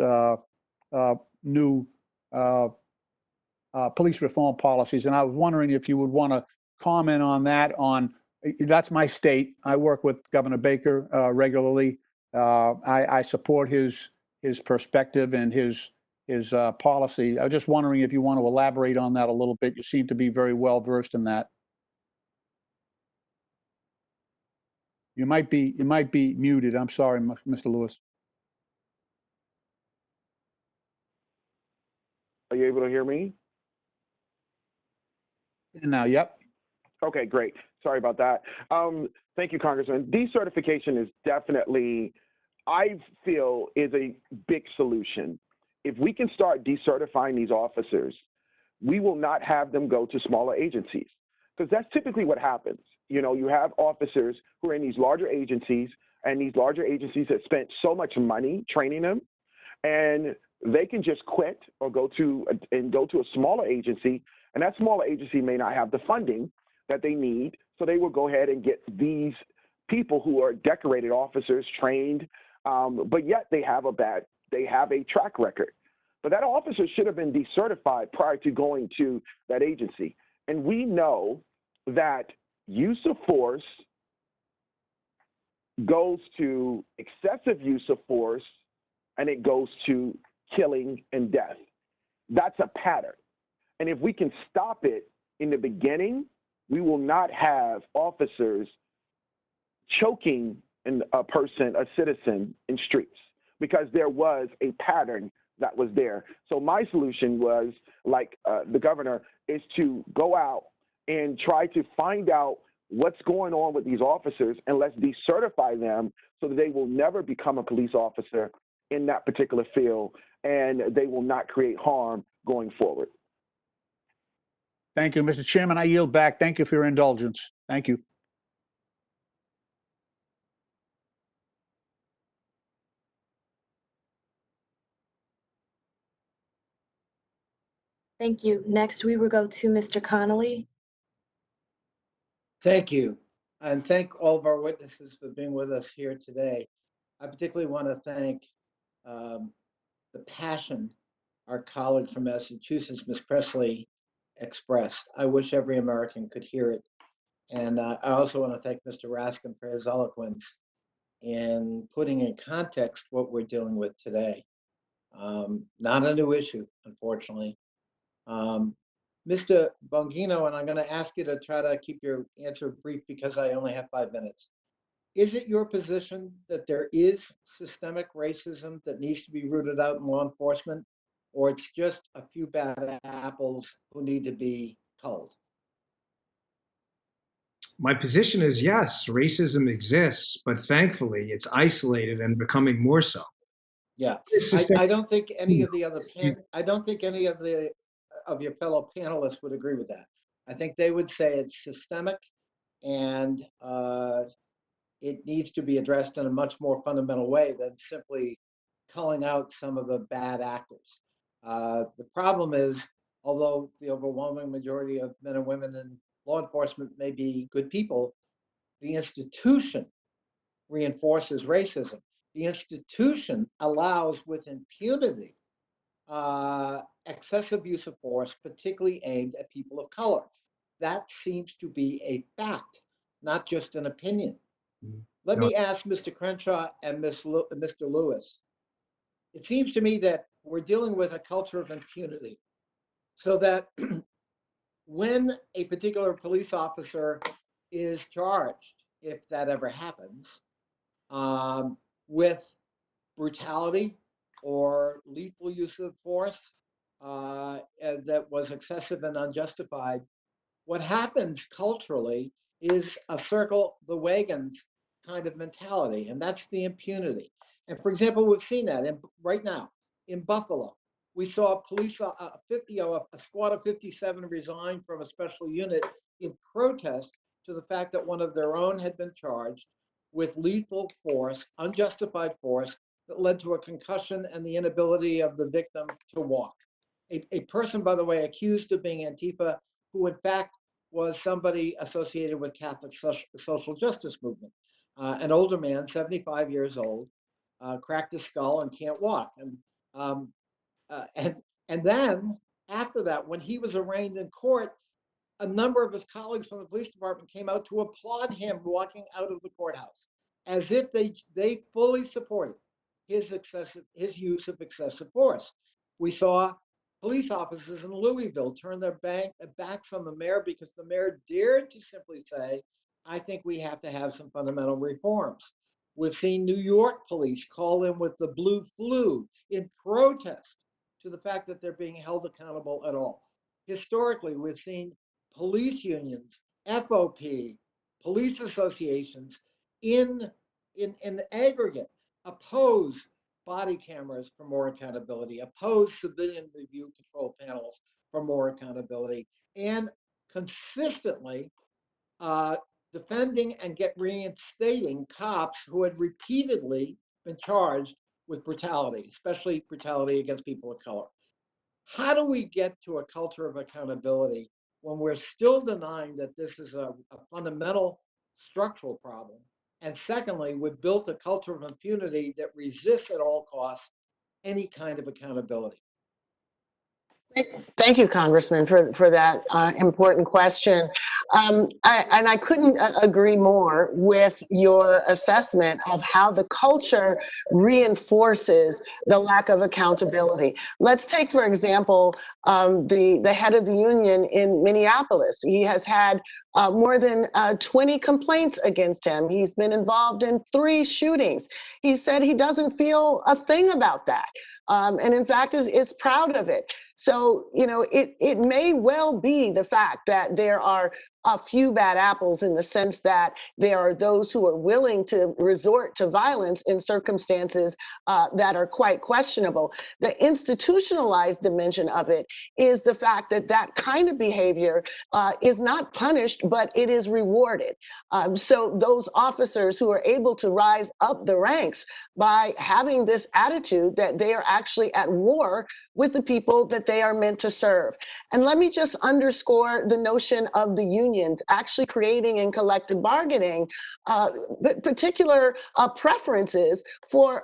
new police reform policies, and I was wondering if you would want to comment on that. That's my state. I work with Governor Baker regularly. I support his perspective and his policy. I was just wondering if you want to elaborate on that a little bit. You seem to be very well versed in that. You might be muted. I'm sorry, Mr. Lewis. Are you able to hear me? Now, yep. Okay, great. Sorry about that. Thank you, Congressman. Decertification is definitely, I feel, is a big solution. If we can start decertifying these officers, we will not have them go to smaller agencies, because that's typically what happens. You have officers who are in these larger agencies, and these larger agencies have spent so much money training them, and they can just quit or go to a smaller agency, and that smaller agency may not have the funding that they need, so they will go ahead and get these people who are decorated officers trained, but yet they have a track record. But that officer should have been decertified prior to going to that agency. And we know that use of force goes to excessive use of force, and it goes to killing and death. That's a pattern. And if we can stop it in the beginning, we will not have officers choking a citizen in streets, because there was a pattern that was there. So my solution was, like the governor, is to go out and try to find out what's going on with these officers, and let's decertify them so that they will never become a police officer in that particular field, and they will not create harm going forward. Thank you, Mr. Chairman. I yield back. Thank you for your indulgence. Thank you. Thank you. Next, we will go to Mr. Connolly. Thank you. And thank all of our witnesses for being with us here today. I particularly want to thank the passion our colleague from Massachusetts, Ms. Presley, expressed. I wish every American could hear it. And I also want to thank Mr. Raskin for his eloquence in putting in context what we're dealing with today. Not a new issue, unfortunately. Mr. Bongino, and I'm going to ask you to try to keep your answer brief because I only have 5 minutes. Is it your position that there is systemic racism that needs to be rooted out in law enforcement, or it's just a few bad apples who need to be culled? My position is yes, racism exists, but thankfully it's isolated and becoming more so. Yeah, I don't think any of the other I don't think any of your fellow panelists would agree with that. I think they would say it's systemic, and it needs to be addressed in a much more fundamental way than simply culling out some of the bad actors. The problem is, although the overwhelming majority of men and women in law enforcement may be good people, the institution reinforces racism. the institution allows with impunity excessive use of force, particularly aimed at people of color. That seems to be a fact, not just an opinion. Let me ask Mr. Crenshaw and Mr. Lewis. It seems to me that we're dealing with a culture of impunity, so that when a particular police officer is charged, if that ever happens, with brutality or lethal use of force that was excessive and unjustified, what happens culturally is a circle the wagons kind of mentality, and that's the impunity. And for example, we've seen that right now in Buffalo. We saw police, a squad of 57 resign from a special unit in protest to the fact that one of their own had been charged with lethal force, unjustified force that led to a concussion and the inability of the victim to walk. A person, by the way, accused of being Antifa, who in fact was somebody associated with Catholic social justice movement. An older man, 75 years old, cracked his skull and can't walk. And then after that, when he was arraigned in court, a number of his colleagues from the police department came out to applaud him walking out of the courthouse, as if they fully supported his use of excessive force. We saw police officers in Louisville turn their backs on the mayor because the mayor dared to simply say, I think we have to have some fundamental reforms. We've seen New York police call in with the blue flu in protest to the fact that they're being held accountable at all. Historically, we've seen police unions, FOP, police associations in the aggregate oppose body cameras for more accountability, oppose civilian review control panels for more accountability, and consistently defending and reinstating cops who had repeatedly been charged with brutality, especially brutality against people of color. How do we get to a culture of accountability when we're still denying that this is a fundamental structural problem? And secondly, we've built a culture of impunity that resists at all costs any kind of accountability. Thank you, Congressman, for that important question. I couldn't agree more with your assessment of how the culture reinforces the lack of accountability. Let's take, for example, the head of the union in Minneapolis. He has had more than 20 complaints against him. He's been involved in 3 shootings. He said he doesn't feel a thing about that. And in fact is proud of it. So, it may well be the fact that there are a few bad apples in the sense that there are those who are willing to resort to violence in circumstances that are quite questionable. The institutionalized dimension of it is the fact that that kind of behavior is not punished, but it is rewarded. So those officers who are able to rise up the ranks by having this attitude that they are actually at war with the people that they are meant to serve. And let me just underscore the notion of the unions actually creating in collective bargaining particular preferences for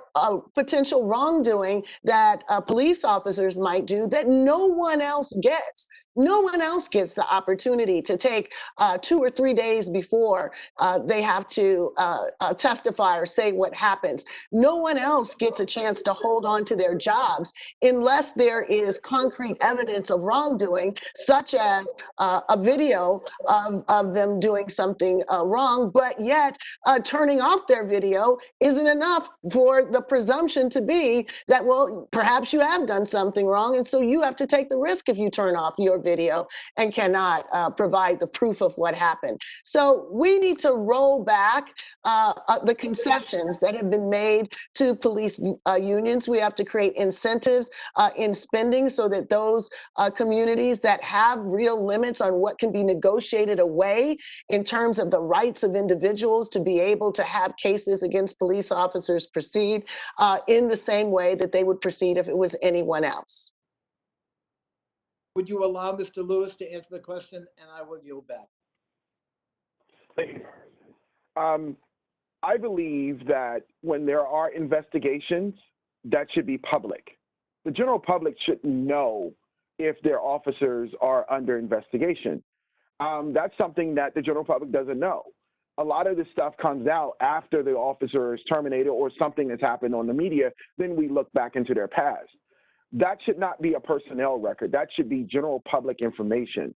potential wrongdoing that police officers might do that no one else gets. No one else gets the opportunity to take 2 or 3 days before they have to testify or say what happens. No one else gets a chance to hold on to their jobs unless there is concrete evidence of wrongdoing, such as a video of them doing something wrong, but yet turning off their video isn't enough for the presumption to be that, well, perhaps you have done something wrong, and so you have to take the risk if you turn off your video and cannot provide the proof of what happened. So we need to roll back the concessions that have been made to police unions. We have to create incentives in spending so that those communities that have real limits on what can be negotiated away in terms of the rights of individuals to be able to have cases against police officers proceed in the same way that they would proceed if it was anyone else. Would you allow Mr. Lewis to answer the question, and I will yield back. Thank you. I believe that when there are investigations, that should be public. The general public shouldn't know if their officers are under investigation. That's something that the general public doesn't know. A lot of this stuff comes out after the officer is terminated or something has happened on the media, then we look back into their past. That should not be a personnel record. That should be general public information.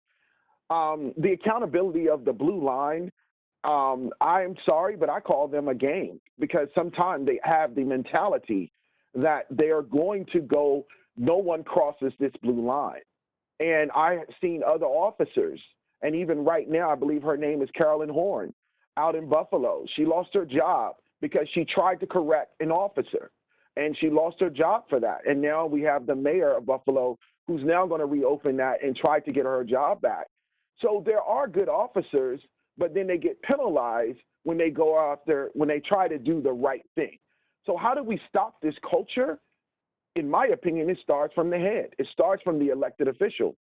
The accountability of the blue line, I'm sorry, but I call them a game because sometimes they have the mentality that they are going to go, no one crosses this blue line. And I have seen other officers, and even right now, I believe her name is Carolyn Horn, out in Buffalo. She lost her job because she tried to correct an officer, and she lost her job for that. And now we have the mayor of Buffalo who's now going to reopen that and try to get her job back. So there are good officers, but then they get penalized when they go out there, when they try to do the right thing. So how do we stop this culture? In my opinion, it starts from the head. It starts from the elected official.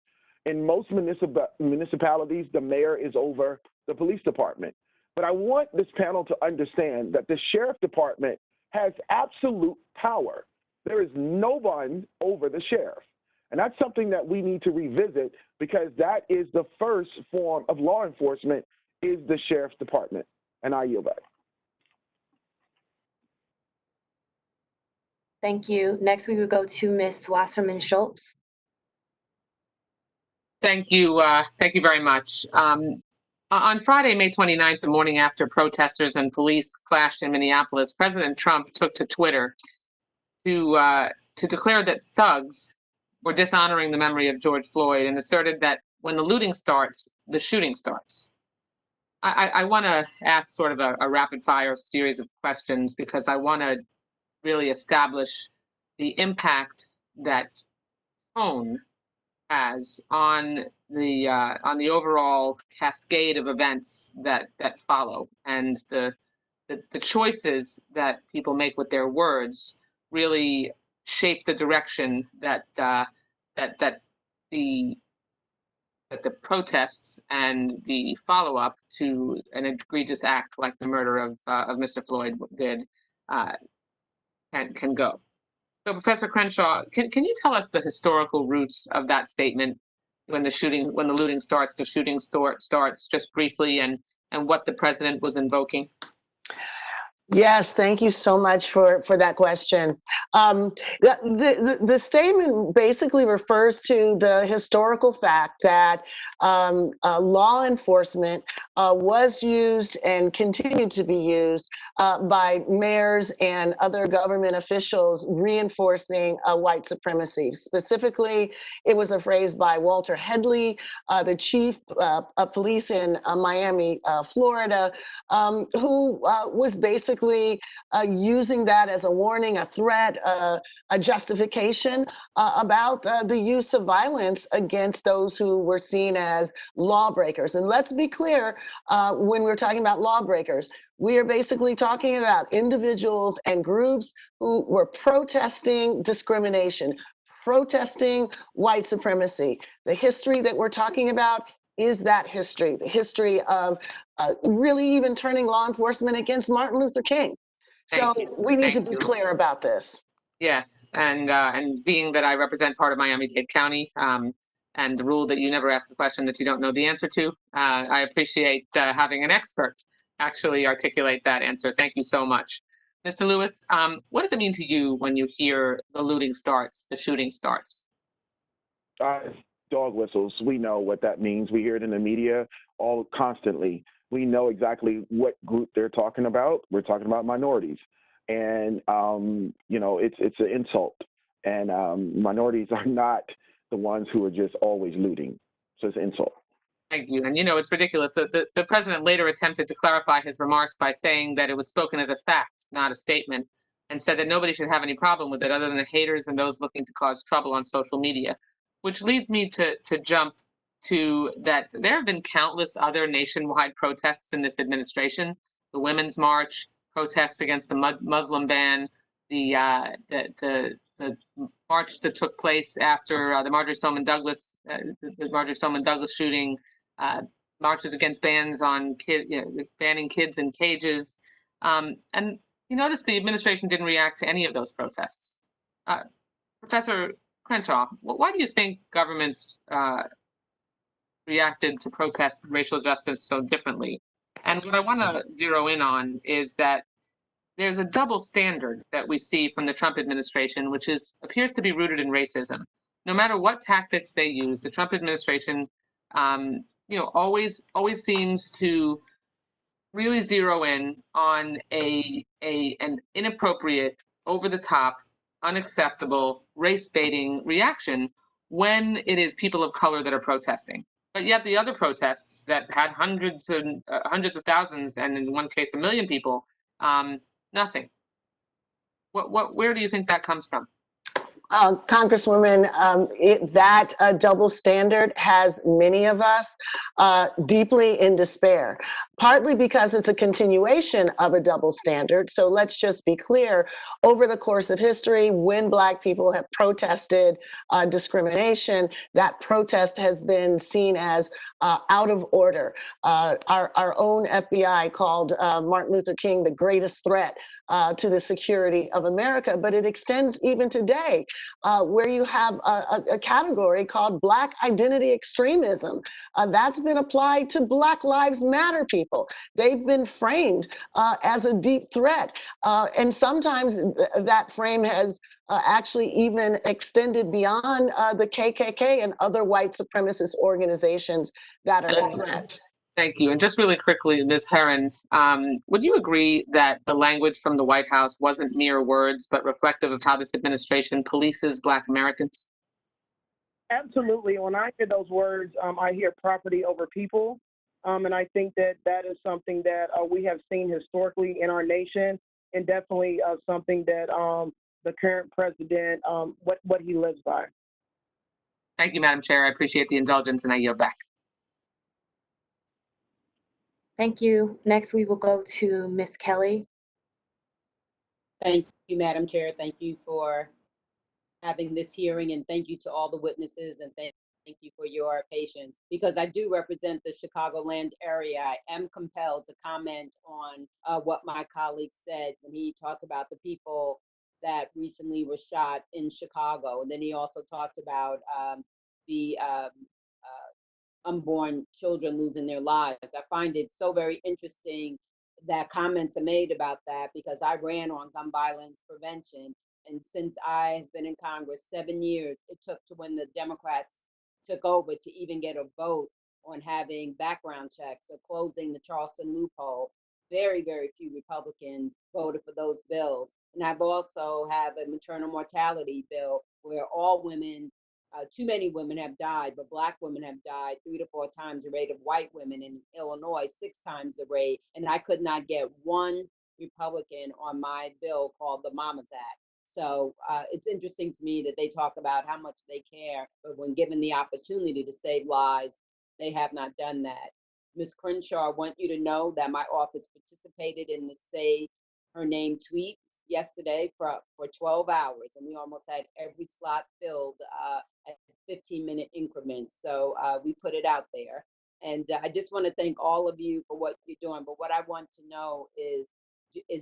In most municipalities, the mayor is over the police department. But I want this panel to understand that the sheriff department has absolute power. There is no one over the sheriff. And that's something that we need to revisit because that is the first form of law enforcement is the sheriff's department. And I yield back. Thank you. Next, we will go to Ms. Wasserman Schultz. Thank you. Thank you very much. On Friday, May 29th, the morning after protesters and police clashed in Minneapolis, President Trump took to Twitter to declare that thugs were dishonoring the memory of George Floyd and asserted that when the looting starts, the shooting starts. I want to ask sort of a rapid fire series of questions because I want to really establish the impact that tone has on the overall cascade of events that follow, and the choices that people make with their words really shape the direction that the protests and the follow-up to an egregious act like the murder of Mr. Floyd did can go. So, Professor Crenshaw, can you tell us the historical roots of that statement? When the looting starts, the shooting starts, just briefly, and what the president was invoking? Yes, thank you so much for that question. The statement basically refers to the historical fact that law enforcement was used and continued to be used by mayors and other government officials reinforcing white supremacy. Specifically, it was a phrase by Walter Headley, the chief of police in Miami, Florida, who was basically using that as a warning, a threat, a justification about the use of violence against those who were seen as lawbreakers. And let's be clear, when we're talking about lawbreakers, we are basically talking about individuals and groups who were protesting discrimination, protesting white supremacy. The history that we're talking about is that history, the history of really even turning law enforcement against Martin Luther King. So we need to be clear about this. Yes, and being that I represent part of Miami-Dade County, and the rule that you never ask a question that you don't know the answer to, I appreciate having an expert actually articulate that answer. Thank you so much. Mr. Lewis, what does it mean to you when you hear the looting starts, the shooting starts? Dog whistles. We know what that means. We hear it in the media all constantly. We know exactly what group they're talking about. We're talking about minorities, and it's an insult. And minorities are not the ones who are just always looting. So it's an insult. Thank you. And it's ridiculous. The president later attempted to clarify his remarks by saying that it was spoken as a fact, not a statement, and said that nobody should have any problem with it other than the haters and those looking to cause trouble on social media. Which leads me to jump to that there have been countless other nationwide protests in this administration. The Women's March, protests against the Muslim ban, the march that took place after the Marjory Stoneman Douglas shooting, marches against bans on banning kids in cages. And you notice the administration didn't react to any of those protests. Professor Crenshaw, why do you think governments reacted to protests for racial justice so differently? And what I want to zero in on is that there's a double standard that we see from the Trump administration, which appears to be rooted in racism. No matter what tactics they use, the Trump administration, always seems to really zero in on an inappropriate, over the top, unacceptable, race baiting reaction when it is people of color that are protesting. But yet the other protests that had hundreds of thousands, and in one case, 1 million people, nothing. Where do you think that comes from? Congresswoman, that double standard has many of us deeply in despair, partly because it's a continuation of a double standard. So let's just be clear, over the course of history, when Black people have protested discrimination, that protest has been seen as out of order. Our own FBI called Martin Luther King the greatest threat to the security of America, but it extends even today. Where you have a category called Black identity extremism. That's been applied to Black Lives Matter people. They've been framed as a deep threat. And sometimes that frame has actually even extended beyond the KKK and other white supremacist organizations that are a threat. Thank you. And just really quickly, Ms. Herron, would you agree that the language from the White House wasn't mere words, but reflective of how this administration polices Black Americans? Absolutely. When I hear those words, I hear property over people. And I think that is something that we have seen historically in our nation, and definitely something that the current president, what he lives by. Thank you, Madam Chair. I appreciate the indulgence, and I yield back. Thank you. Next, we will go to Ms. Kelly. Thank you, Madam Chair. Thank you for having this hearing, and thank you to all the witnesses, and thank you for your patience. Because I do represent the Chicagoland area, I am compelled to comment on what my colleague said when he talked about the people that recently were shot in Chicago. And then he also talked about the unborn children losing their lives. I find it so very interesting that comments are made about that, because I ran on gun violence prevention. And since I've been in Congress 7 years, it took to when the Democrats took over to even get a vote on having background checks or closing the Charleston loophole. Very, very few Republicans voted for those bills. And I've also have a maternal mortality bill where all women, too many women have died, but Black women have died 3 to 4 times the rate of white women. In Illinois, 6 times the rate. And I could not get one Republican on my bill called the Mama's Act. So it's interesting to me that they talk about how much they care, but when given the opportunity to save lives, they have not done that. Ms. Crenshaw, I want you to know that my office participated in the Say Her Name tweet yesterday for 12 hours, and we almost had every slot filled at 15-minute increments. So we put it out there. And I just want to thank all of you for what you're doing. But what I want to know is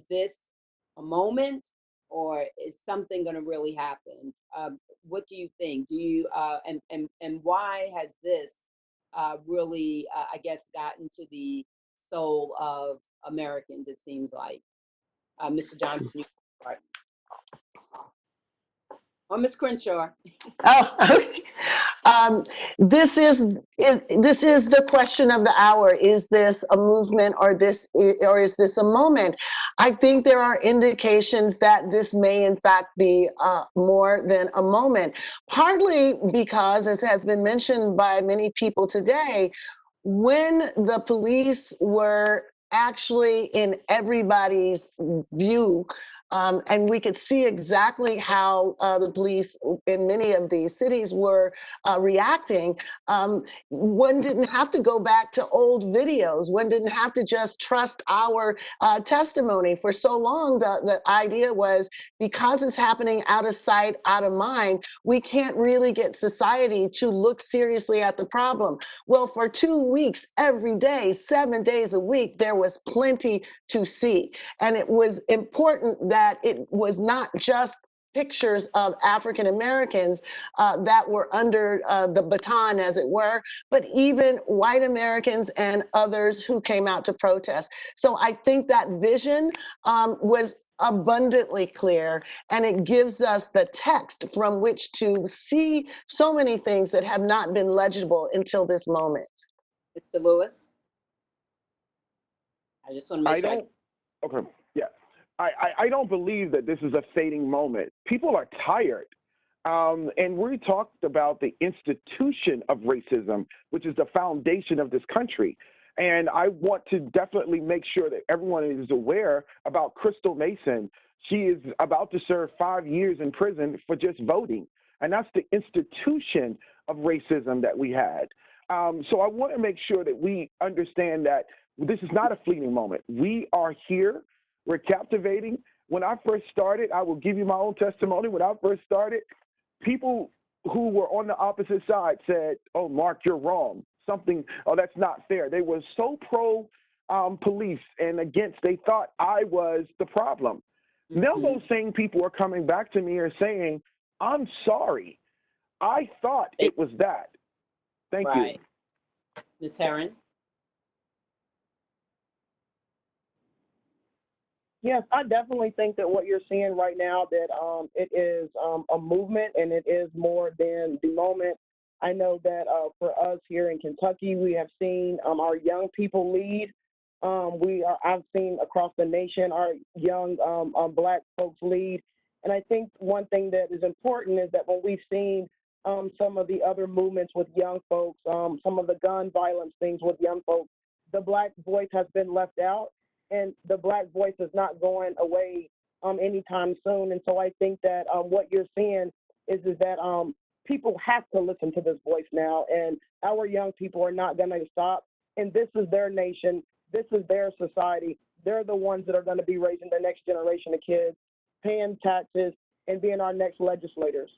this a moment, or is something going to really happen? What do you think? Do you and why has this really, I guess, gotten to the soul of Americans? It seems like, Mr. Johnson, you can start. Or Ms. Crenshaw. Oh, okay. This is the question of the hour. Is this a movement, or is this a moment? I think there are indications that this may in fact be more than a moment, partly because, as has been mentioned by many people today, when the police were actually in everybody's view And we could see exactly how the police in many of these cities were reacting. One didn't have to go back to old videos. One didn't have to just trust our testimony. For so long, the idea was, because it's happening out of sight, out of mind, we can't really get society to look seriously at the problem. Well, for 2 weeks, every day, 7 days a week, there was plenty to see. And it was important that it was not just pictures of African Americans that were under the baton, as it were, but even white Americans and others who came out to protest. So I think that vision was abundantly clear, and it gives us the text from which to see so many things that have not been legible until this moment. Mr. Lewis? I just want to make sure. Okay, yeah. I don't believe that this is a fading moment. People are tired. And we talked about the institution of racism, which is the foundation of this country. And I want to definitely make sure that everyone is aware about Crystal Mason. She is about to serve 5 years in prison for just voting. And that's the institution of racism that we had. So I want to make sure that we understand that this is not a fleeting moment. We are here. We're captivating. When I first started, I will give you my own testimony. When I first started, people who were on the opposite side said, "Oh, Mark, you're wrong. Something, oh, that's not fair." They were so pro police and against, they thought I was the problem. Now those same people are coming back to me and saying, "I'm sorry. I thought it was that." Thank you. Ms. Herron? Yes, I definitely think that what you're seeing right now, that it is a movement, and it is more than the moment. I know that for us here in Kentucky, we have seen our young people lead. I've seen across the nation our young Black folks lead. And I think one thing that is important is that when we've seen some of the other movements with young folks, some of the gun violence things with young folks, the Black voice has been left out. And the Black voice is not going away anytime soon. And so I think that what you're seeing is that people have to listen to this voice now, and our young people are not going to stop. And this is their nation. This is their society. They're the ones that are going to be raising the next generation of kids, paying taxes, and being our next legislators.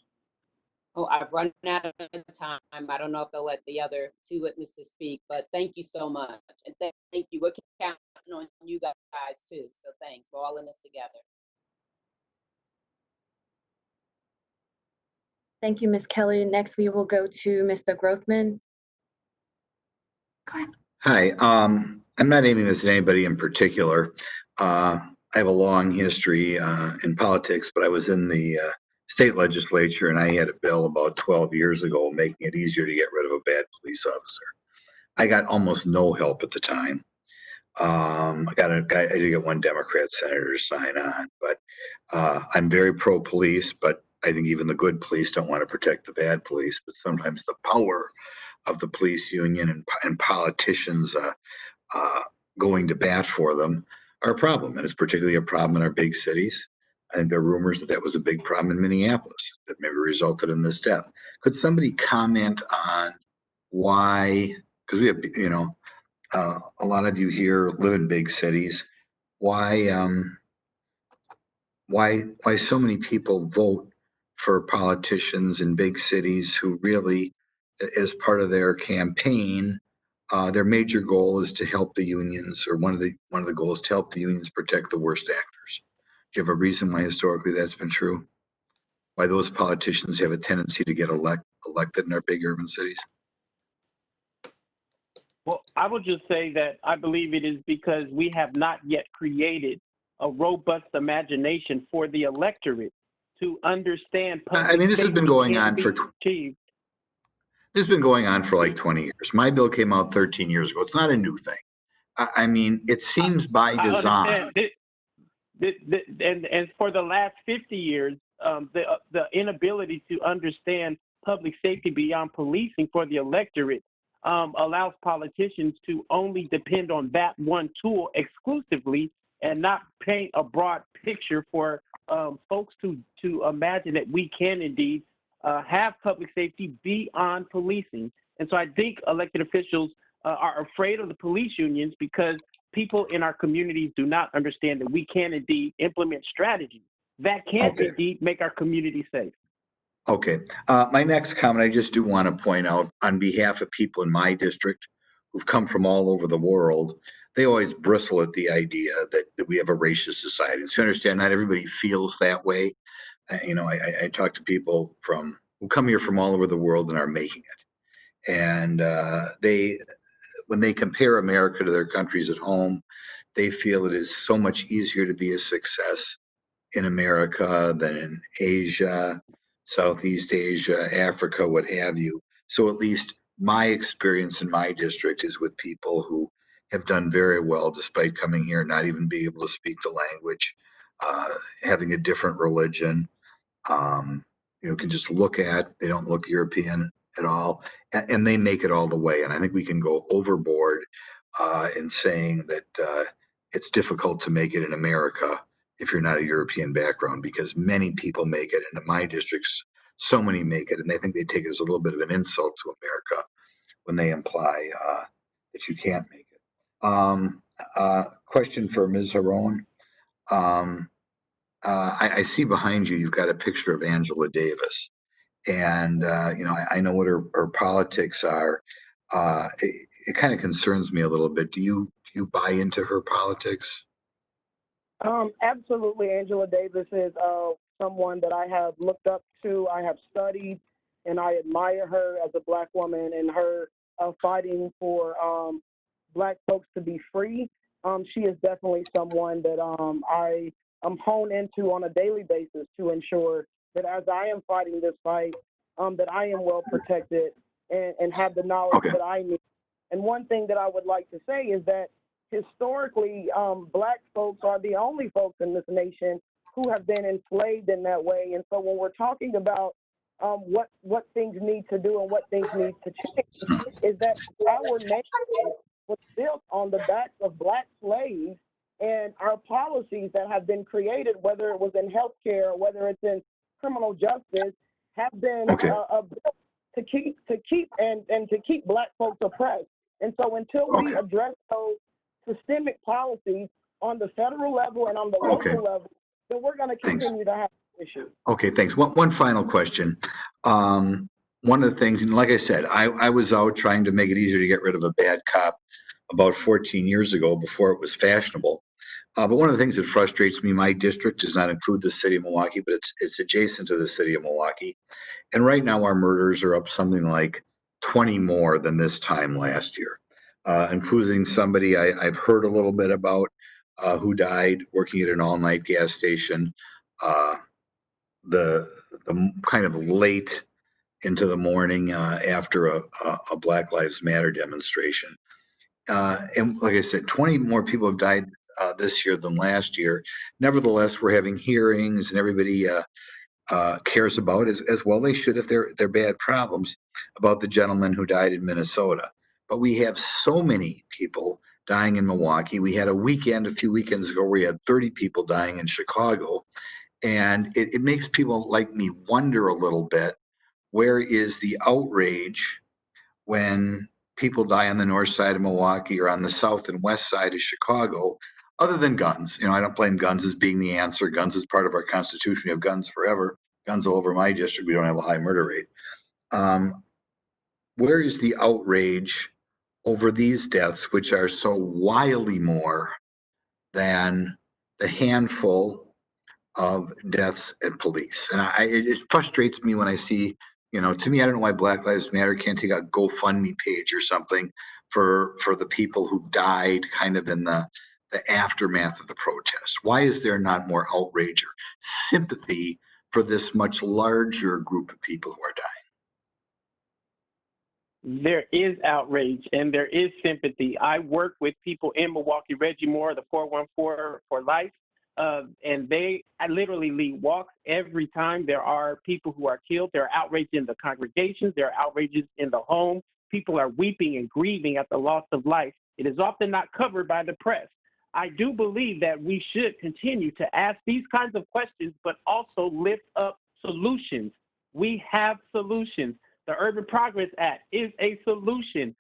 Oh, I've run out of time. I don't know if they'll let the other two witnesses speak, but thank you so much. And thank you. We're counting on you guys too. So thanks. We're all in this together. Thank you, Ms. Kelly. Next, we will go to Mr. Grothman. Hi, I'm not aiming this at anybody in particular. I have a long history in politics, but I was in the state legislature, and I had a bill about 12 years ago making it easier to get rid of a bad police officer. I got almost no help at the time. I did get one Democrat senator to sign on, but I'm very pro-police, but I think even the good police don't want to protect the bad police, but sometimes the power of the police union and politicians going to bat for them are a problem, and it's particularly a problem in our big cities. I think there are rumors that was a big problem in Minneapolis that maybe resulted in this death. Could somebody comment on why, because we have, a lot of you here live in big cities, why so many people vote for politicians in big cities who really, as part of their campaign, their major goal is to help the unions, or one of the goals to help the unions protect the worst actors. Do you have a reason why historically that's been true? Why those politicians have a tendency to get elected in our big urban cities? Well, I will just say that I believe it is because we have not yet created a robust imagination for the electorate to understand public I mean, this has been going on for achieved. This has been going on for like 20 years. My bill came out 13 years ago. It's not a new thing. I mean, it seems by design. And for the last 50 years, the inability to understand public safety beyond policing for the electorate allows politicians to only depend on that one tool exclusively and not paint a broad picture for folks to imagine that we can indeed have public safety beyond policing. And so I think elected officials are afraid of the police unions because people in our communities do not understand that we can indeed implement strategies that can indeed make our community safe. Okay. My next comment, I just do want to point out on behalf of people in my district who've come from all over the world, they always bristle at the idea that we have a racist society. So you understand, not everybody feels that way. I talk to people who come here from all over the world and are making it. And when they compare America to their countries at home, they feel it is so much easier to be a success in America than in Asia, Southeast Asia, Africa, what have you. So at least my experience in my district is with people who have done very well despite coming here, not even being able to speak the language, having a different religion. Can just look they don't look European at all, and they make it all the way. And I think we can go overboard in saying that it's difficult to make it in America if you're not a European background, because many people make it. And in my districts, so many make it, and they think they take it as a little bit of an insult to America when they imply that you can't make it. Question for Ms. Haron. I see behind you, you've got a picture of Angela Davis. And, I know what her politics are. It kind of concerns me a little bit. Do you buy into her politics? Absolutely. Angela Davis is someone that I have looked up to, I have studied, and I admire her as a Black woman and her fighting for Black folks to be free. She is definitely someone that I hone into on a daily basis to ensure that as I am fighting this fight, that I am well protected and have the knowledge that I need. And one thing that I would like to say is that historically, Black folks are the only folks in this nation who have been enslaved in that way. And so when we're talking about what things need to do and what things need to change, is that our nation was built on the backs of Black slaves, and our policies that have been created, whether it was in healthcare or whether it's in criminal justice, have been built to keep Black folks oppressed. And so until we address those systemic policies on the federal level and on the local level, then we're going to continue to have issues. Okay, thanks. One final question. One of the things, and like I said, I was out trying to make it easier to get rid of a bad cop about 14 years ago before it was fashionable. But one of the things that frustrates me, my district does not include the city of Milwaukee, but it's adjacent to the city of Milwaukee. And right now our murders are up something like 20 more than this time last year, including somebody I've heard a little bit about who died working at an all-night gas station, the kind of late into the morning after a Black Lives Matter demonstration. And like I said, 20 more people have died this year than last year. Nevertheless, we're having hearings, and everybody cares about, as well they should if they're bad problems, about the gentleman who died in Minnesota. But we have so many people dying in Milwaukee. We had a few weekends ago, where we had 30 people dying in Chicago. And it makes people like me wonder a little bit, where is the outrage when people die on the north side of Milwaukee or on the south and west side of Chicago, other than guns? I don't blame guns as being the answer. Guns is part of our Constitution. We have guns forever. Guns all over my district. We don't have a high murder rate. Where is the outrage over these deaths, which are so wildly more than the handful of deaths at police? And it frustrates me when I see, to me, I don't know why Black Lives Matter can't take a GoFundMe page or something for the people who died kind of in the aftermath of the protests. Why is there not more outrage or sympathy for this much larger group of people who are dying? There is outrage and there is sympathy. I work with people in Milwaukee, Reggie Moore, the 414 for Life, and they literally lead walks every time there are people who are killed. There are outrage in the congregations. There are outrages in the home. People are weeping and grieving at the loss of life. It is often not covered by the press. I do believe that we should continue to ask these kinds of questions, but also lift up solutions. We have solutions. The Urban Progress Act is a solution.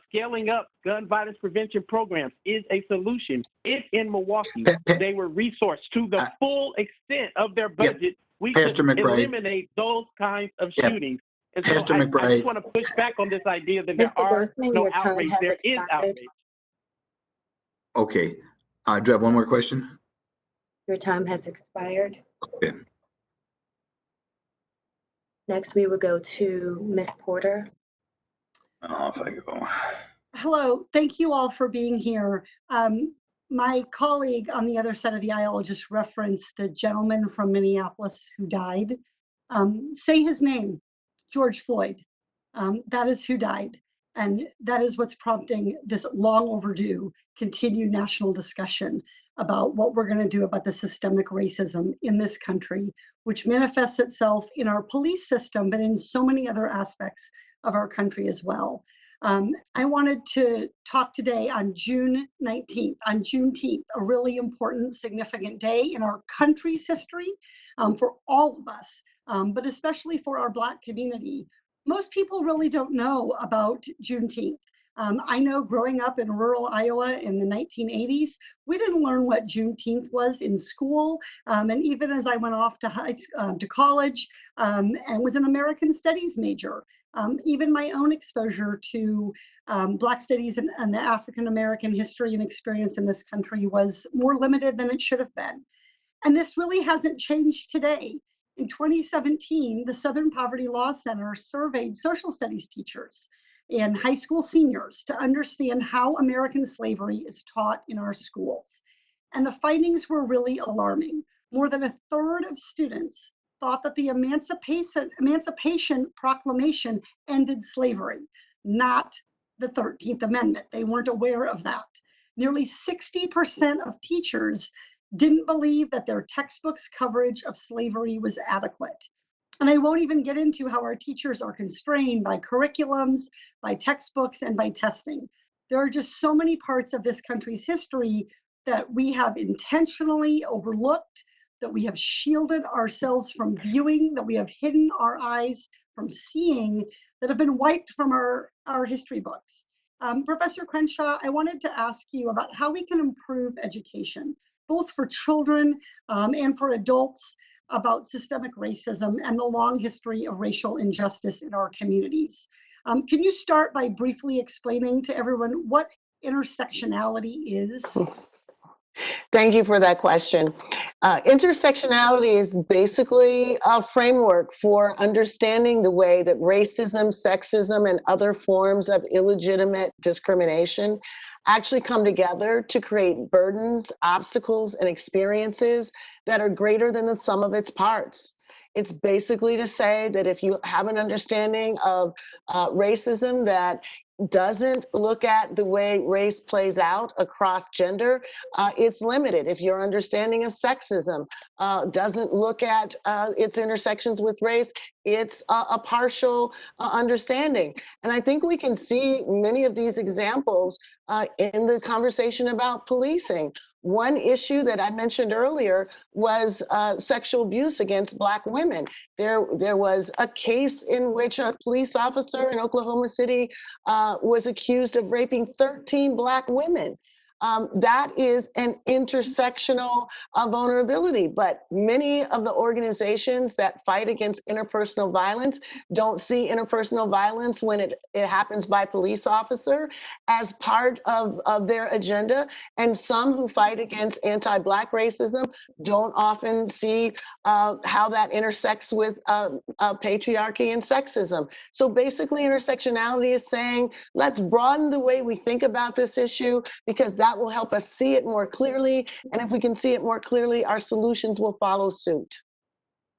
Scaling up gun violence prevention programs is a solution. If in Milwaukee they were resourced to the full extent of their budget, we Pastor could McBride. eliminate those kinds of shootings. And so Pastor I McBride. just want to push back on this idea that there Mr. are Berthman, no your time outrage. has There is expired. outrage. Okay. Do I have one more question? Your time has expired. Okay. Next, we will go to Ms. Porter. If I go. Hello, thank you all for being here. My colleague on the other side of the aisle just referenced the gentleman from Minneapolis who died. Say his name, George Floyd. That is who died. And that is what's prompting this long overdue continued national discussion about what we're going to do about the systemic racism in this country, which manifests itself in our police system, but in so many other aspects of our country as well. I wanted to talk today on June 19th, on Juneteenth, a really important, significant day in our country's history for all of us, but especially for our Black community. Most people really don't know about Juneteenth. I know growing up in rural Iowa in the 1980s, we didn't learn what Juneteenth was in school. And even as I went off to college and was an American Studies major, even my own exposure to Black studies and the African-American history and experience in this country was more limited than it should have been. And this really hasn't changed today. In 2017, the Southern Poverty Law Center surveyed social studies teachers and high school seniors to understand how American slavery is taught in our schools. And the findings were really alarming. More than a third of students thought that the Emancipation Proclamation ended slavery, not the 13th Amendment. They weren't aware of that. Nearly 60% of teachers didn't believe that their textbooks' coverage of slavery was adequate. And I won't even get into how our teachers are constrained by curriculums, by textbooks, and by testing. There are just so many parts of this country's history that we have intentionally overlooked, that we have shielded ourselves from viewing, that we have hidden our eyes from seeing, that have been wiped from our history books. Professor Crenshaw, I wanted to ask you about how we can improve education, both for children and for adults, about systemic racism and the long history of racial injustice in our communities. Can you start by briefly explaining to everyone what intersectionality is? Thank you for that question. Intersectionality is basically a framework for understanding the way that racism, sexism, and other forms of illegitimate discrimination actually come together to create burdens, obstacles, and experiences that are greater than the sum of its parts. It's basically to say that if you have an understanding of racism that doesn't look at the way race plays out across gender, it's limited. If your understanding of sexism doesn't look at its intersections with race, it's a partial understanding. And I think we can see many of these examples in the conversation about policing. One issue that I mentioned earlier was sexual abuse against Black women. There was a case in which a police officer in Oklahoma City was accused of raping 13 Black women. That is an intersectional vulnerability, but many of the organizations that fight against interpersonal violence don't see interpersonal violence when it happens by police officer as part of their agenda. And some who fight against anti-Black racism don't often see how that intersects with patriarchy and sexism. So basically intersectionality is saying, let's broaden the way we think about this issue, because that will help us see it more clearly. And if we can see it more clearly, our solutions will follow suit.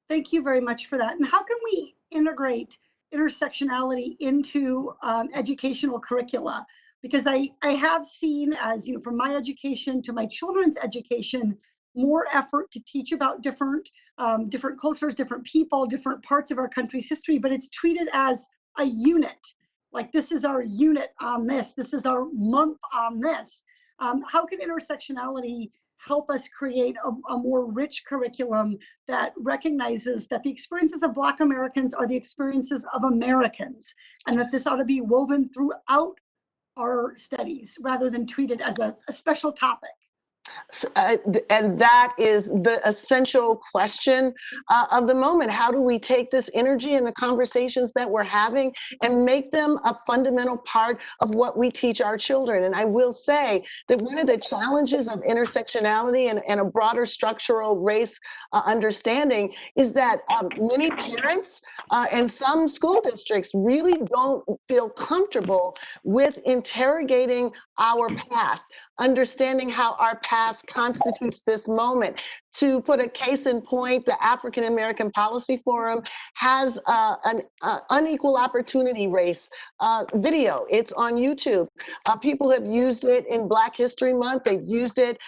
Thank you very much for that. And how can we integrate intersectionality into educational curricula? Because I have seen, as you know, from my education to my children's education, more effort to teach about different cultures, different people, different parts of our country's history, but it's treated as a unit. Like, this is our unit on this. This is our month on this. How can intersectionality help us create a more rich curriculum that recognizes that the experiences of Black Americans are the experiences of Americans, and that this ought to be woven throughout our studies rather than treated as a special topic? And that is the essential question of the moment. How do we take this energy and the conversations that we're having and make them a fundamental part of what we teach our children? And I will say that one of the challenges of intersectionality and a broader structural race understanding is that many parents and some school districts really don't feel comfortable with interrogating our past, understanding how our past constitutes this moment. To put a case in point, the African American Policy Forum has an unequal opportunity race video. It's on YouTube. People have used it in Black History Month. They've used it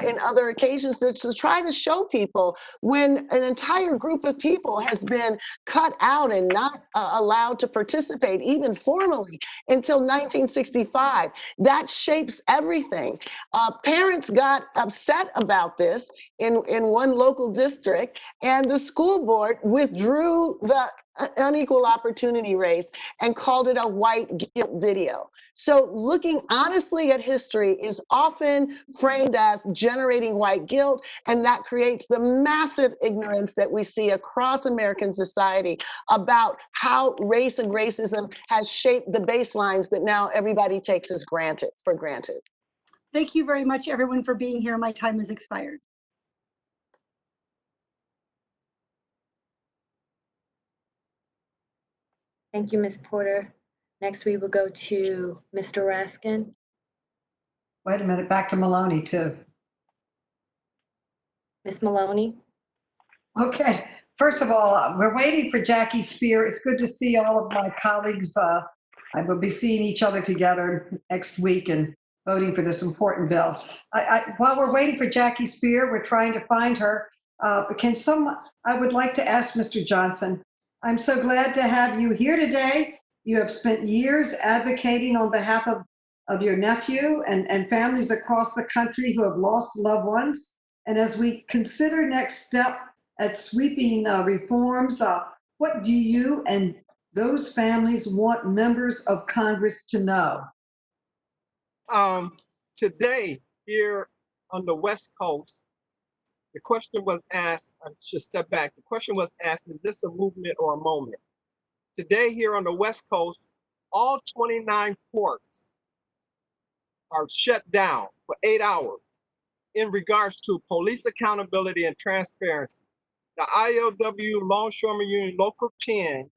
in other occasions to try to show people when an entire group of people has been cut out and not allowed to participate, even formally, until 1965. That shapes everything. Parents got upset about this in one local district, and the school board withdrew the unequal opportunity race and called it a white guilt video. So looking honestly at history is often framed as generating white guilt, and that creates the massive ignorance that we see across American society about how race and racism has shaped the baselines that now everybody takes as for granted. Thank you very much, everyone, for being here. My time has expired. Thank you, Ms. Porter. Next, we will go to Mr. Raskin. Wait a minute, back to Maloney too. Ms. Maloney. Okay, first of all, we're waiting for Jackie Spear. It's good to see all of my colleagues. I will be seeing each other together next week and voting for this important bill. While we're waiting for Jackie Spear, we're trying to find her. I would like to ask Mr. Johnson, I'm so glad to have you here today. You have spent years advocating on behalf of your nephew and families across the country who have lost loved ones. And as we consider next step at sweeping reforms, what do you and those families want members of Congress to know? Today, here on the West Coast, the question was asked, I should step back. The question was asked, is this a movement or a moment? Today, here on the West Coast, all 29 courts are shut down for 8 hours in regards to police accountability and transparency. The ILW Longshoremen Union Local 10,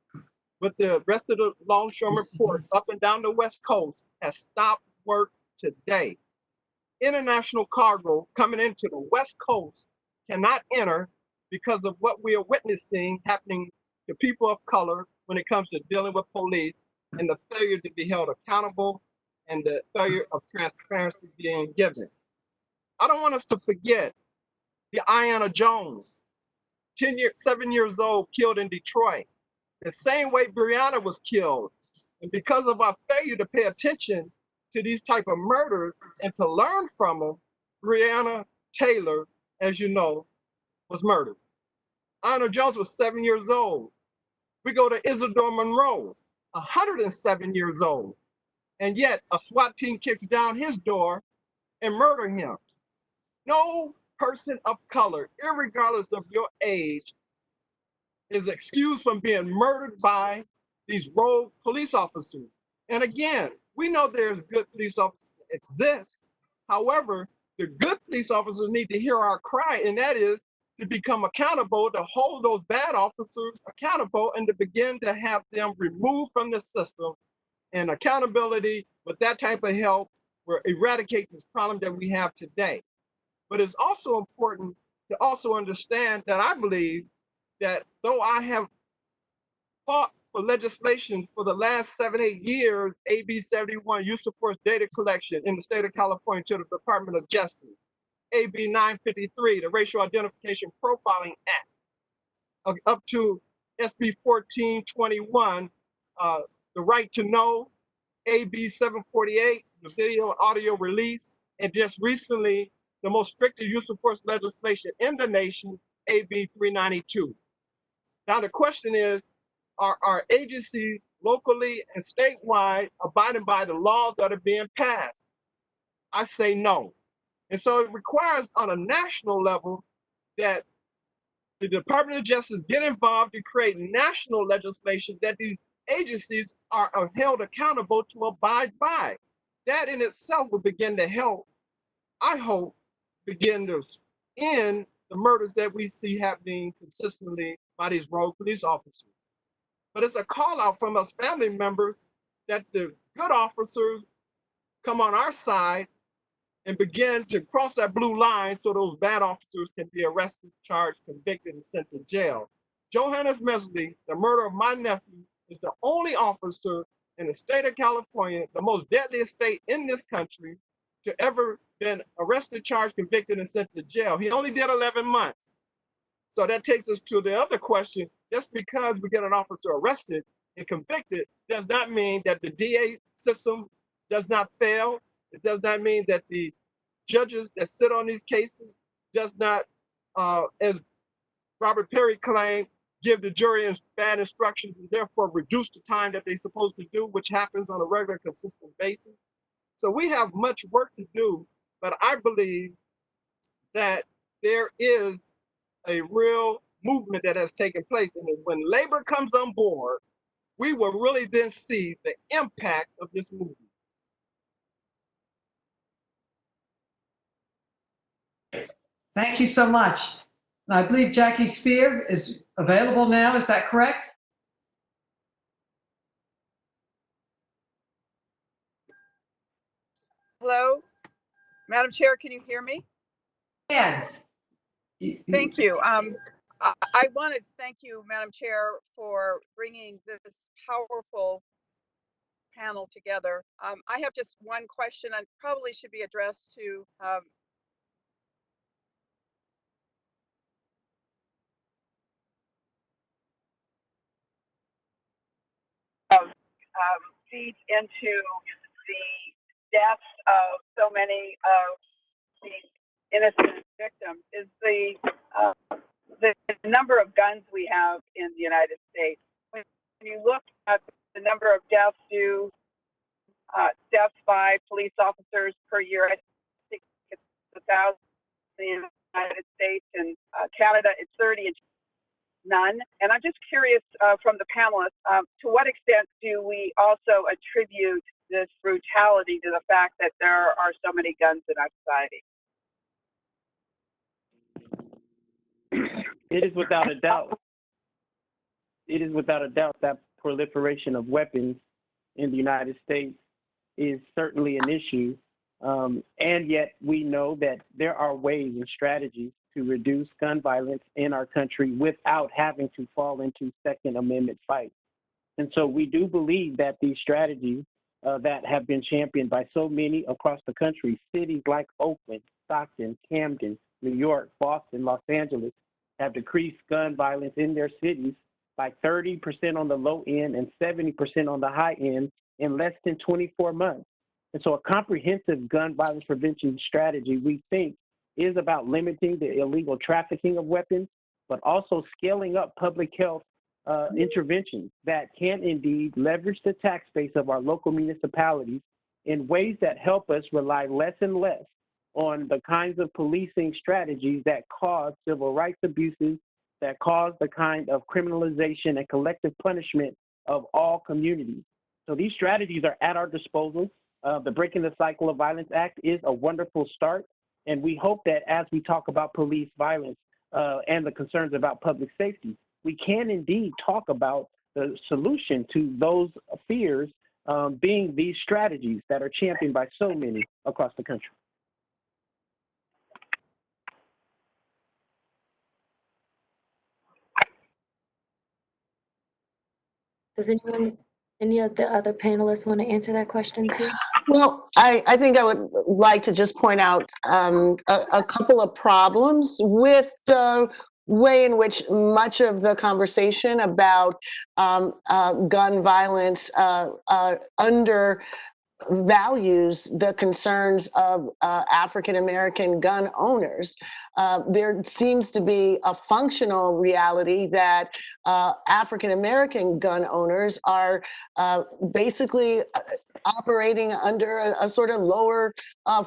with the rest of the longshoremen ports up and down the West Coast, has stopped work today. International cargo coming into the West Coast cannot enter because of what we are witnessing happening to people of color when it comes to dealing with police and the failure to be held accountable and the failure of transparency being given. I don't want us to forget the Ayanna Jones, 7 years old, killed in Detroit, the same way Breonna was killed. And because of our failure to pay attention to these type of murders and to learn from them, Breonna Taylor, as you know, was murdered. Ayanna Jones was 7 years old. We go to Isidore Monroe, 107 years old. And yet a SWAT team kicks down his door and murder him. No person of color, irregardless of your age, is excused from being murdered by these rogue police officers. And again, we know there's good police officers that exist. However, the good police officers need to hear our cry, and that is to become accountable, to hold those bad officers accountable, and to begin to have them removed from the system. And accountability, with that type of help, will eradicate this problem that we have today. But it's also important to also understand that I believe that though I have fought for legislation for the last 7-8 years, AB 71, use of force data collection in the state of California to the Department of Justice, AB 953, the Racial Identification Profiling Act, up to SB 1421, the right to know, AB 748, the video and audio release, and just recently, the most stricter use of force legislation in the nation, AB 392. Now the question is, are our agencies locally and statewide abiding by the laws that are being passed? I say no. And so it requires on a national level that the Department of Justice get involved to create national legislation that these agencies are held accountable to abide by. That in itself will begin to help, I hope, begin to end the murders that we see happening consistently by these rogue police officers. But it's a call out from us family members that the good officers come on our side and begin to cross that blue line so those bad officers can be arrested, charged, convicted, and sent to jail. Johannes Mesley, the murder of my nephew, is the only officer in the state of California, the most deadliest state in this country, to ever been arrested, charged, convicted, and sent to jail. He only did 11 months. So that takes us to the other question. Just because we get an officer arrested and convicted does not mean that the DA system does not fail. It does not mean that the judges that sit on these cases does not, as Robert Perry claimed, give the jury bad instructions and therefore reduce the time that they're supposed to do, which happens on a regular, consistent basis. So we have much work to do, but I believe that there is a real movement that has taken place. And when labor comes on board, we will really then see the impact of this movement. Thank you so much. And I believe Jackie Spear is available now. Is that correct? Hello, Madam Chair, can you hear me? Yeah. Thank you. I want to thank you, Madam Chair, for bringing this powerful panel together. I have just one question and probably should be addressed to feeds into the deaths of so many of these innocent victims is the number of guns we have in the United States. When you look at the number of deaths by police officers per year, I think it's 1,000 in the United States, and Canada it's 30 and none. And I'm just curious from the panelists, to what extent do we also attribute this brutality to the fact that there are so many guns in our society? It is without a doubt. It is without a doubt that proliferation of weapons in the United States is certainly an issue. And yet we know that there are ways and strategies to reduce gun violence in our country without having to fall into Second Amendment fights. And so we do believe that these strategies that have been championed by so many across the country, cities like Oakland, Stockton, Camden, New York, Boston, Los Angeles, have decreased gun violence in their cities by 30% on the low end and 70% on the high end in less than 24 months. And so a comprehensive gun violence prevention strategy, we think, is about limiting the illegal trafficking of weapons, but also scaling up public health interventions that can indeed leverage the tax base of our local municipalities in ways that help us rely less and less on the kinds of policing strategies that cause civil rights abuses, that cause the kind of criminalization and collective punishment of all communities. So these strategies are at our disposal. The Breaking the Cycle of Violence Act is a wonderful start. And we hope that as we talk about police violence and the concerns about public safety, we can indeed talk about the solution to those fears being these strategies that are championed by so many across the country. Does any of the other panelists want to answer that question too? Well, I think I would like to just point out a couple of problems with the way in which much of the conversation about gun violence under values the concerns of African American gun owners. There seems to be a functional reality that African American gun owners are basically operating under a sort of lower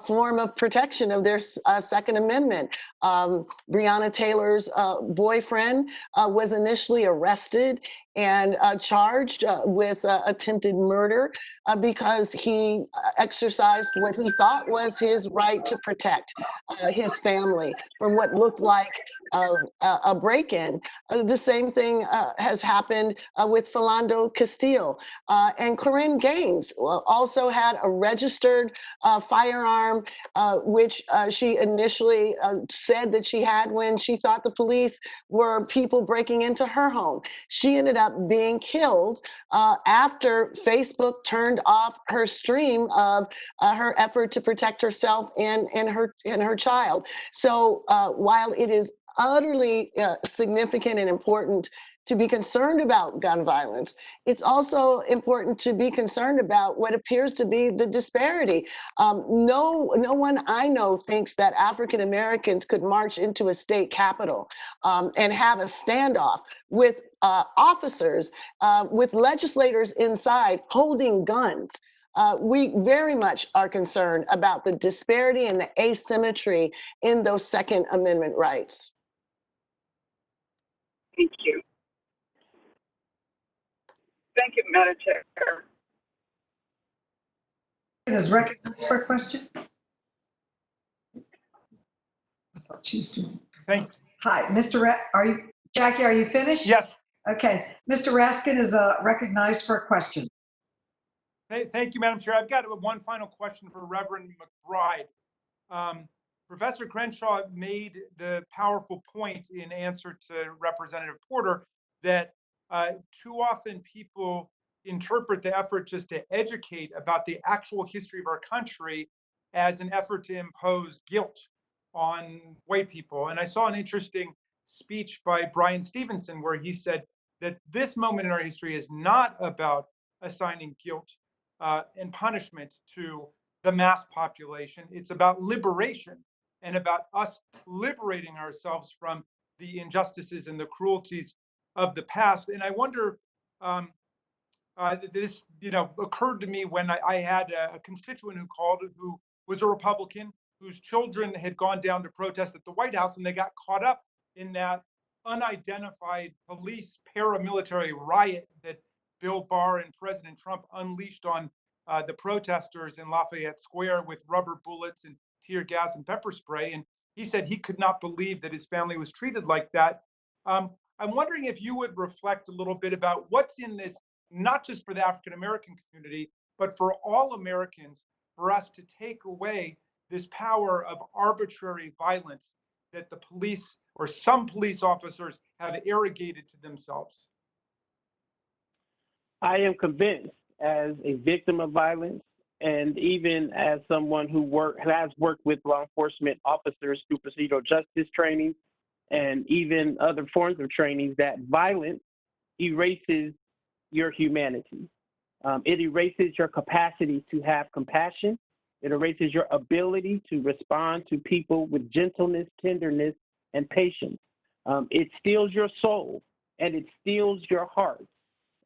form of protection of their Second Amendment. Breonna Taylor's boyfriend was initially arrested and charged with attempted murder because he exercised what he thought was his right to protect his family from what looked like a break-in. The same thing has happened with Philando Castile. And Corinne Gaines also had a registered firearm, which she initially said that she had when she thought the police were people breaking into her home. She ended up being killed after Facebook turned off her stream of her effort to protect herself and her child. So while it is utterly significant and important to be concerned about gun violence, it's also important to be concerned about what appears to be the disparity. No one I know thinks that African Americans could march into a state capitol and have a standoff with officers, with legislators inside holding guns. We very much are concerned about the disparity and the asymmetry in those Second Amendment rights. Thank you. Thank you, Madam Chair. Is recognized for a question? Thank you. Hi, Jackie, are you finished? Yes. Okay, Mr. Raskin is recognized for a question. Thank you, Madam Chair. I've got one final question for Reverend McBride. Professor Crenshaw made the powerful point in answer to Representative Porter that too often people interpret the effort just to educate about the actual history of our country as an effort to impose guilt on white people. And I saw an interesting speech by Brian Stevenson where he said that this moment in our history is not about assigning guilt and punishment to the mass population. It's about liberation and about us liberating ourselves from the injustices and the cruelties of the past. And I wonder, this occurred to me when I had a constituent who called, who was a Republican, whose children had gone down to protest at the White House, and they got caught up in that unidentified police paramilitary riot that Bill Barr and President Trump unleashed on the protesters in Lafayette Square with rubber bullets and tear gas and pepper spray. And he said he could not believe that his family was treated like that. I'm wondering if you would reflect a little bit about what's in this, not just for the African American community, but for all Americans, for us to take away this power of arbitrary violence that the police or some police officers have arrogated to themselves. I am convinced, as a victim of violence, and even as someone who has worked with law enforcement officers through procedural justice training and even other forms of training, that violence erases your humanity. It erases your capacity to have compassion. It erases your ability to respond to people with gentleness, tenderness, and patience. It steals your soul and it steals your heart.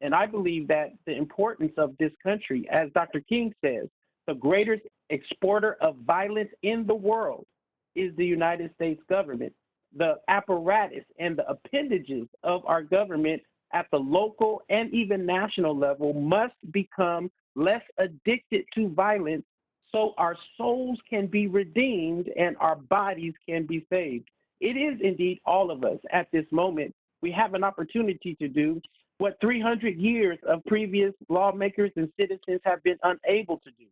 And I believe that the importance of this country, as Dr. King says, the greatest exporter of violence in the world is the United States government. The apparatus and the appendages of our government at the local and even national level must become less addicted to violence so our souls can be redeemed and our bodies can be saved. It is indeed all of us at this moment. We have an opportunity to do what 300 years of previous lawmakers and citizens have been unable to do,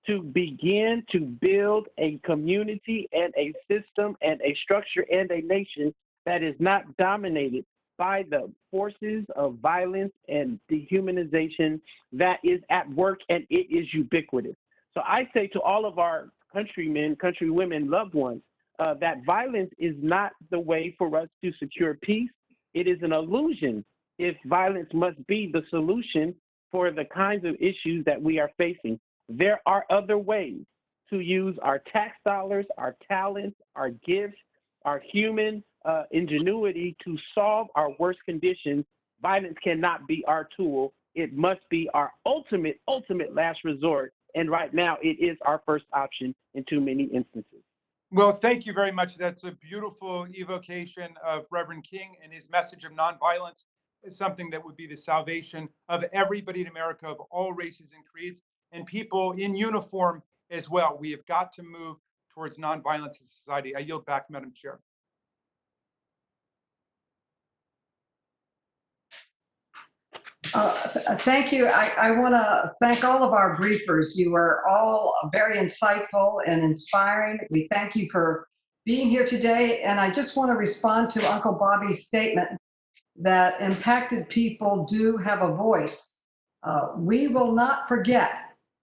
to begin to build a community and a system and a structure and a nation that is not dominated by the forces of violence and dehumanization that is at work, and it is ubiquitous. So I say to all of our countrymen, countrywomen, loved ones, that violence is not the way for us to secure peace. It is an illusion if violence must be the solution for the kinds of issues that we are facing. There are other ways to use our tax dollars, our talents, our gifts, our human ingenuity to solve our worst conditions. Violence cannot be our tool. It must be our ultimate last resort. And right now, it is our first option in too many instances. Well, thank you very much. That's a beautiful evocation of Reverend King, and his message of nonviolence is something that would be the salvation of everybody in America, of all races and creeds, and people in uniform as well. We have got to move towards nonviolence in society. I yield back, Madam Chair. Thank you. I want to thank all of our briefers. You were all very insightful and inspiring. We thank you for being here today. And I just want to respond to Uncle Bobby's statement that impacted people do have a voice. We will not forget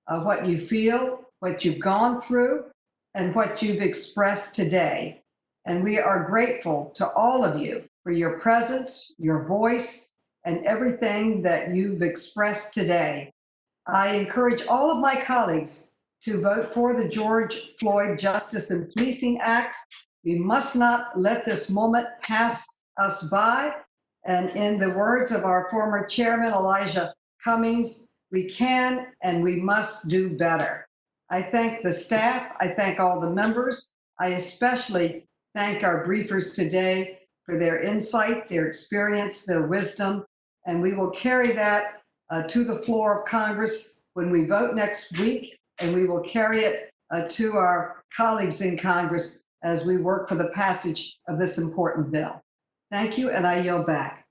what you feel, what you've gone through, and what you've expressed today. And we are grateful to all of you for your presence, your voice, and everything that you've expressed today. I encourage all of my colleagues to vote for the George Floyd Justice and Policing Act. We must not let this moment pass us by. And in the words of our former chairman, Elijah Cummings, we can and we must do better. I thank the staff. I thank all the members. I especially thank our briefers today for their insight, their experience, their wisdom, and we will carry that to the floor of Congress when we vote next week, and we will carry it to our colleagues in Congress as we work for the passage of this important bill. Thank you, and I yield back.